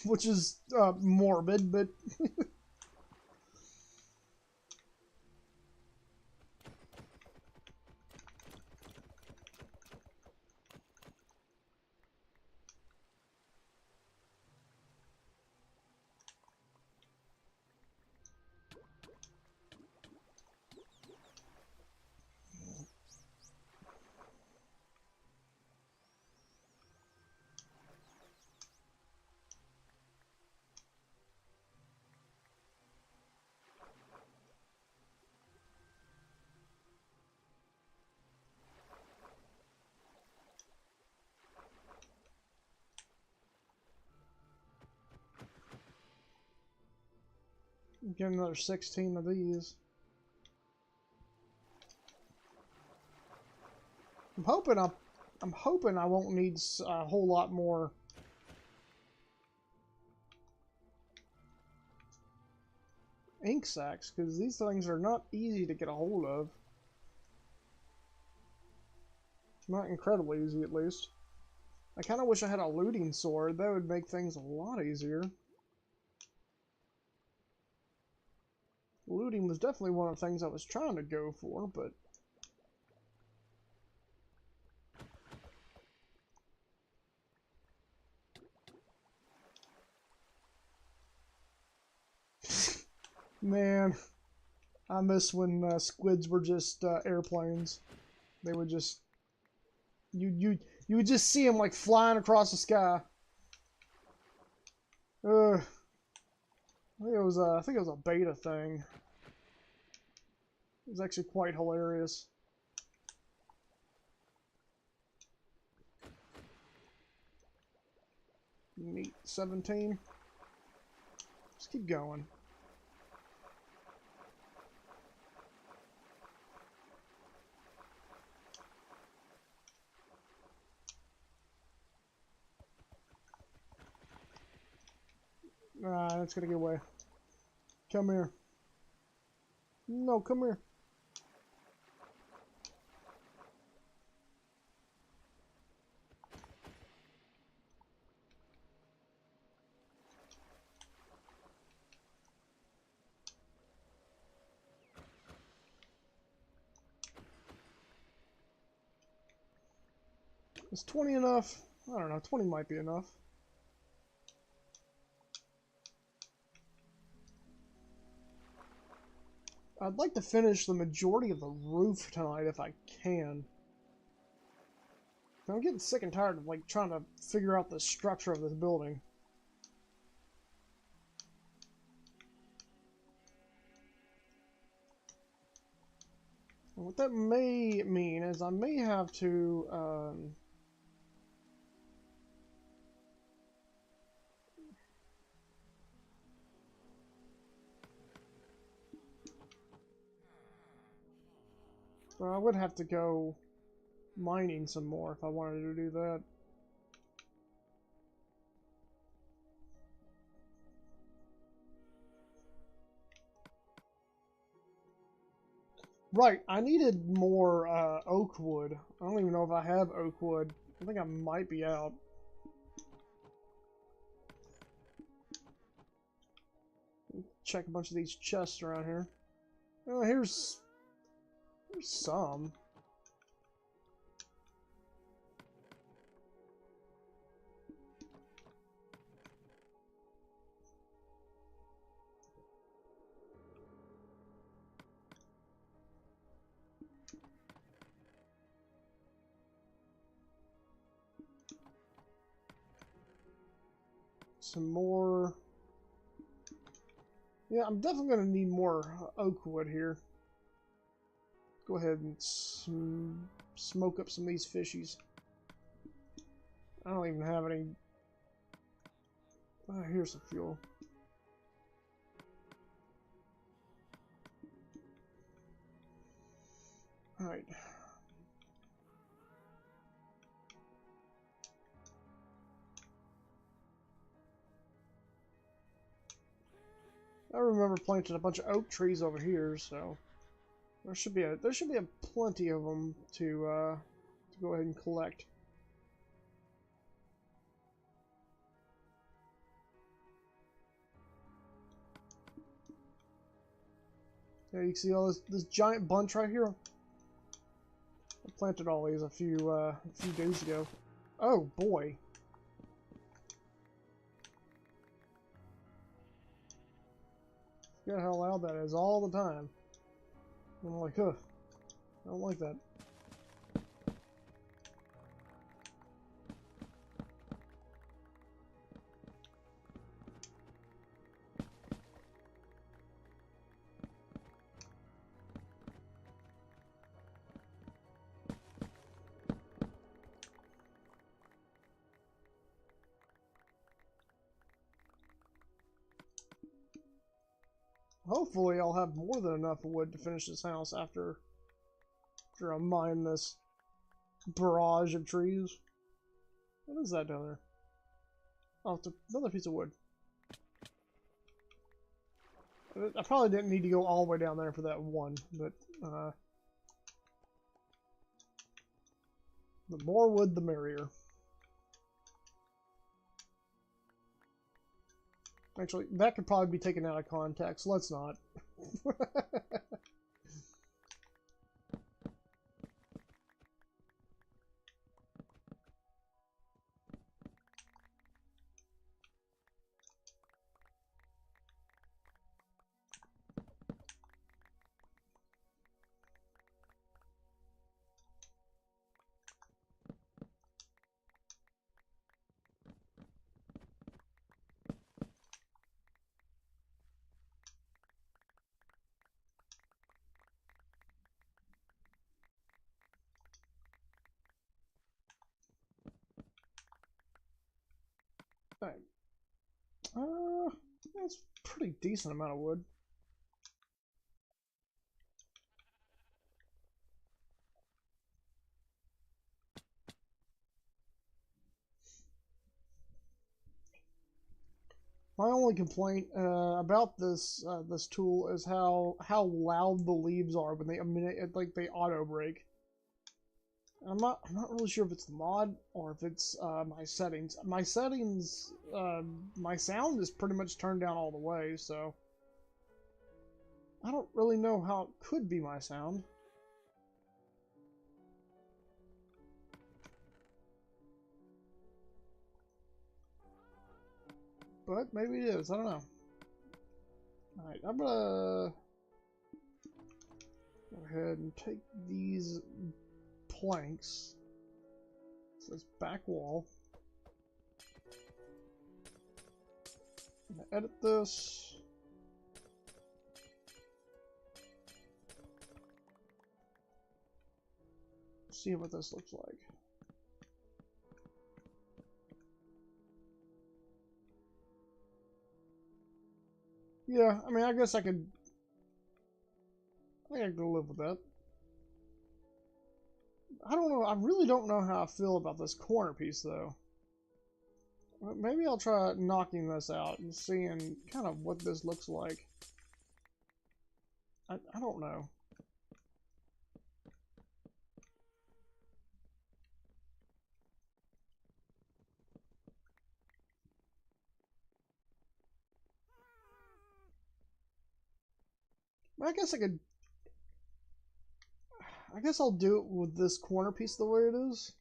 Which is morbid, but get another 16 of these. I'm hoping I won't need a whole lot more ink sacs, because these things are not easy to get a hold of. Not incredibly easy, at least. I kind of wish I had a looting sword. That would make things a lot easier. Looting was definitely one of the things I was trying to go for, but... Man, I miss when squids were just airplanes. They would just... You would just see them like flying across the sky. I think it was a beta thing. It was actually quite hilarious. Neat. 17. Let's keep going. It's gonna get away. Come here. No, come here. Is 20 enough? I don't know, 20 might be enough. I'd like to finish the majority of the roof tonight if I can. I'm getting sick and tired of like trying to figure out the structure of this building. And what that may mean is I may have to So I would have to go mining some more if I wanted to do that. Right, I needed more oak wood. I don't even know if I have oak wood. I think I might be out. Check a bunch of these chests around here. Oh, here's some. Some more. Yeah, I'm definitely going to need more oak wood here. Go ahead and smoke up some of these fishies. I don't even have any. Oh, here's some fuel. Alright. I remember planting a bunch of oak trees over here, so there should be a plenty of them to go ahead and collect. Yeah, you can see all this giant bunch right here. I planted all these a few days ago. Oh boy. Forget how loud that is all the time. I'm like, huh, I don't like that. Hopefully I'll have more than enough wood to finish this house after I mine this barrage of trees. What is that down there? Oh, it's another piece of wood. I probably didn't need to go all the way down there for that one, but the more wood, the merrier. Actually, that could probably be taken out of context. Let's not. Alright. That's a pretty decent amount of wood. My only complaint about this this tool is how loud the leaves are when they like they auto break. I'm not really sure if it's the mod or if it's my settings. My settings, my sound is pretty much turned down all the way, so I don't really know how it could be my sound. But maybe it is, I don't know. Alright, I'm gonna go ahead and take these planks. So this back wall. I'm gonna edit this. See what this looks like. Yeah, I mean, I guess I think I could live with that. I don't know. I really don't know how I feel about this corner piece, though. Maybe I'll try knocking this out and seeing kind of what this looks like. I don't know. I guess I could... I guess I'll do it with this corner piece the way it is.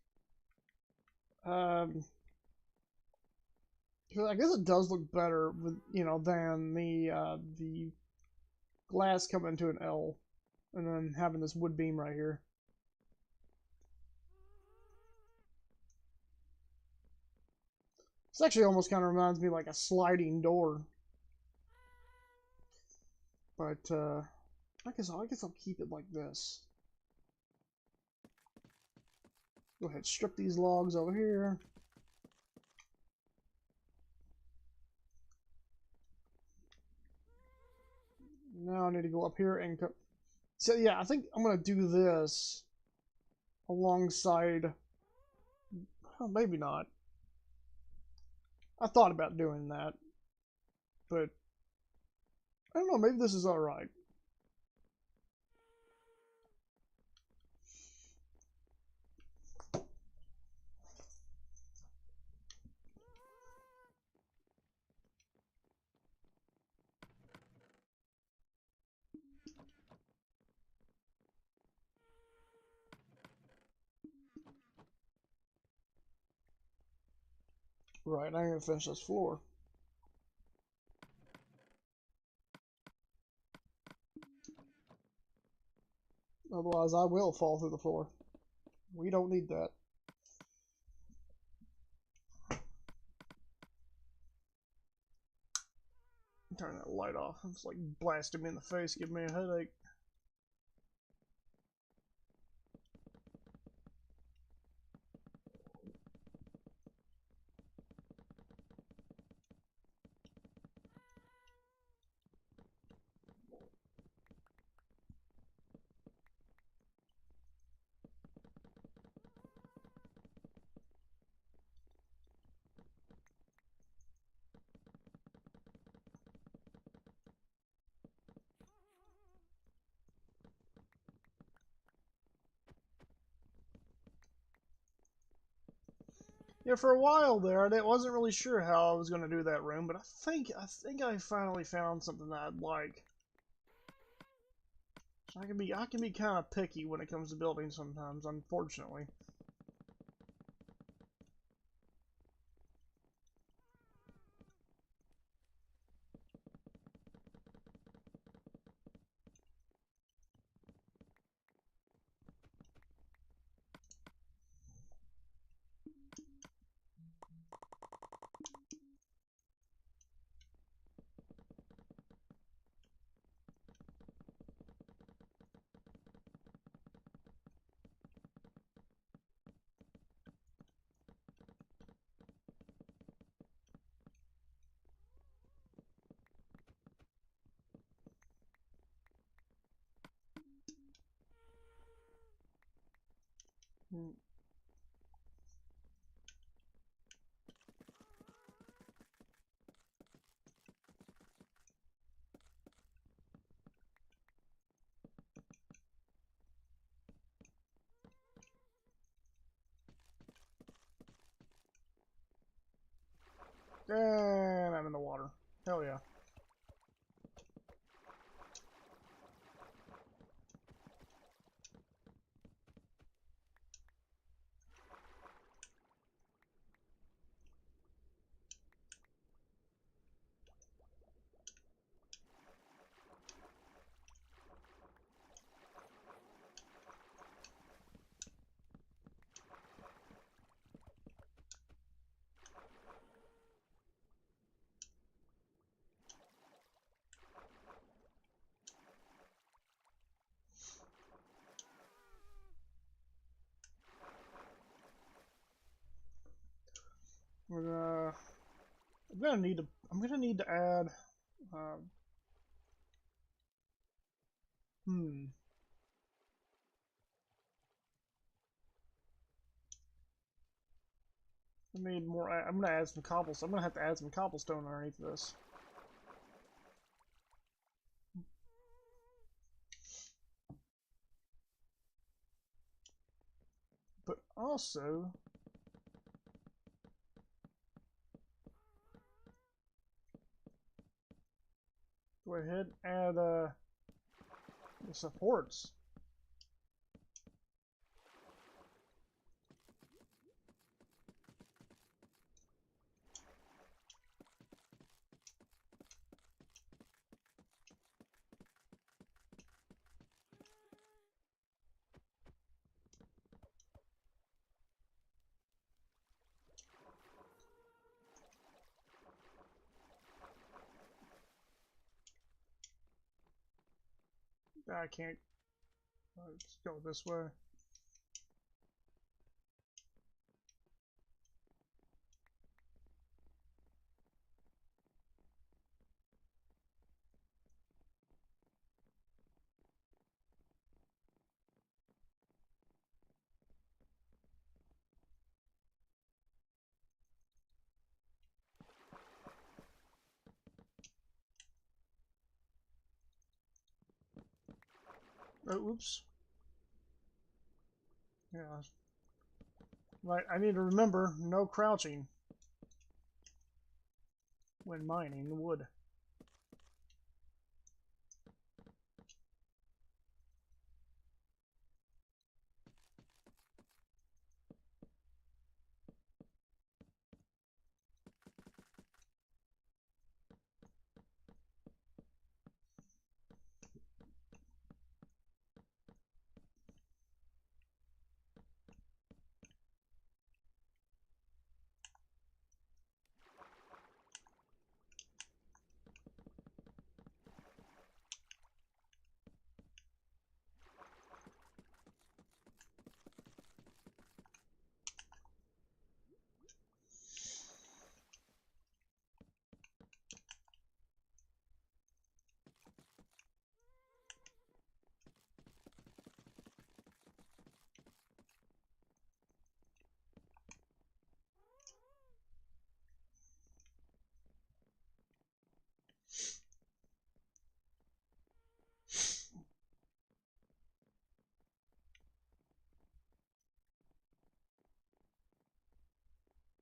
I guess it does look better with, you know, than the glass coming to an L and then having this wood beam right here. This actually almost kind of reminds me like a sliding door. But I guess I'll keep it like this. Go ahead, strip these logs over here. Now I need to go up here and cut. So yeah, I think I'm gonna do this alongside. Well, maybe not. I thought about doing that, but I don't know. Maybe this is all right. Right, I'm gonna finish this floor. Otherwise, I will fall through the floor. We don't need that. Turn that light off. It's like blasting me in the face, giving me a headache. Yeah, for a while there, I wasn't really sure how I was going to do that room, but I think I finally found something that I'd like. So I can be kind of picky when it comes to building sometimes, unfortunately. Hmm. And I'm in the water. Hell yeah. We're I'm gonna need to add. Uh, hmm. I need more. I'm gonna add some cobblestone. I'm gonna have to add some cobblestone underneath this. But also, go ahead and add the supports. I can't. Let's go this way. Oh, oops. Yeah. Right, I need to remember no crouching when mining wood.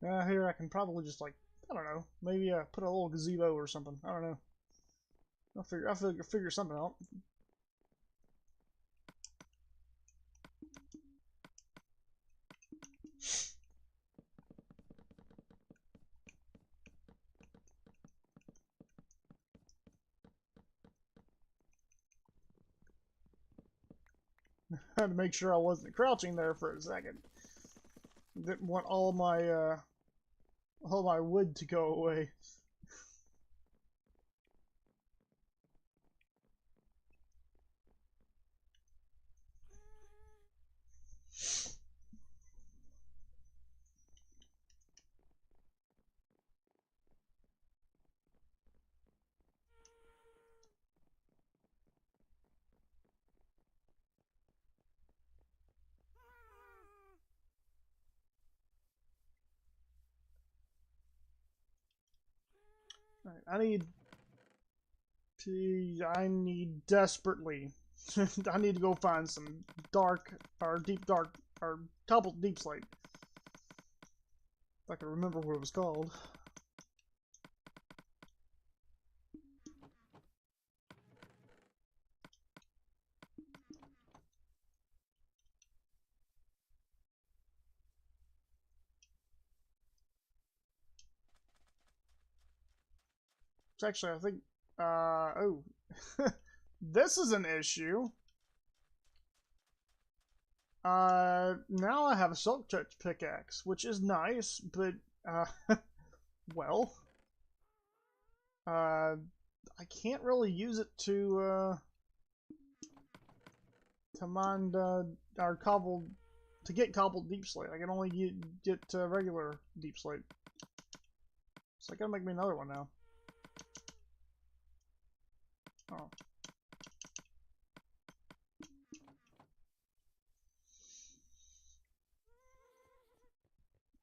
Here I can probably just like, I don't know, maybe put a little gazebo or something. I don't know. I'll figure something out. Had to make sure I wasn't crouching there for a second. Didn't want all my wood to go away. Right, I need desperately. I need to go find some dark or deep dark or cobbled deep slate. If I can remember what it was called. It's actually, I think, oh, this is an issue. Now I have a silk touch pickaxe, which is nice, but, well, I can't really use it to mine, our cobbled, to get cobbled deep slate. I can only get regular deep slate. So I gotta make me another one now. Oh.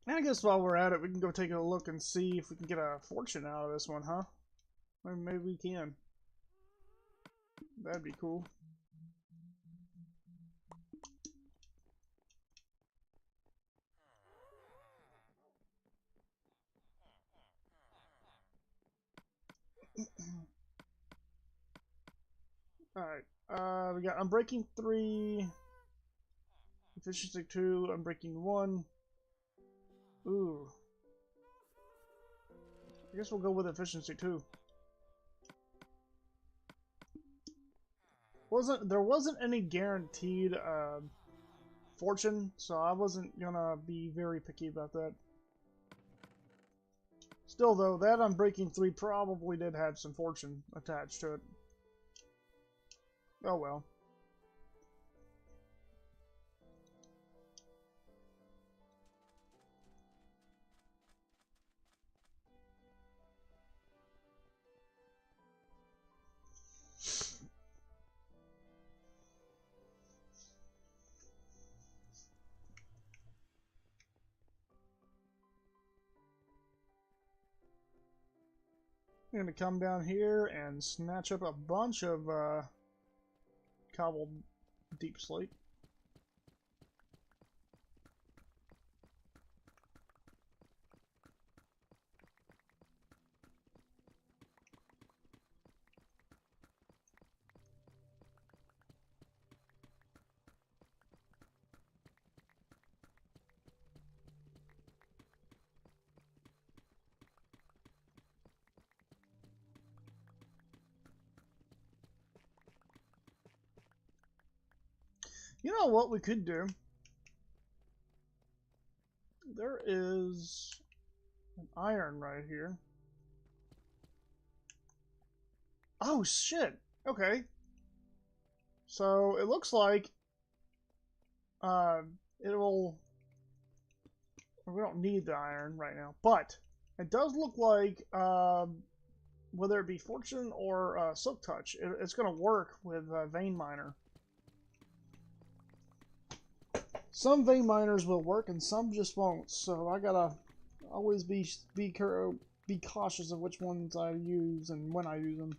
And I guess while we're at it, we can go take a look and see if we can get a fortune out of this one, huh? Maybe we can. That'd be cool. Alright. We got Unbreaking 3, Efficiency 2, Unbreaking 1. Ooh. I guess we'll go with Efficiency 2. There wasn't any guaranteed fortune, so I wasn't gonna be very picky about that. Still though, that Unbreaking 3 probably did have some fortune attached to it. Oh well. I'm gonna come down here and snatch up a bunch of cobbled deep slate. You know what we could do? There is an iron right here. Oh shit! Okay. So it looks like it will. We don't need the iron right now, but it does look like whether it be Fortune or Silk Touch, it's going to work with Vein Miner. Some vein miners will work and some just won't, so I gotta always be cautious of which ones I use and when I use them.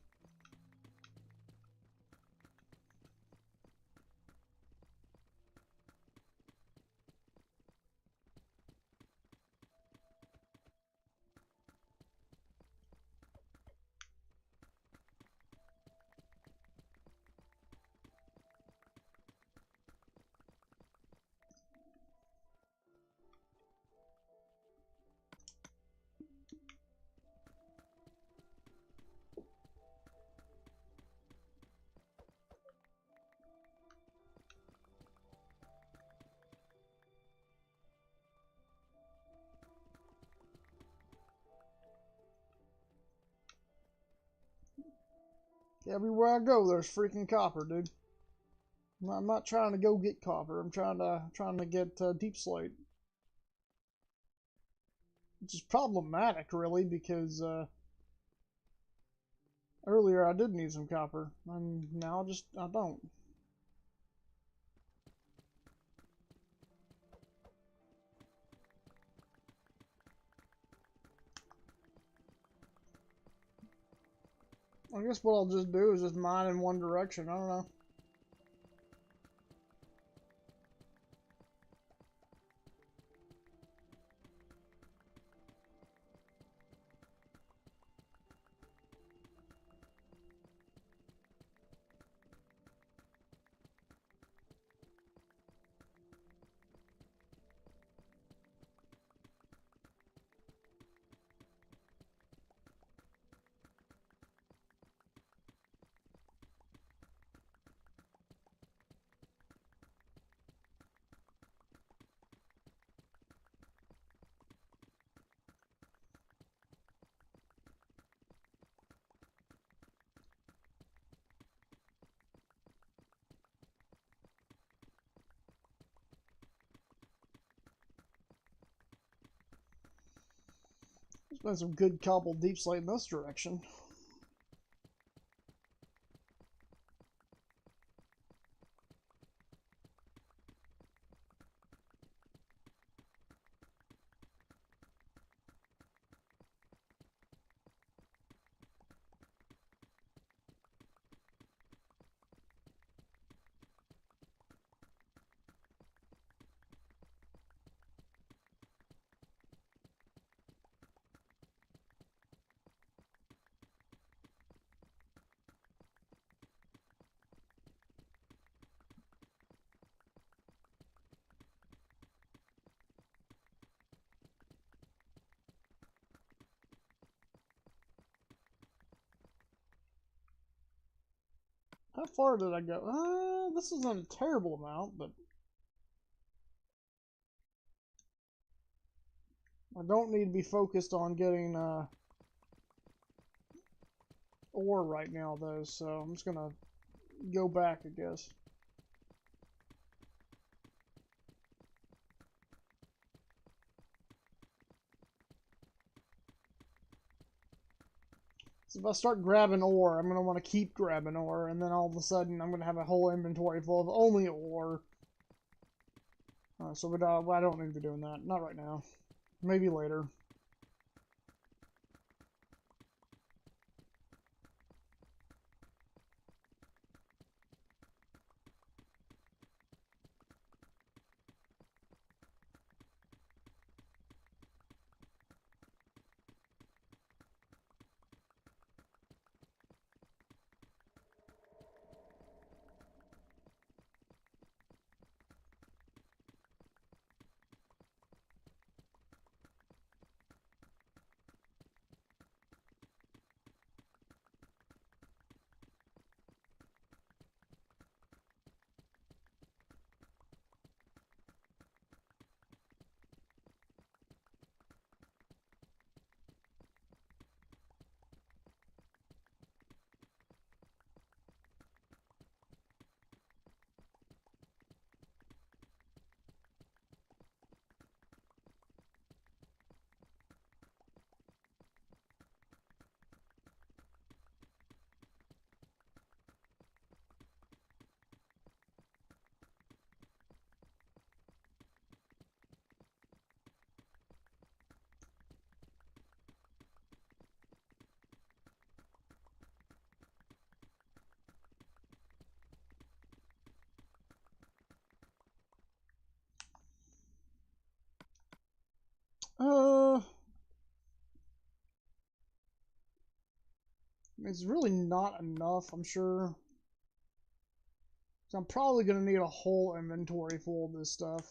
Everywhere I go, there's freaking copper, dude. I'm not trying to go get copper. I'm trying to get deep slate, which is problematic, really, because earlier I did need some copper, and now I don't. I guess what I'll just do is just mine in one direction. I don't know. There's been some good cobbled deep slate in this direction. How far did I go? This isn't a terrible amount, but I don't need to be focused on getting ore right now, though, so I'm just gonna go back, I guess. So if I start grabbing ore, I'm gonna want to keep grabbing ore, and then all of a sudden I'm gonna have a whole inventory full of only ore. So I don't need to be doing that. Not right now. Maybe later. It's really not enough, I'm sure. So I'm probably gonna need a whole inventory full of this stuff.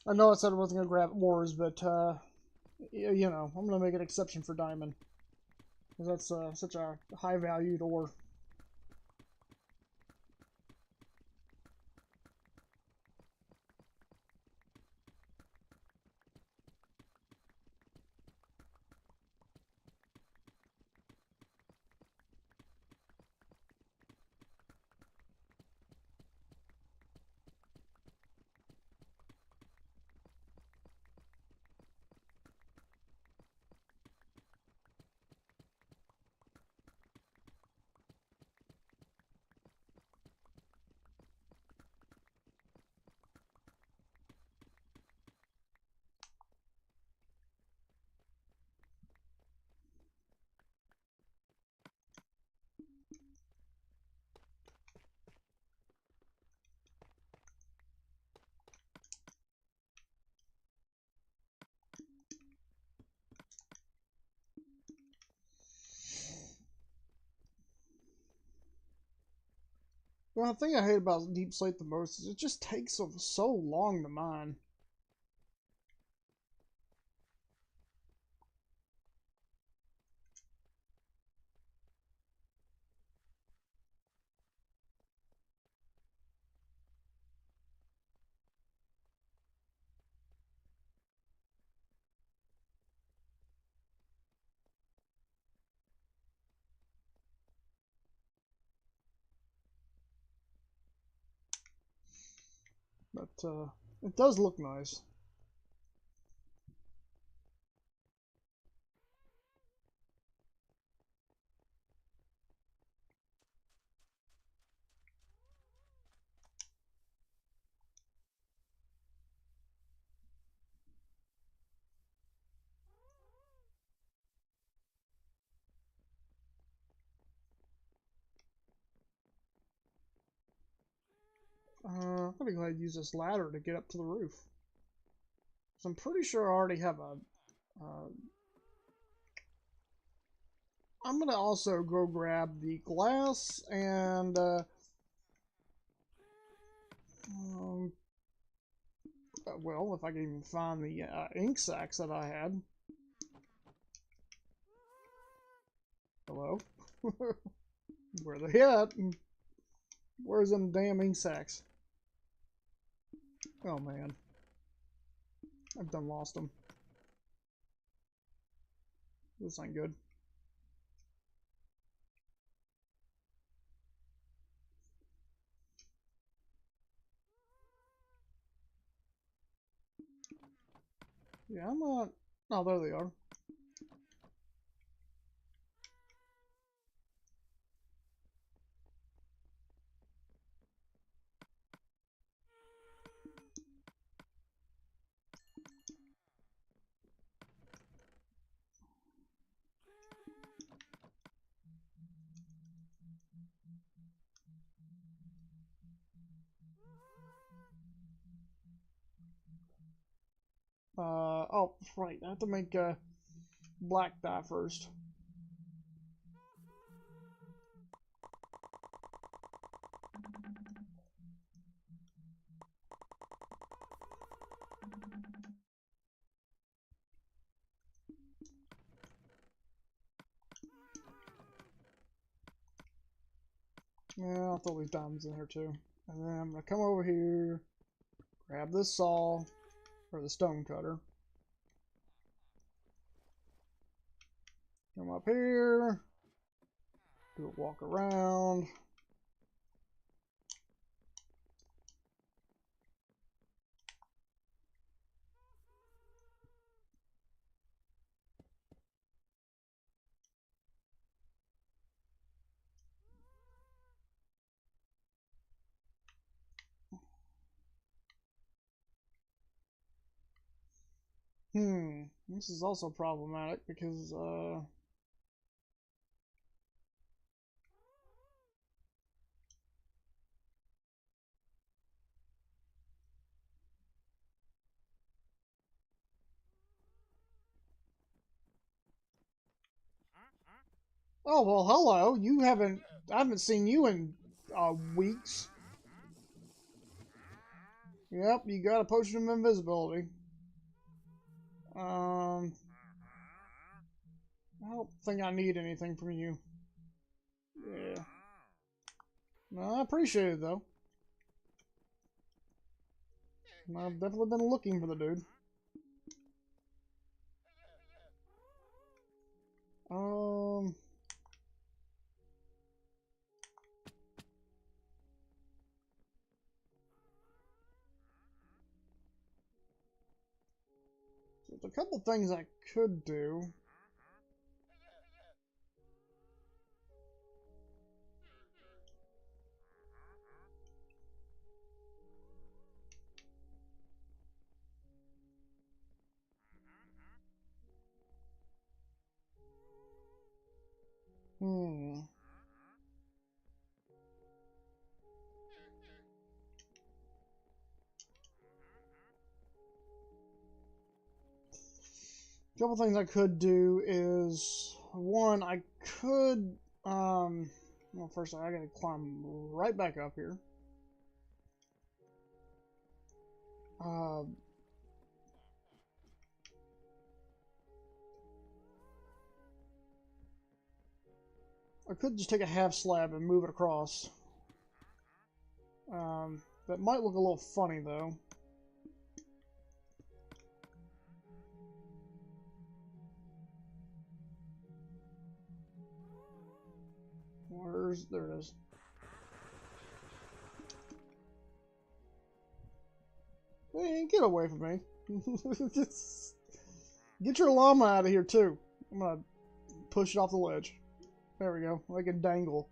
I know I said I wasn't gonna grab ores, but you know, I'm gonna make an exception for diamond because that's such a high valued ore. Well, the thing I hate about Deep Slate the most is it just takes so long to mine. But it does look nice. I'm gonna go ahead and use this ladder to get up to the roof. So I'm pretty sure I already have a. I'm gonna also go grab the glass and um, well, if I can even find the ink sacs that I had. Hello? Where they at? Where's them damn ink sacs? Oh man. I've done lost them. This ain't good. Yeah, I'm not... Oh, there they are. Oh, right. I have to make black dye first. Yeah, I'll throw these diamonds in here too. And then I'm gonna come over here, grab this saw, or the stone cutter. Come up here, do a walk around. This is also problematic because, oh, well, hello. I haven't seen you in, weeks. Yep, you got a potion of invisibility. I don't think I need anything from you. Yeah. No, I appreciate it, though. I've definitely been looking for the dude. Um... There's a couple things I could do. Hmm. A couple things I could do is one, I could Well, first I gotta climb right back up here. I could just take a half slab and move it across. That might look a little funny, though. There it is. Hey, get away from me. Just get your llama out of here, too. I'm gonna push it off the ledge. There we go. I can dangle.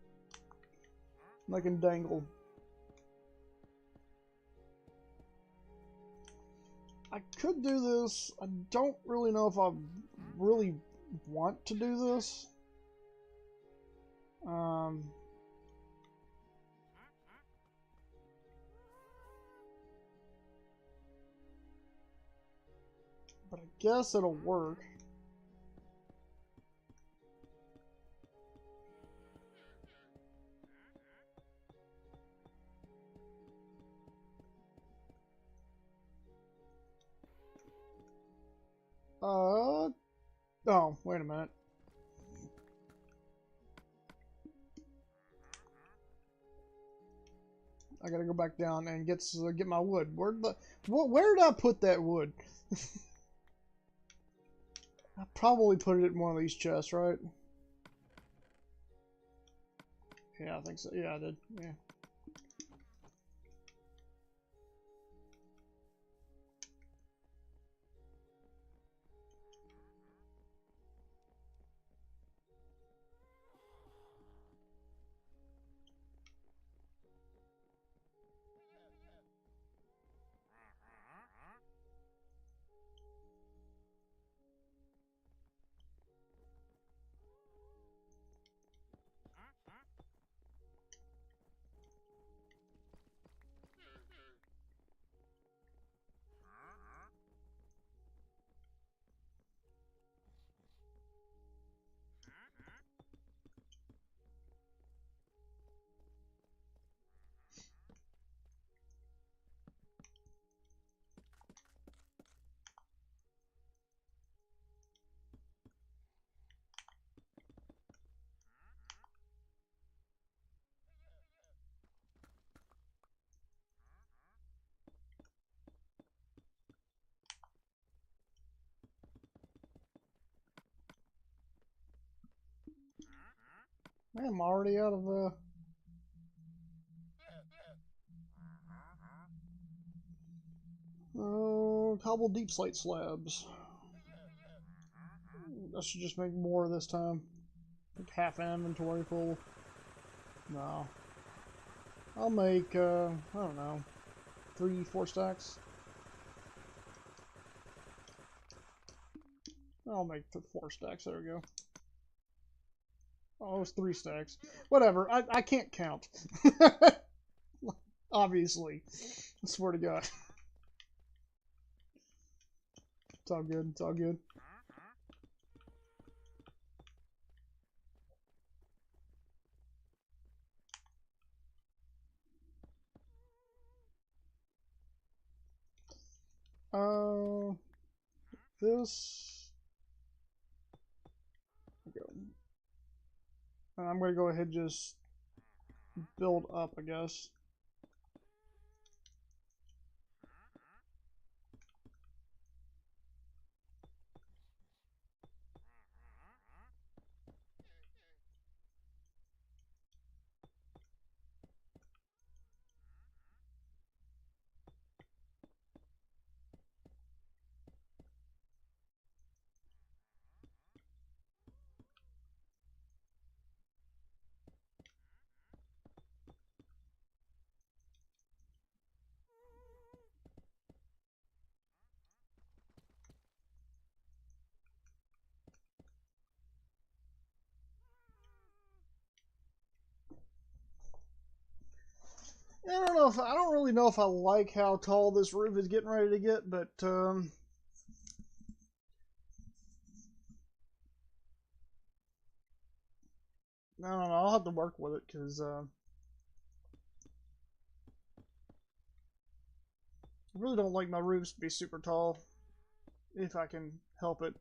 I can dangle. I could do this. I don't really know if I really want to do this. But I guess it'll work. Oh, wait a minute. I gotta go back down and get my wood. Where did I put that wood? I probably put it in one of these chests, right? Yeah, I think so. Yeah, I did. Yeah. Man, I'm already out of cobble deep slate slabs. I should just make more this time. Like half an inventory full. No. I'll make, I don't know, 3-4 stacks. I'll make 4 stacks, there we go. Oh, it was 3 stacks. Whatever, I can't count. Obviously. I swear to God. It's all good, it's all good. This. Go. And I'm gonna go ahead and just build up, I guess. I don't really know if I like how tall this roof is getting ready to get, but I don't know. I'll have to work with it because I really don't like my roofs to be super tall if I can help it.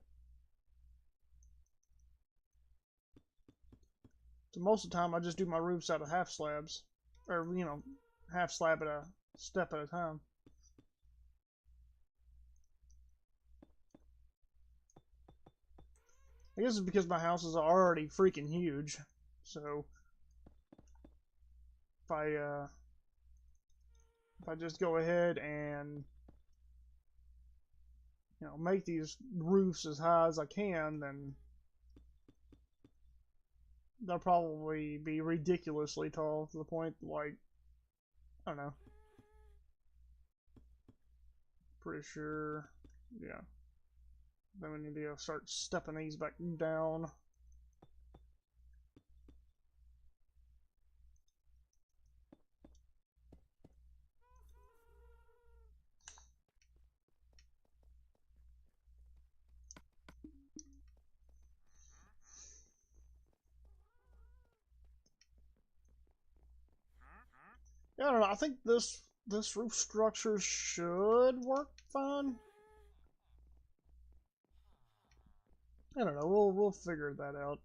So most of the time, I just do my roofs out of half slabs, or you know, half slab at a step at a time. I guess it's because my houses are already freaking huge. So if I just go ahead and make these roofs as high as I can, then they'll probably be ridiculously tall to the point like I don't know. Pretty sure, yeah. Then we need to start stepping these back down. Yeah, I don't know. I think this roof structure should work fine. I don't know. We'll figure that out.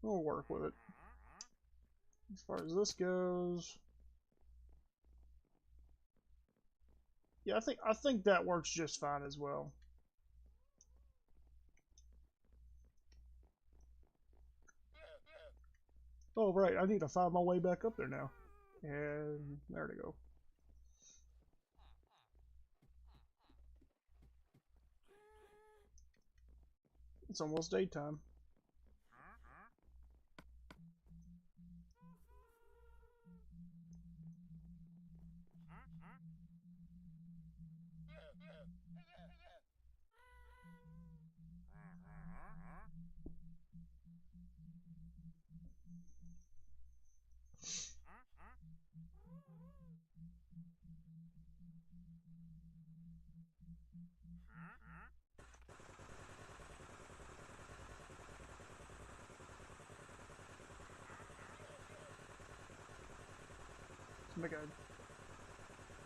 We'll work with it. As far as this goes, yeah, I think that works just fine as well. Oh right, I need to find my way back up there now. And there to go. It's almost daytime. Make a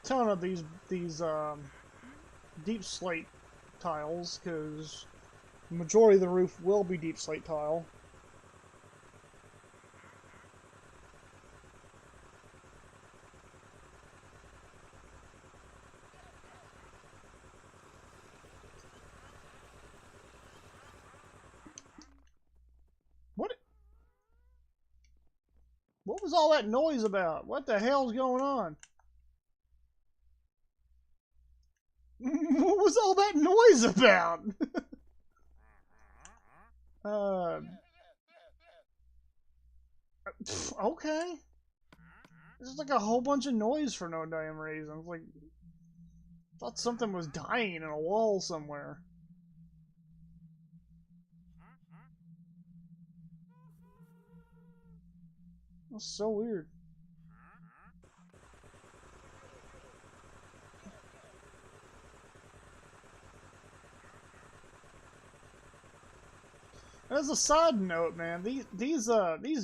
ton of these deep slate tiles because the majority of the roof will be deep slate tile. What was all that noise about? What the hell's going on? What was all that noise about? Okay. There's like a whole bunch of noise for no damn reason. Like, I thought something was dying in a wall somewhere. That's so weird. As a side note, man, these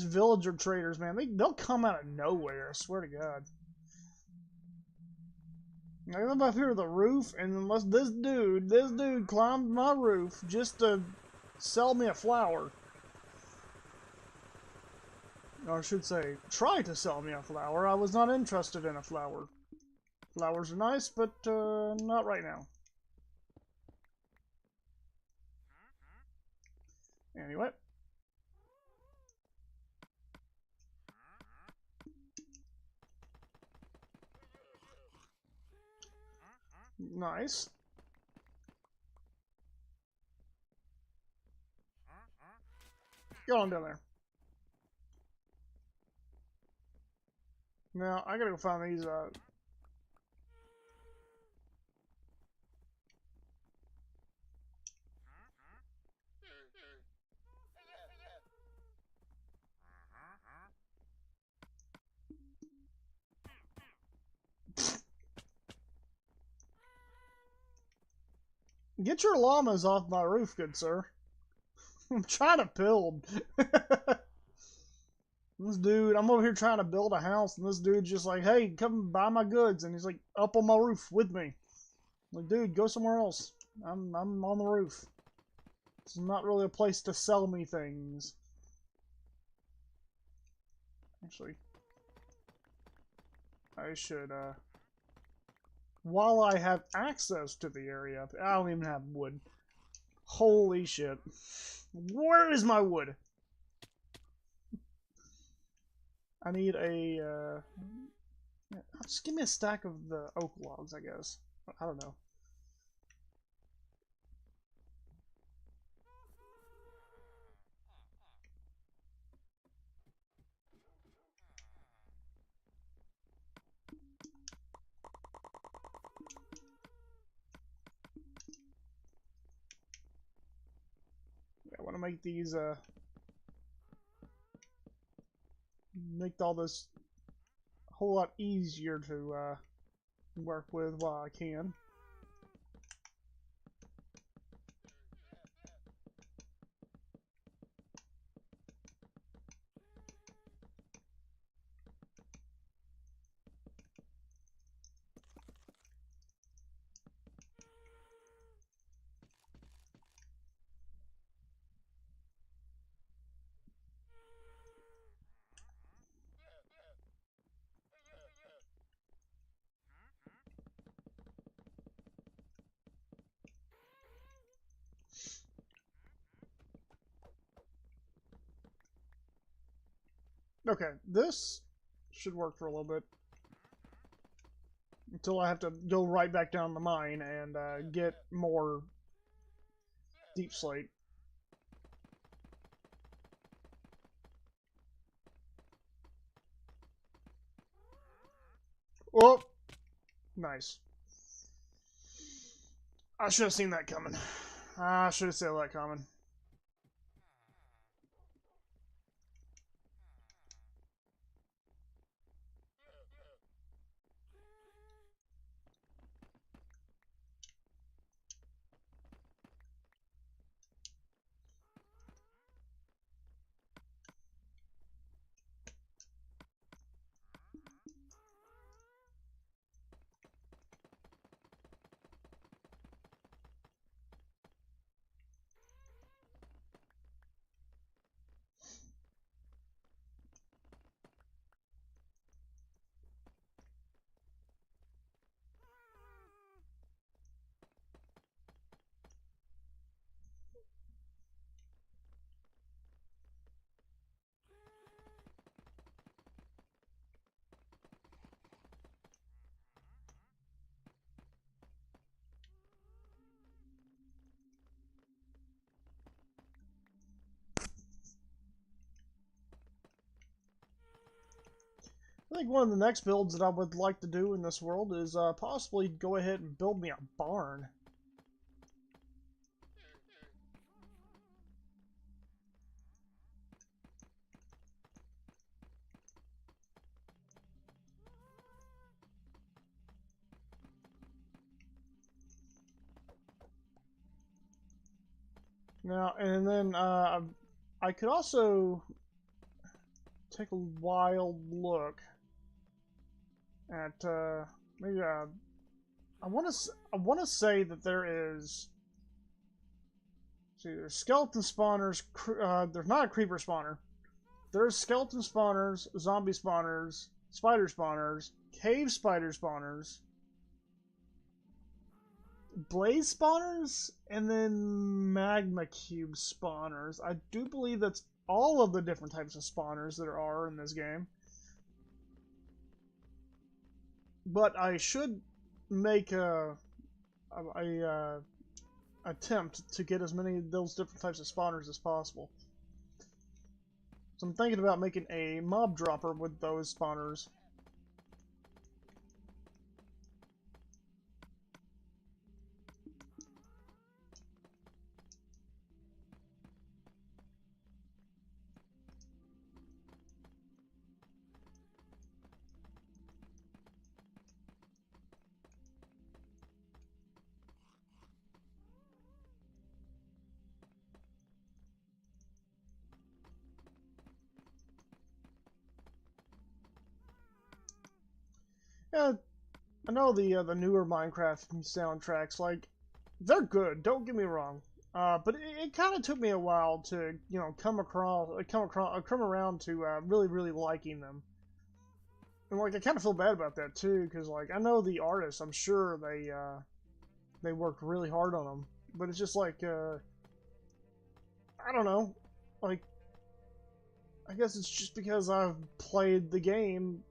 villager traders, man, they'll come out of nowhere. I swear to God. I come up here to the roof, and unless this dude climbed my roof just to sell me a flower. Or I should say, try to sell me a flower. I was not interested in a flower. Flowers are nice, but not right now. Anyway. Nice. Go on down there. Now, I gotta go find these, Get your llamas off my roof, good sir. I'm trying to build. This dude, I'm over here trying to build a house, and this dude's just like, hey, come buy my goods. And he's like, up on my roof with me. I'm like, dude, go somewhere else. I'm on the roof. It's not really a place to sell me things. Actually, I should, while I have access to the area, I don't even have wood. Holy shit. Where is my wood? I need a, just give me a stack of the oak logs, I guess. I don't know. Yeah, I want to make these, make all this a whole lot easier to, work with while I can. Okay, this should work for a little bit. Until I have to go right back down the mine and get more deep slate. Oh, nice. I should have seen that coming. I should have seen that coming. I think one of the next builds that I would like to do in this world is possibly go ahead and build me a barn. Now, and then I could also take a wild look at maybe I want to say that there is. See, there's skeleton spawners. There's not a creeper spawner. There's skeleton spawners, zombie spawners, spider spawners, cave spider spawners, blaze spawners, and then magma cube spawners. I do believe that's all of the different types of spawners that are in this game. But I should make a attempt to get as many of those different types of spawners as possible. So I'm thinking about making a mob dropper with those spawners. Yeah, I know the newer Minecraft soundtracks, like, they're good. Don't get me wrong. But it kind of took me a while to, come around to really, really liking them. And like, I kind of feel bad about that too, because like, I know the artists. I'm sure they worked really hard on them, but it's just like, I don't know. Like, I guess it's just because I've played the game,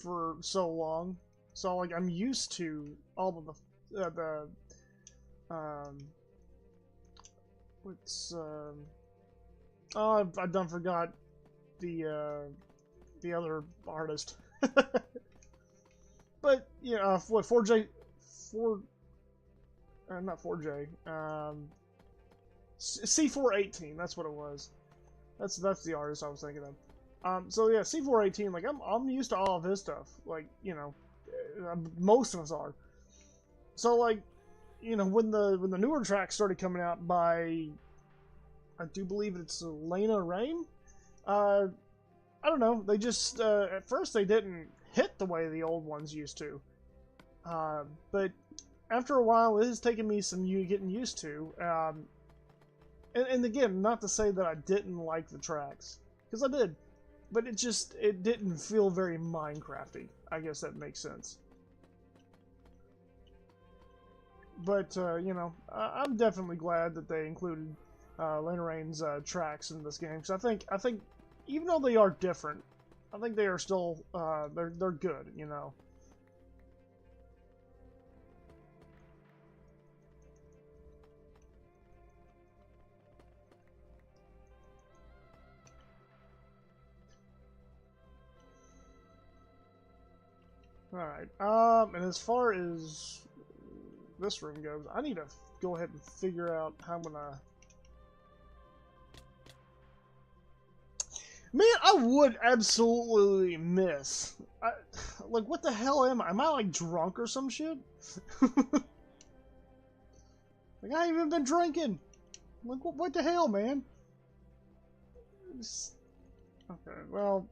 for so long. So like, I'm used to all of the what's oh, I've done forgot the other artist. But yeah, what 4J, 4 not 4J, C418. That's what it was. That's the artist I was thinking of. So yeah, C418. Like, I'm used to all of his stuff. Like, most of us are. So like, when the newer tracks started coming out by, I do believe it's Lena Rain. Uh, I don't know. They just at first they didn't hit the way the old ones used to. But after a while, it has taken me some getting used to. And again, not to say that I didn't like the tracks, because I did, but it didn't feel very Minecrafty. I guess that makes sense. But I'm definitely glad that they included Lena Rain's tracks in this game, because I think even though they are different, I think they are still they're good. All right. And as far as this room goes, I need to go ahead and figure out how I'm gonna. Man, I would absolutely miss. Like, what the hell am I? Am I like drunk or some shit? Like, I ain't even been drinking. Like, what the hell, man? Okay, well.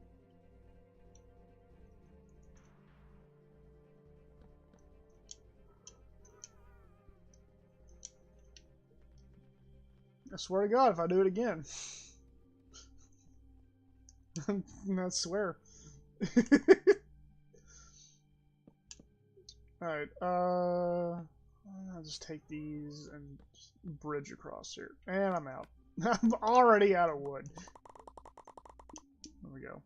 I swear to God, if I do it again. I swear. Alright, I'll just take these and just bridge across here. And I'm out. I'm already out of wood. There we go.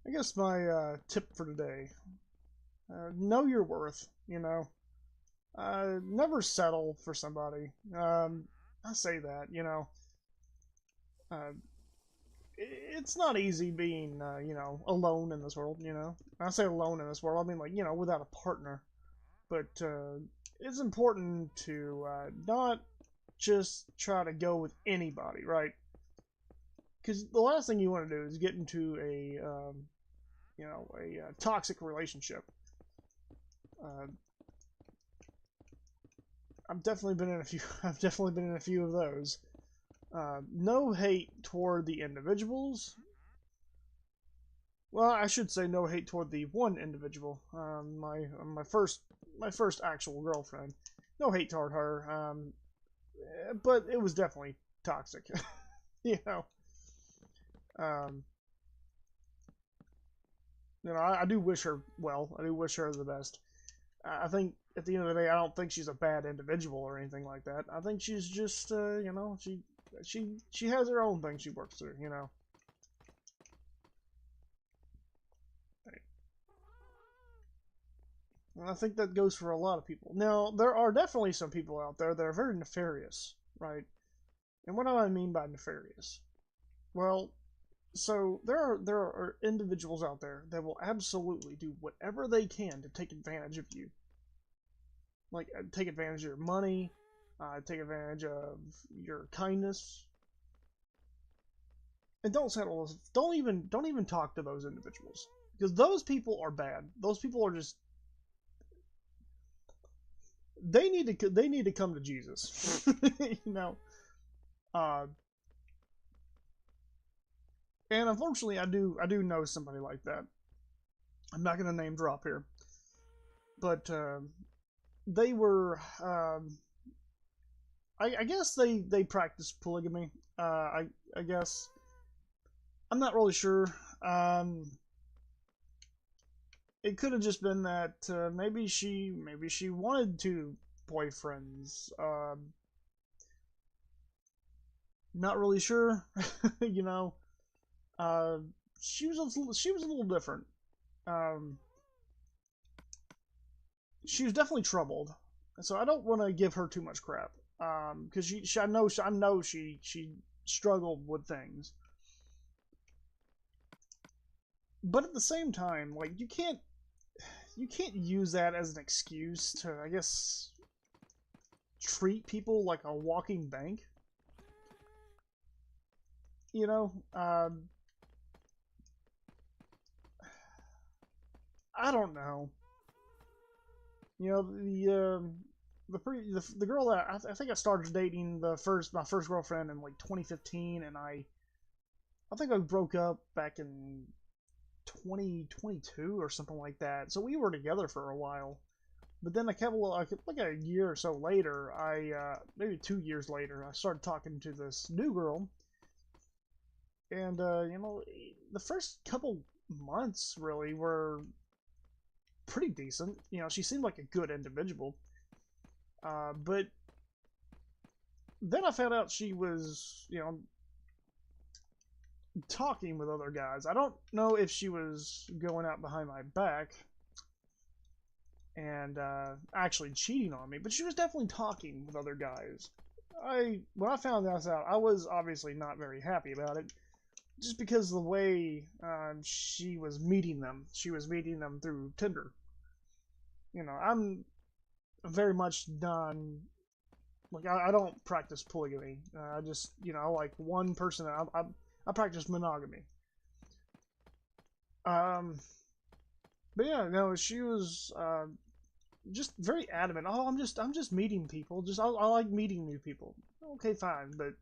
I guess my tip for today, know your worth, never settle for somebody. I say that, uh, it's not easy being, alone in this world, I say alone in this world, I mean, like, without a partner. But it's important to not just try to go with anybody, right? Because the last thing you want to do is get into a toxic relationship. Uh, I've definitely been in a few. I've definitely been in a few of those. No hate toward the individuals. Well, I should say no hate toward the one individual. My first actual girlfriend. No hate toward her. But it was definitely toxic. you know. Um, I do wish her well. I do wish her the best. I think at the end of the day, I don't think she's a bad individual or anything like that. I think she's just, she has her own thing she works through. And I think that goes for a lot of people. Now, there are definitely some people out there that are very nefarious, right? And what do I mean by nefarious? Well, So there are individuals out there that will absolutely do whatever they can to take advantage of you. Like take advantage of your money, take advantage of your kindness, and don't settle. Don't even talk to those individuals because those people are bad. Those people are just they need to come to Jesus. you know. Uh, and unfortunately, I do know somebody like that. I'm not gonna name drop here, but they were I guess they practice polygamy. I guess I'm not really sure. Um, it could have just been that maybe she wanted two boyfriends. Not really sure. you know, uh, she was a little different. Um, she was definitely troubled, so I don't want to give her too much crap. Because I know she struggled with things, but at the same time, like you can't use that as an excuse to, I guess, treat people like a walking bank. You know, I don't know. You know, the girl that I think I started dating my first girlfriend in like 2015, and I think I broke up back in 2022 or something like that. So we were together for a while. But then like a year or so later, maybe 2 years later, I started talking to this new girl, and the first couple months really were pretty decent. She seemed like a good individual, but then I found out she was, talking with other guys. I don't know if she was going out behind my back and actually cheating on me, but she was definitely talking with other guys. When I found this out, I was obviously not very happy about it, just because of the way she was meeting them. She was meeting them through Tinder. I'm very much done. Like I don't practice polygamy. I just I like one person. I practice monogamy. Um, but yeah, no, she was just very adamant. Oh, I'm just meeting people. I like meeting new people. Okay, fine, but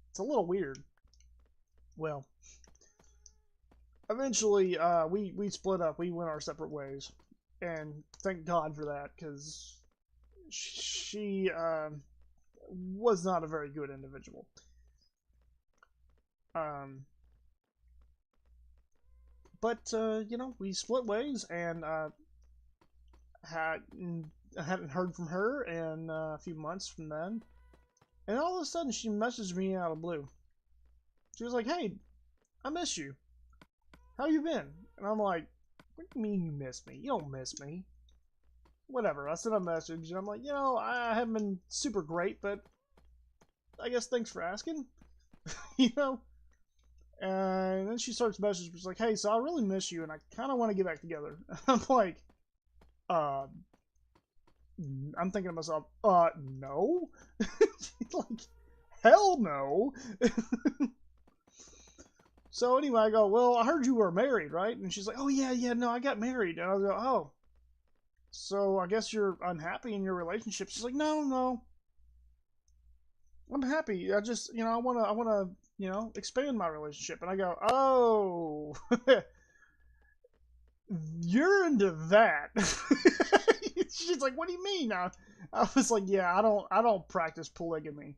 it's a little weird. Well, eventually, we split up. We went our separate ways, and thank God for that, because she was not a very good individual. Um, but we split ways, and had I hadn't heard from her in a few months from then, and all of a sudden she messaged me out of the blue. She was like, "Hey, I miss you. How you been?" And I'm like, "What do you mean you miss me? You don't miss me." Whatever. I sent a message, and I'm like, I haven't been super great, but I guess thanks for asking. you know. And then she starts messaging, she's like, "Hey, so I really miss you, and I kind of want to get back together." I'm like, uh, I'm thinking to myself, no, like, hell no. So anyway, I go, "Well, I heard you were married, right?" And she's like, "Oh yeah, yeah, no, I got married." And I go, "Oh, so I guess you're unhappy in your relationship?" She's like, "No, no, I'm happy. I just, I wanna, expand my relationship." And I go, "Oh, you're into that." She's like, "What do you mean?" I was like, "Yeah, I don't practice polygamy."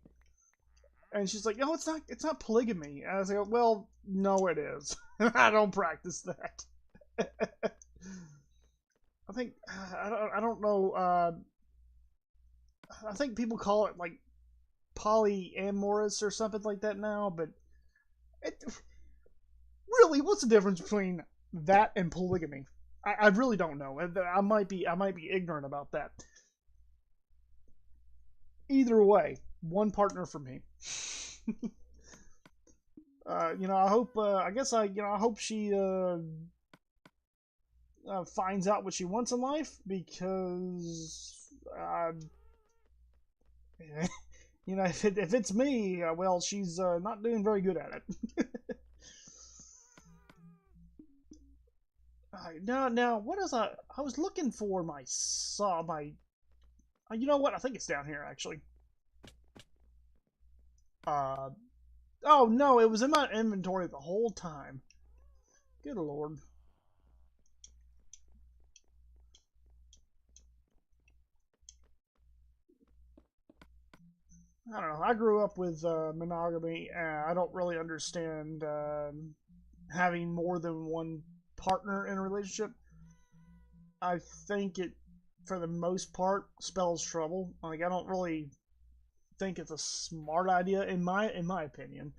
And she's like, "No, it's not polygamy." And I was like, "Well, no, it is. I don't practice that." I think I don't know. I think people call it like polyamorous or something like that now, but it, really, what's the difference between that and polygamy? I really don't know. I might be ignorant about that. Either way, one partner for me. You know, I hope. I guess I hope she finds out what she wants in life because, you know, if it's me, well, she's not doing very good at it. Now, what is I was looking for my saw. My, you know what? I think it's down here actually. Uh, oh no, it was in my inventory the whole time. Good lord. I don't know. I grew up with monogamy. I don't really understand having more than one partner in a relationship. I think it, for the most part, spells trouble. Like I don't really think it's a smart idea in my opinion.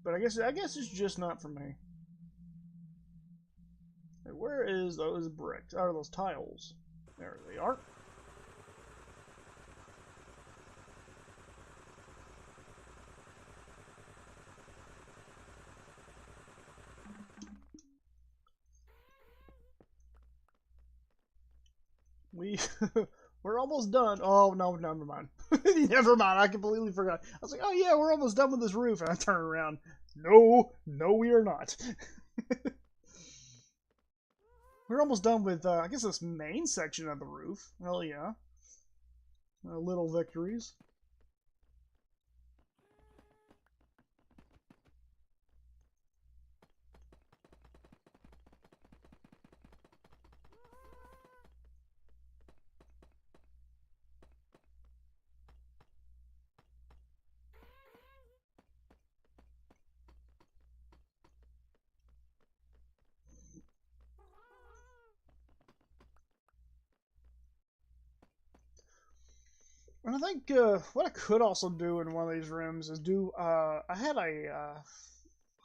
But I guess it's just not for me. Where is those bricks? Or those tiles? There they are. We we're almost done. Oh no, never mind. Never mind. I completely forgot. I was like, oh yeah, we're almost done with this roof, and I turn around. No, no, we are not. We're almost done with, I guess, this main section of the roof. Hell yeah. Little victories. And I think what I could also do in one of these rooms is do. I had a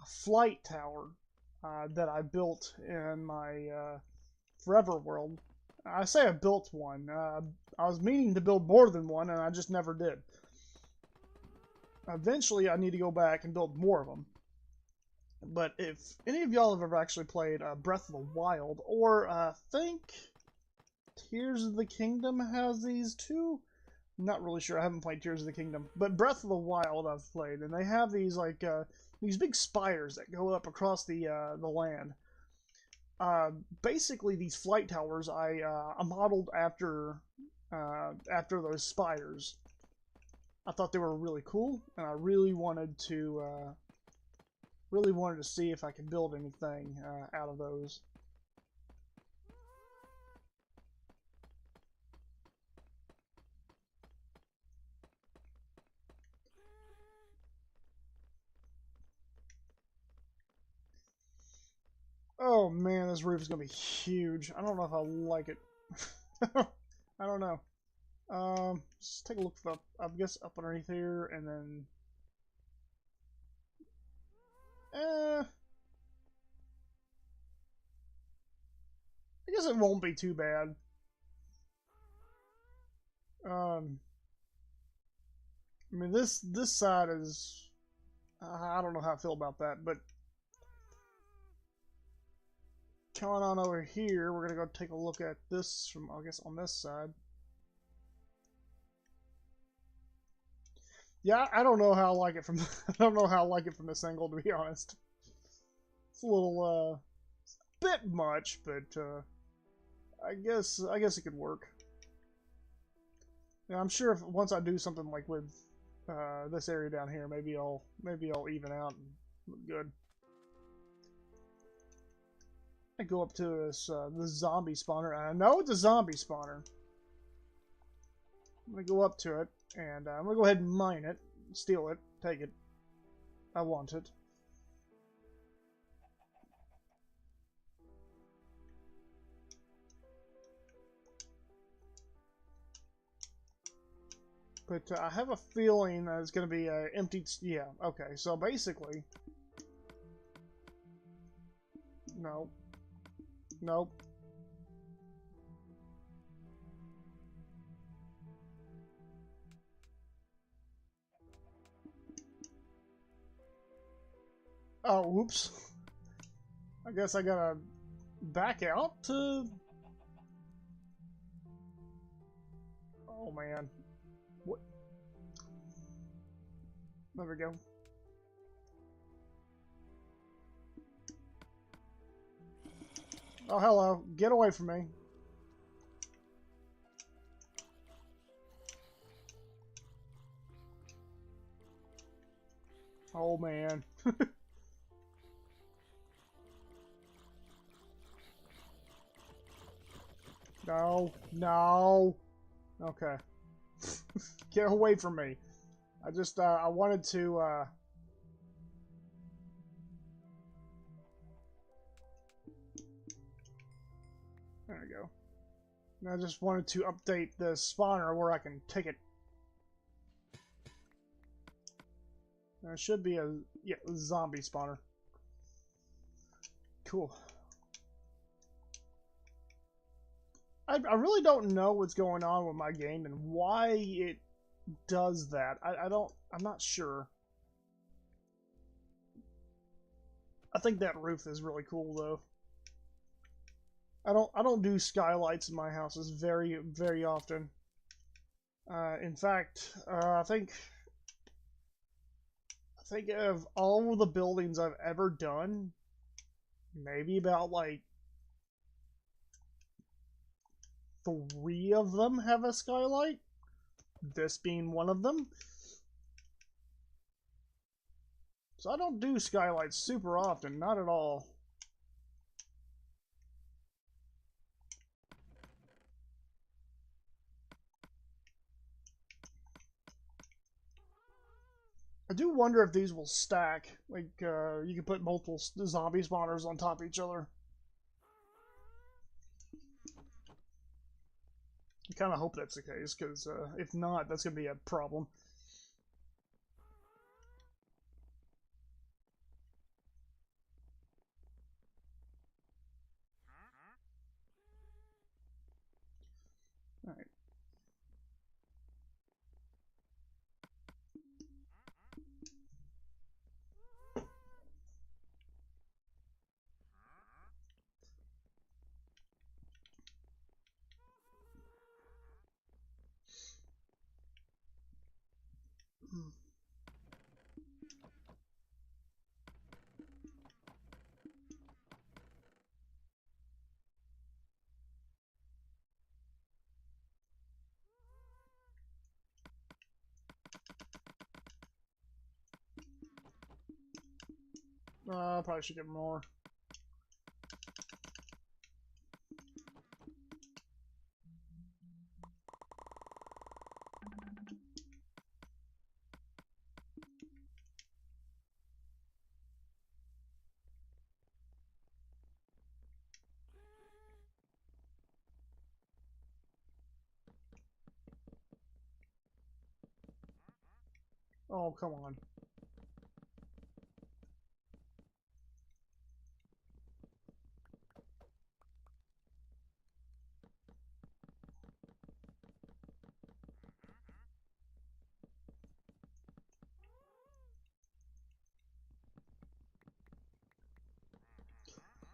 flight tower that I built in my Forever world. I say I built one. I was meaning to build more than one, and I just never did. Eventually, I need to go back and build more of them. But if any of y'all have ever actually played Breath of the Wild, or think Tears of the Kingdom has these too, I'm not really sure. I haven't played Tears of the Kingdom, but Breath of the Wild I've played, and they have these like these big spires that go up across the land. Basically, these flight towers I modeled after those spires. I thought they were really cool, and I really wanted to see if I could build anything out of those. Oh man, this roof is gonna be huge. I don't know if I like it. I don't know. Let's take a look up. I guess up underneath here, and then. I guess it won't be too bad. Um, I mean this side is. I don't know how I feel about that, but coming on over here, we're gonna go take a look at this from, I guess, on this side. Yeah, I don't know how I like it from. I don't know how I like it from this angle, to be honest. It's a little bit much, but I guess it could work. Yeah, I'm sure if once I do something like with this area down here, maybe I'll even out and look good. I go up to this zombie spawner. I know it's a zombie spawner. I'm gonna go up to it, and I'm gonna go ahead and mine it, steal it, take it. I want it. But I have a feeling that it's gonna be empty. Yeah. Okay. So basically, No. Nope. Oh, whoops. I guess I gotta back out to... Oh, man. What? There we go. Oh, hello. Get away from me. Oh, man. No. No. Okay. Get away from me. I just, I wanted to, There we go. And I just wanted to update the spawner where I can take it. There should be a, yeah, zombie spawner. Cool. I really don't know what's going on with my game and why it does that. I'm not sure. I think that roof is really cool though. I don't do skylights in my houses very often. In fact, I think of all of the buildings I've ever done, maybe about like 3 of them have a skylight. This being one of them. So I don't do skylights super often, not at all. I do wonder if these will stack. Like, you can put multiple zombie spawners on top of each other. I kind of hope that's the case, because if not, that's going to be a problem. Alright. I probably should get more. Oh, come on.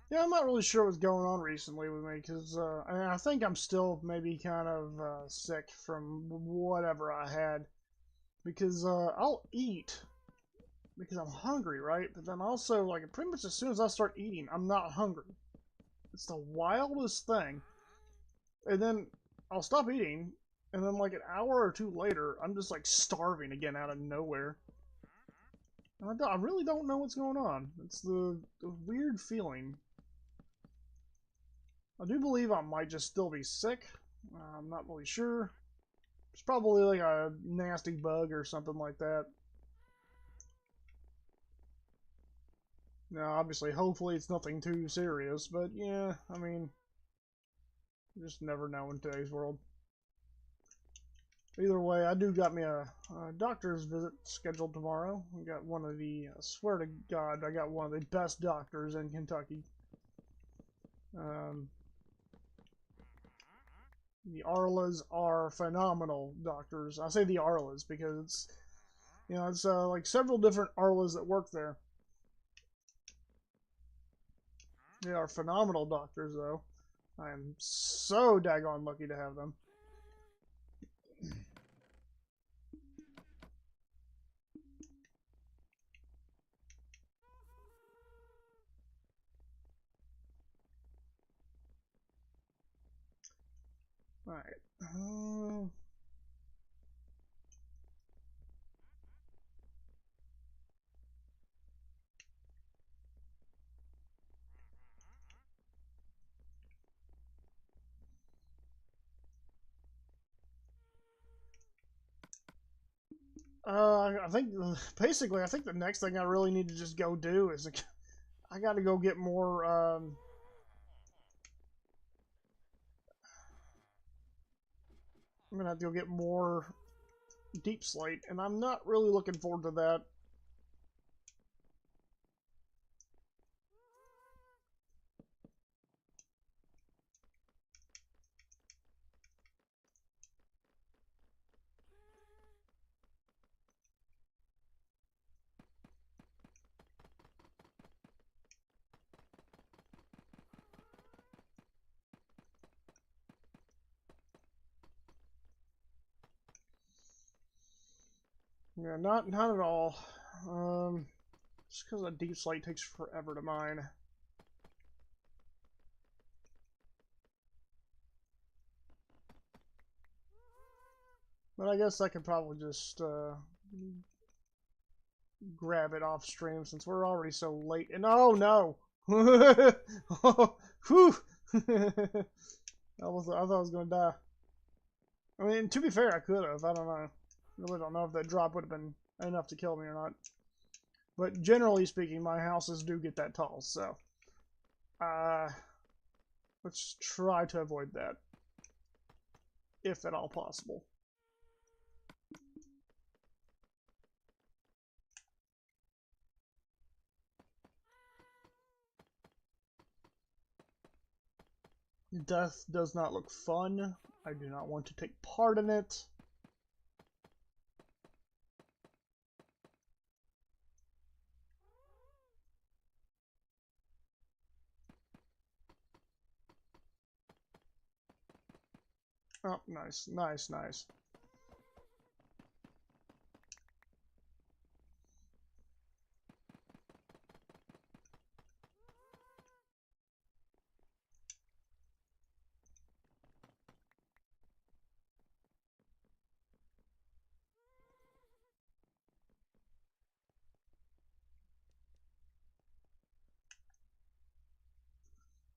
Yeah, I'm not really sure what's going on recently with me, because I think I'm still maybe kind of sick from whatever I had. Because I'll eat because I'm hungry, right? But then also, like, pretty much as soon as I start eating, I'm not hungry. It's the wildest thing. And then I'll stop eating, and then like an hour or two later, I'm just like starving again out of nowhere. And I really don't know what's going on. It's the weird feeling. I do believe I might just still be sick. I'm not really sure. It's probably like a nasty bug or something like that. Now, obviously, hopefully it's nothing too serious, but yeah, I mean, you just never know in today's world. Either way, I do got me a doctor's visit scheduled tomorrow. I got one of the, I swear to God, I got one of the best doctors in Kentucky. Um, the Arlas are phenomenal doctors. I say the Arlas because it's, you know, it's like several different Arlas that work there. They are phenomenal doctors, though. I am so daggone lucky to have them. Alright. I think basically, I think the next thing I really need to just go do is I got to go get more. I'm gonna have to go get more deep slate, and I'm not really looking forward to that. Yeah, not at all. Just because a deep slate takes forever to mine. But I guess I could probably just grab it off stream since we're already so late. And oh no! Oh, whew! I thought I was gonna die. I mean, to be fair, I could have. I don't know. I really don't know if that drop would have been enough to kill me or not. But generally speaking, my houses do get that tall, so let's try to avoid that, if at all possible. Death does not look fun. I do not want to take part in it. Oh, nice, nice, nice.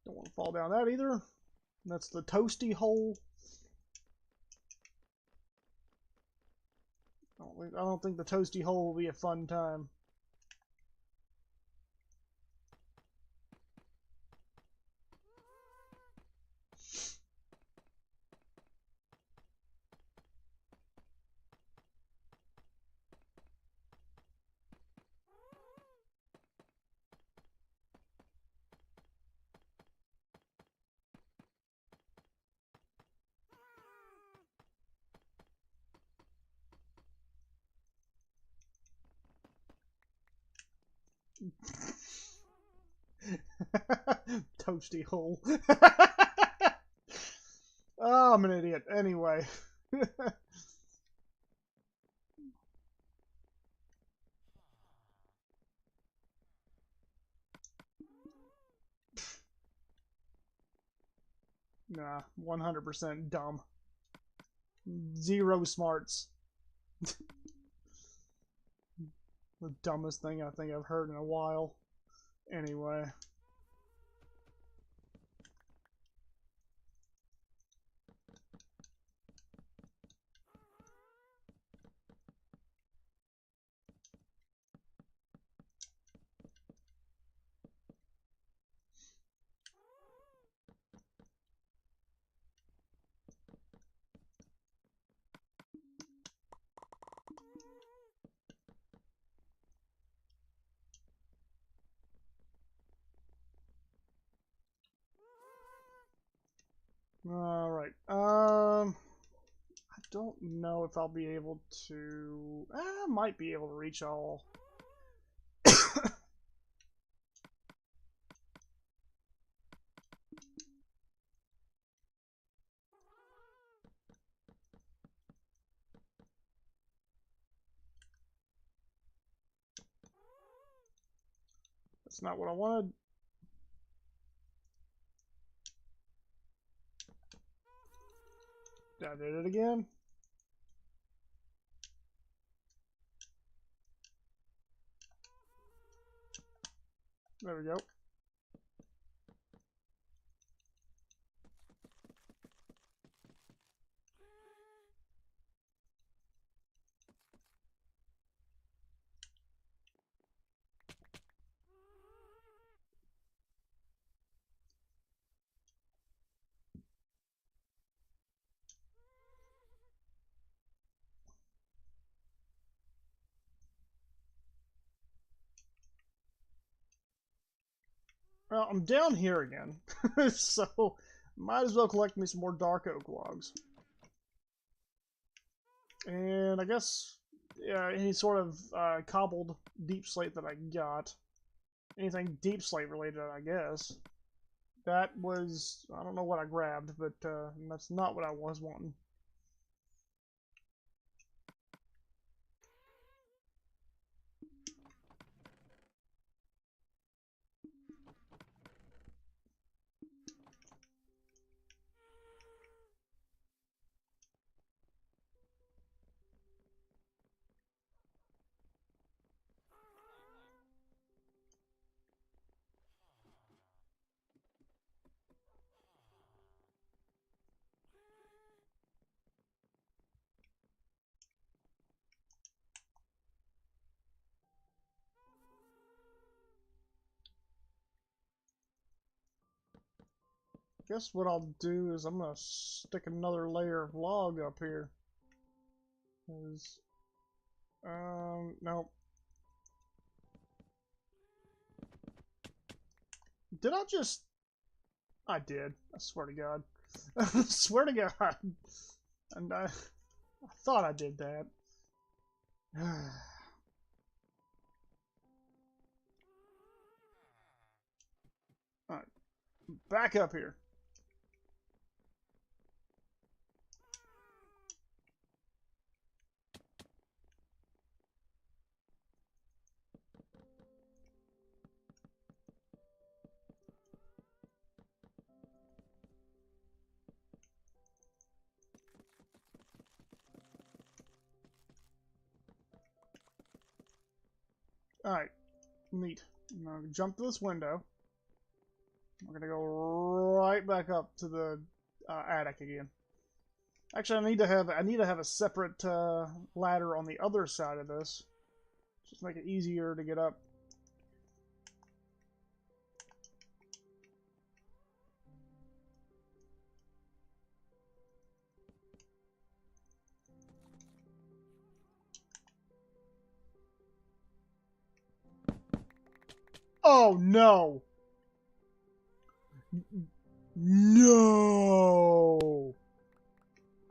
Don't want to fall down that either. That's the toasty hole. I don't think the toasty hole will be a fun time. Toasty hole. Oh, I'm an idiot. Anyway. Nah, 100% dumb. Zero smarts. The dumbest thing I think I've heard in a while. Anyway. All right. I don't know if I'll be able to. I might be able to reach all. That's not what I wanted. I did it again. There we go. Well, I'm down here again, so might as well collect me some more dark oak logs. And I guess, yeah, any sort of cobbled deep slate that I got. Anything deep slate related, I guess. That was, I don't know what I grabbed, but that's not what I was wanting. Guess what I'll do is I'm gonna stick another layer of log up here. No. Did I just? I did. I swear to God. I swear to God. And I thought I did that. Alright. Back up here. Alright. Neat. I'm gonna jump to this window. We're gonna go right back up to the attic again. Actually, I need to have a separate ladder on the other side of this, just make it easier to get up. Oh no! No!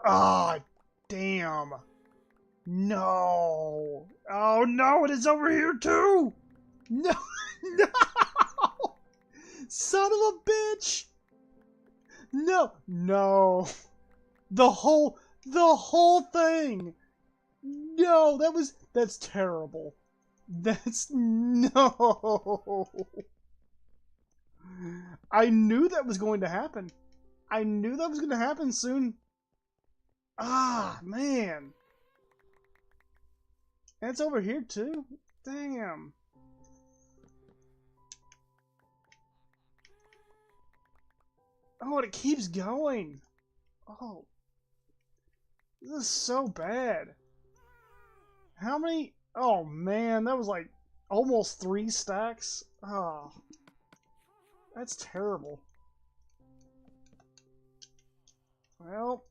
Ah, damn! No! Oh no! It is over here too! No! No! Son of a bitch! No! No! The whole thing! No! That's terrible. That's no! I knew that was going to happen. I knew that was going to happen soon. Ah, man. And it's over here too? Damn. Oh, and it keeps going. Oh. This is so bad. How many? Oh, man. That was like almost 3 stacks. Oh. That's terrible. Well.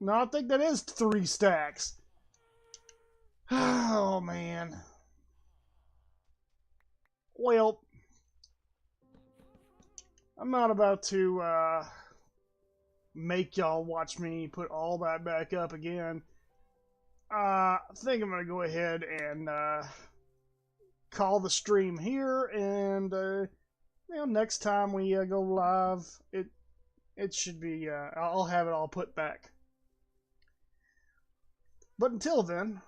No, I think that is 3 stacks. Oh, man. Well. I'm not about to make y'all watch me put all that back up again. I think I'm gonna go ahead and call the stream here, and next time we go live, it should be I'll have it all put back. But until then,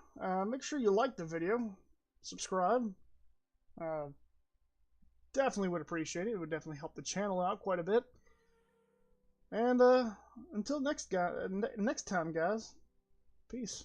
make sure you like the video, subscribe. Definitely would appreciate it. It would definitely help the channel out quite a bit. And until next time, guys. Peace.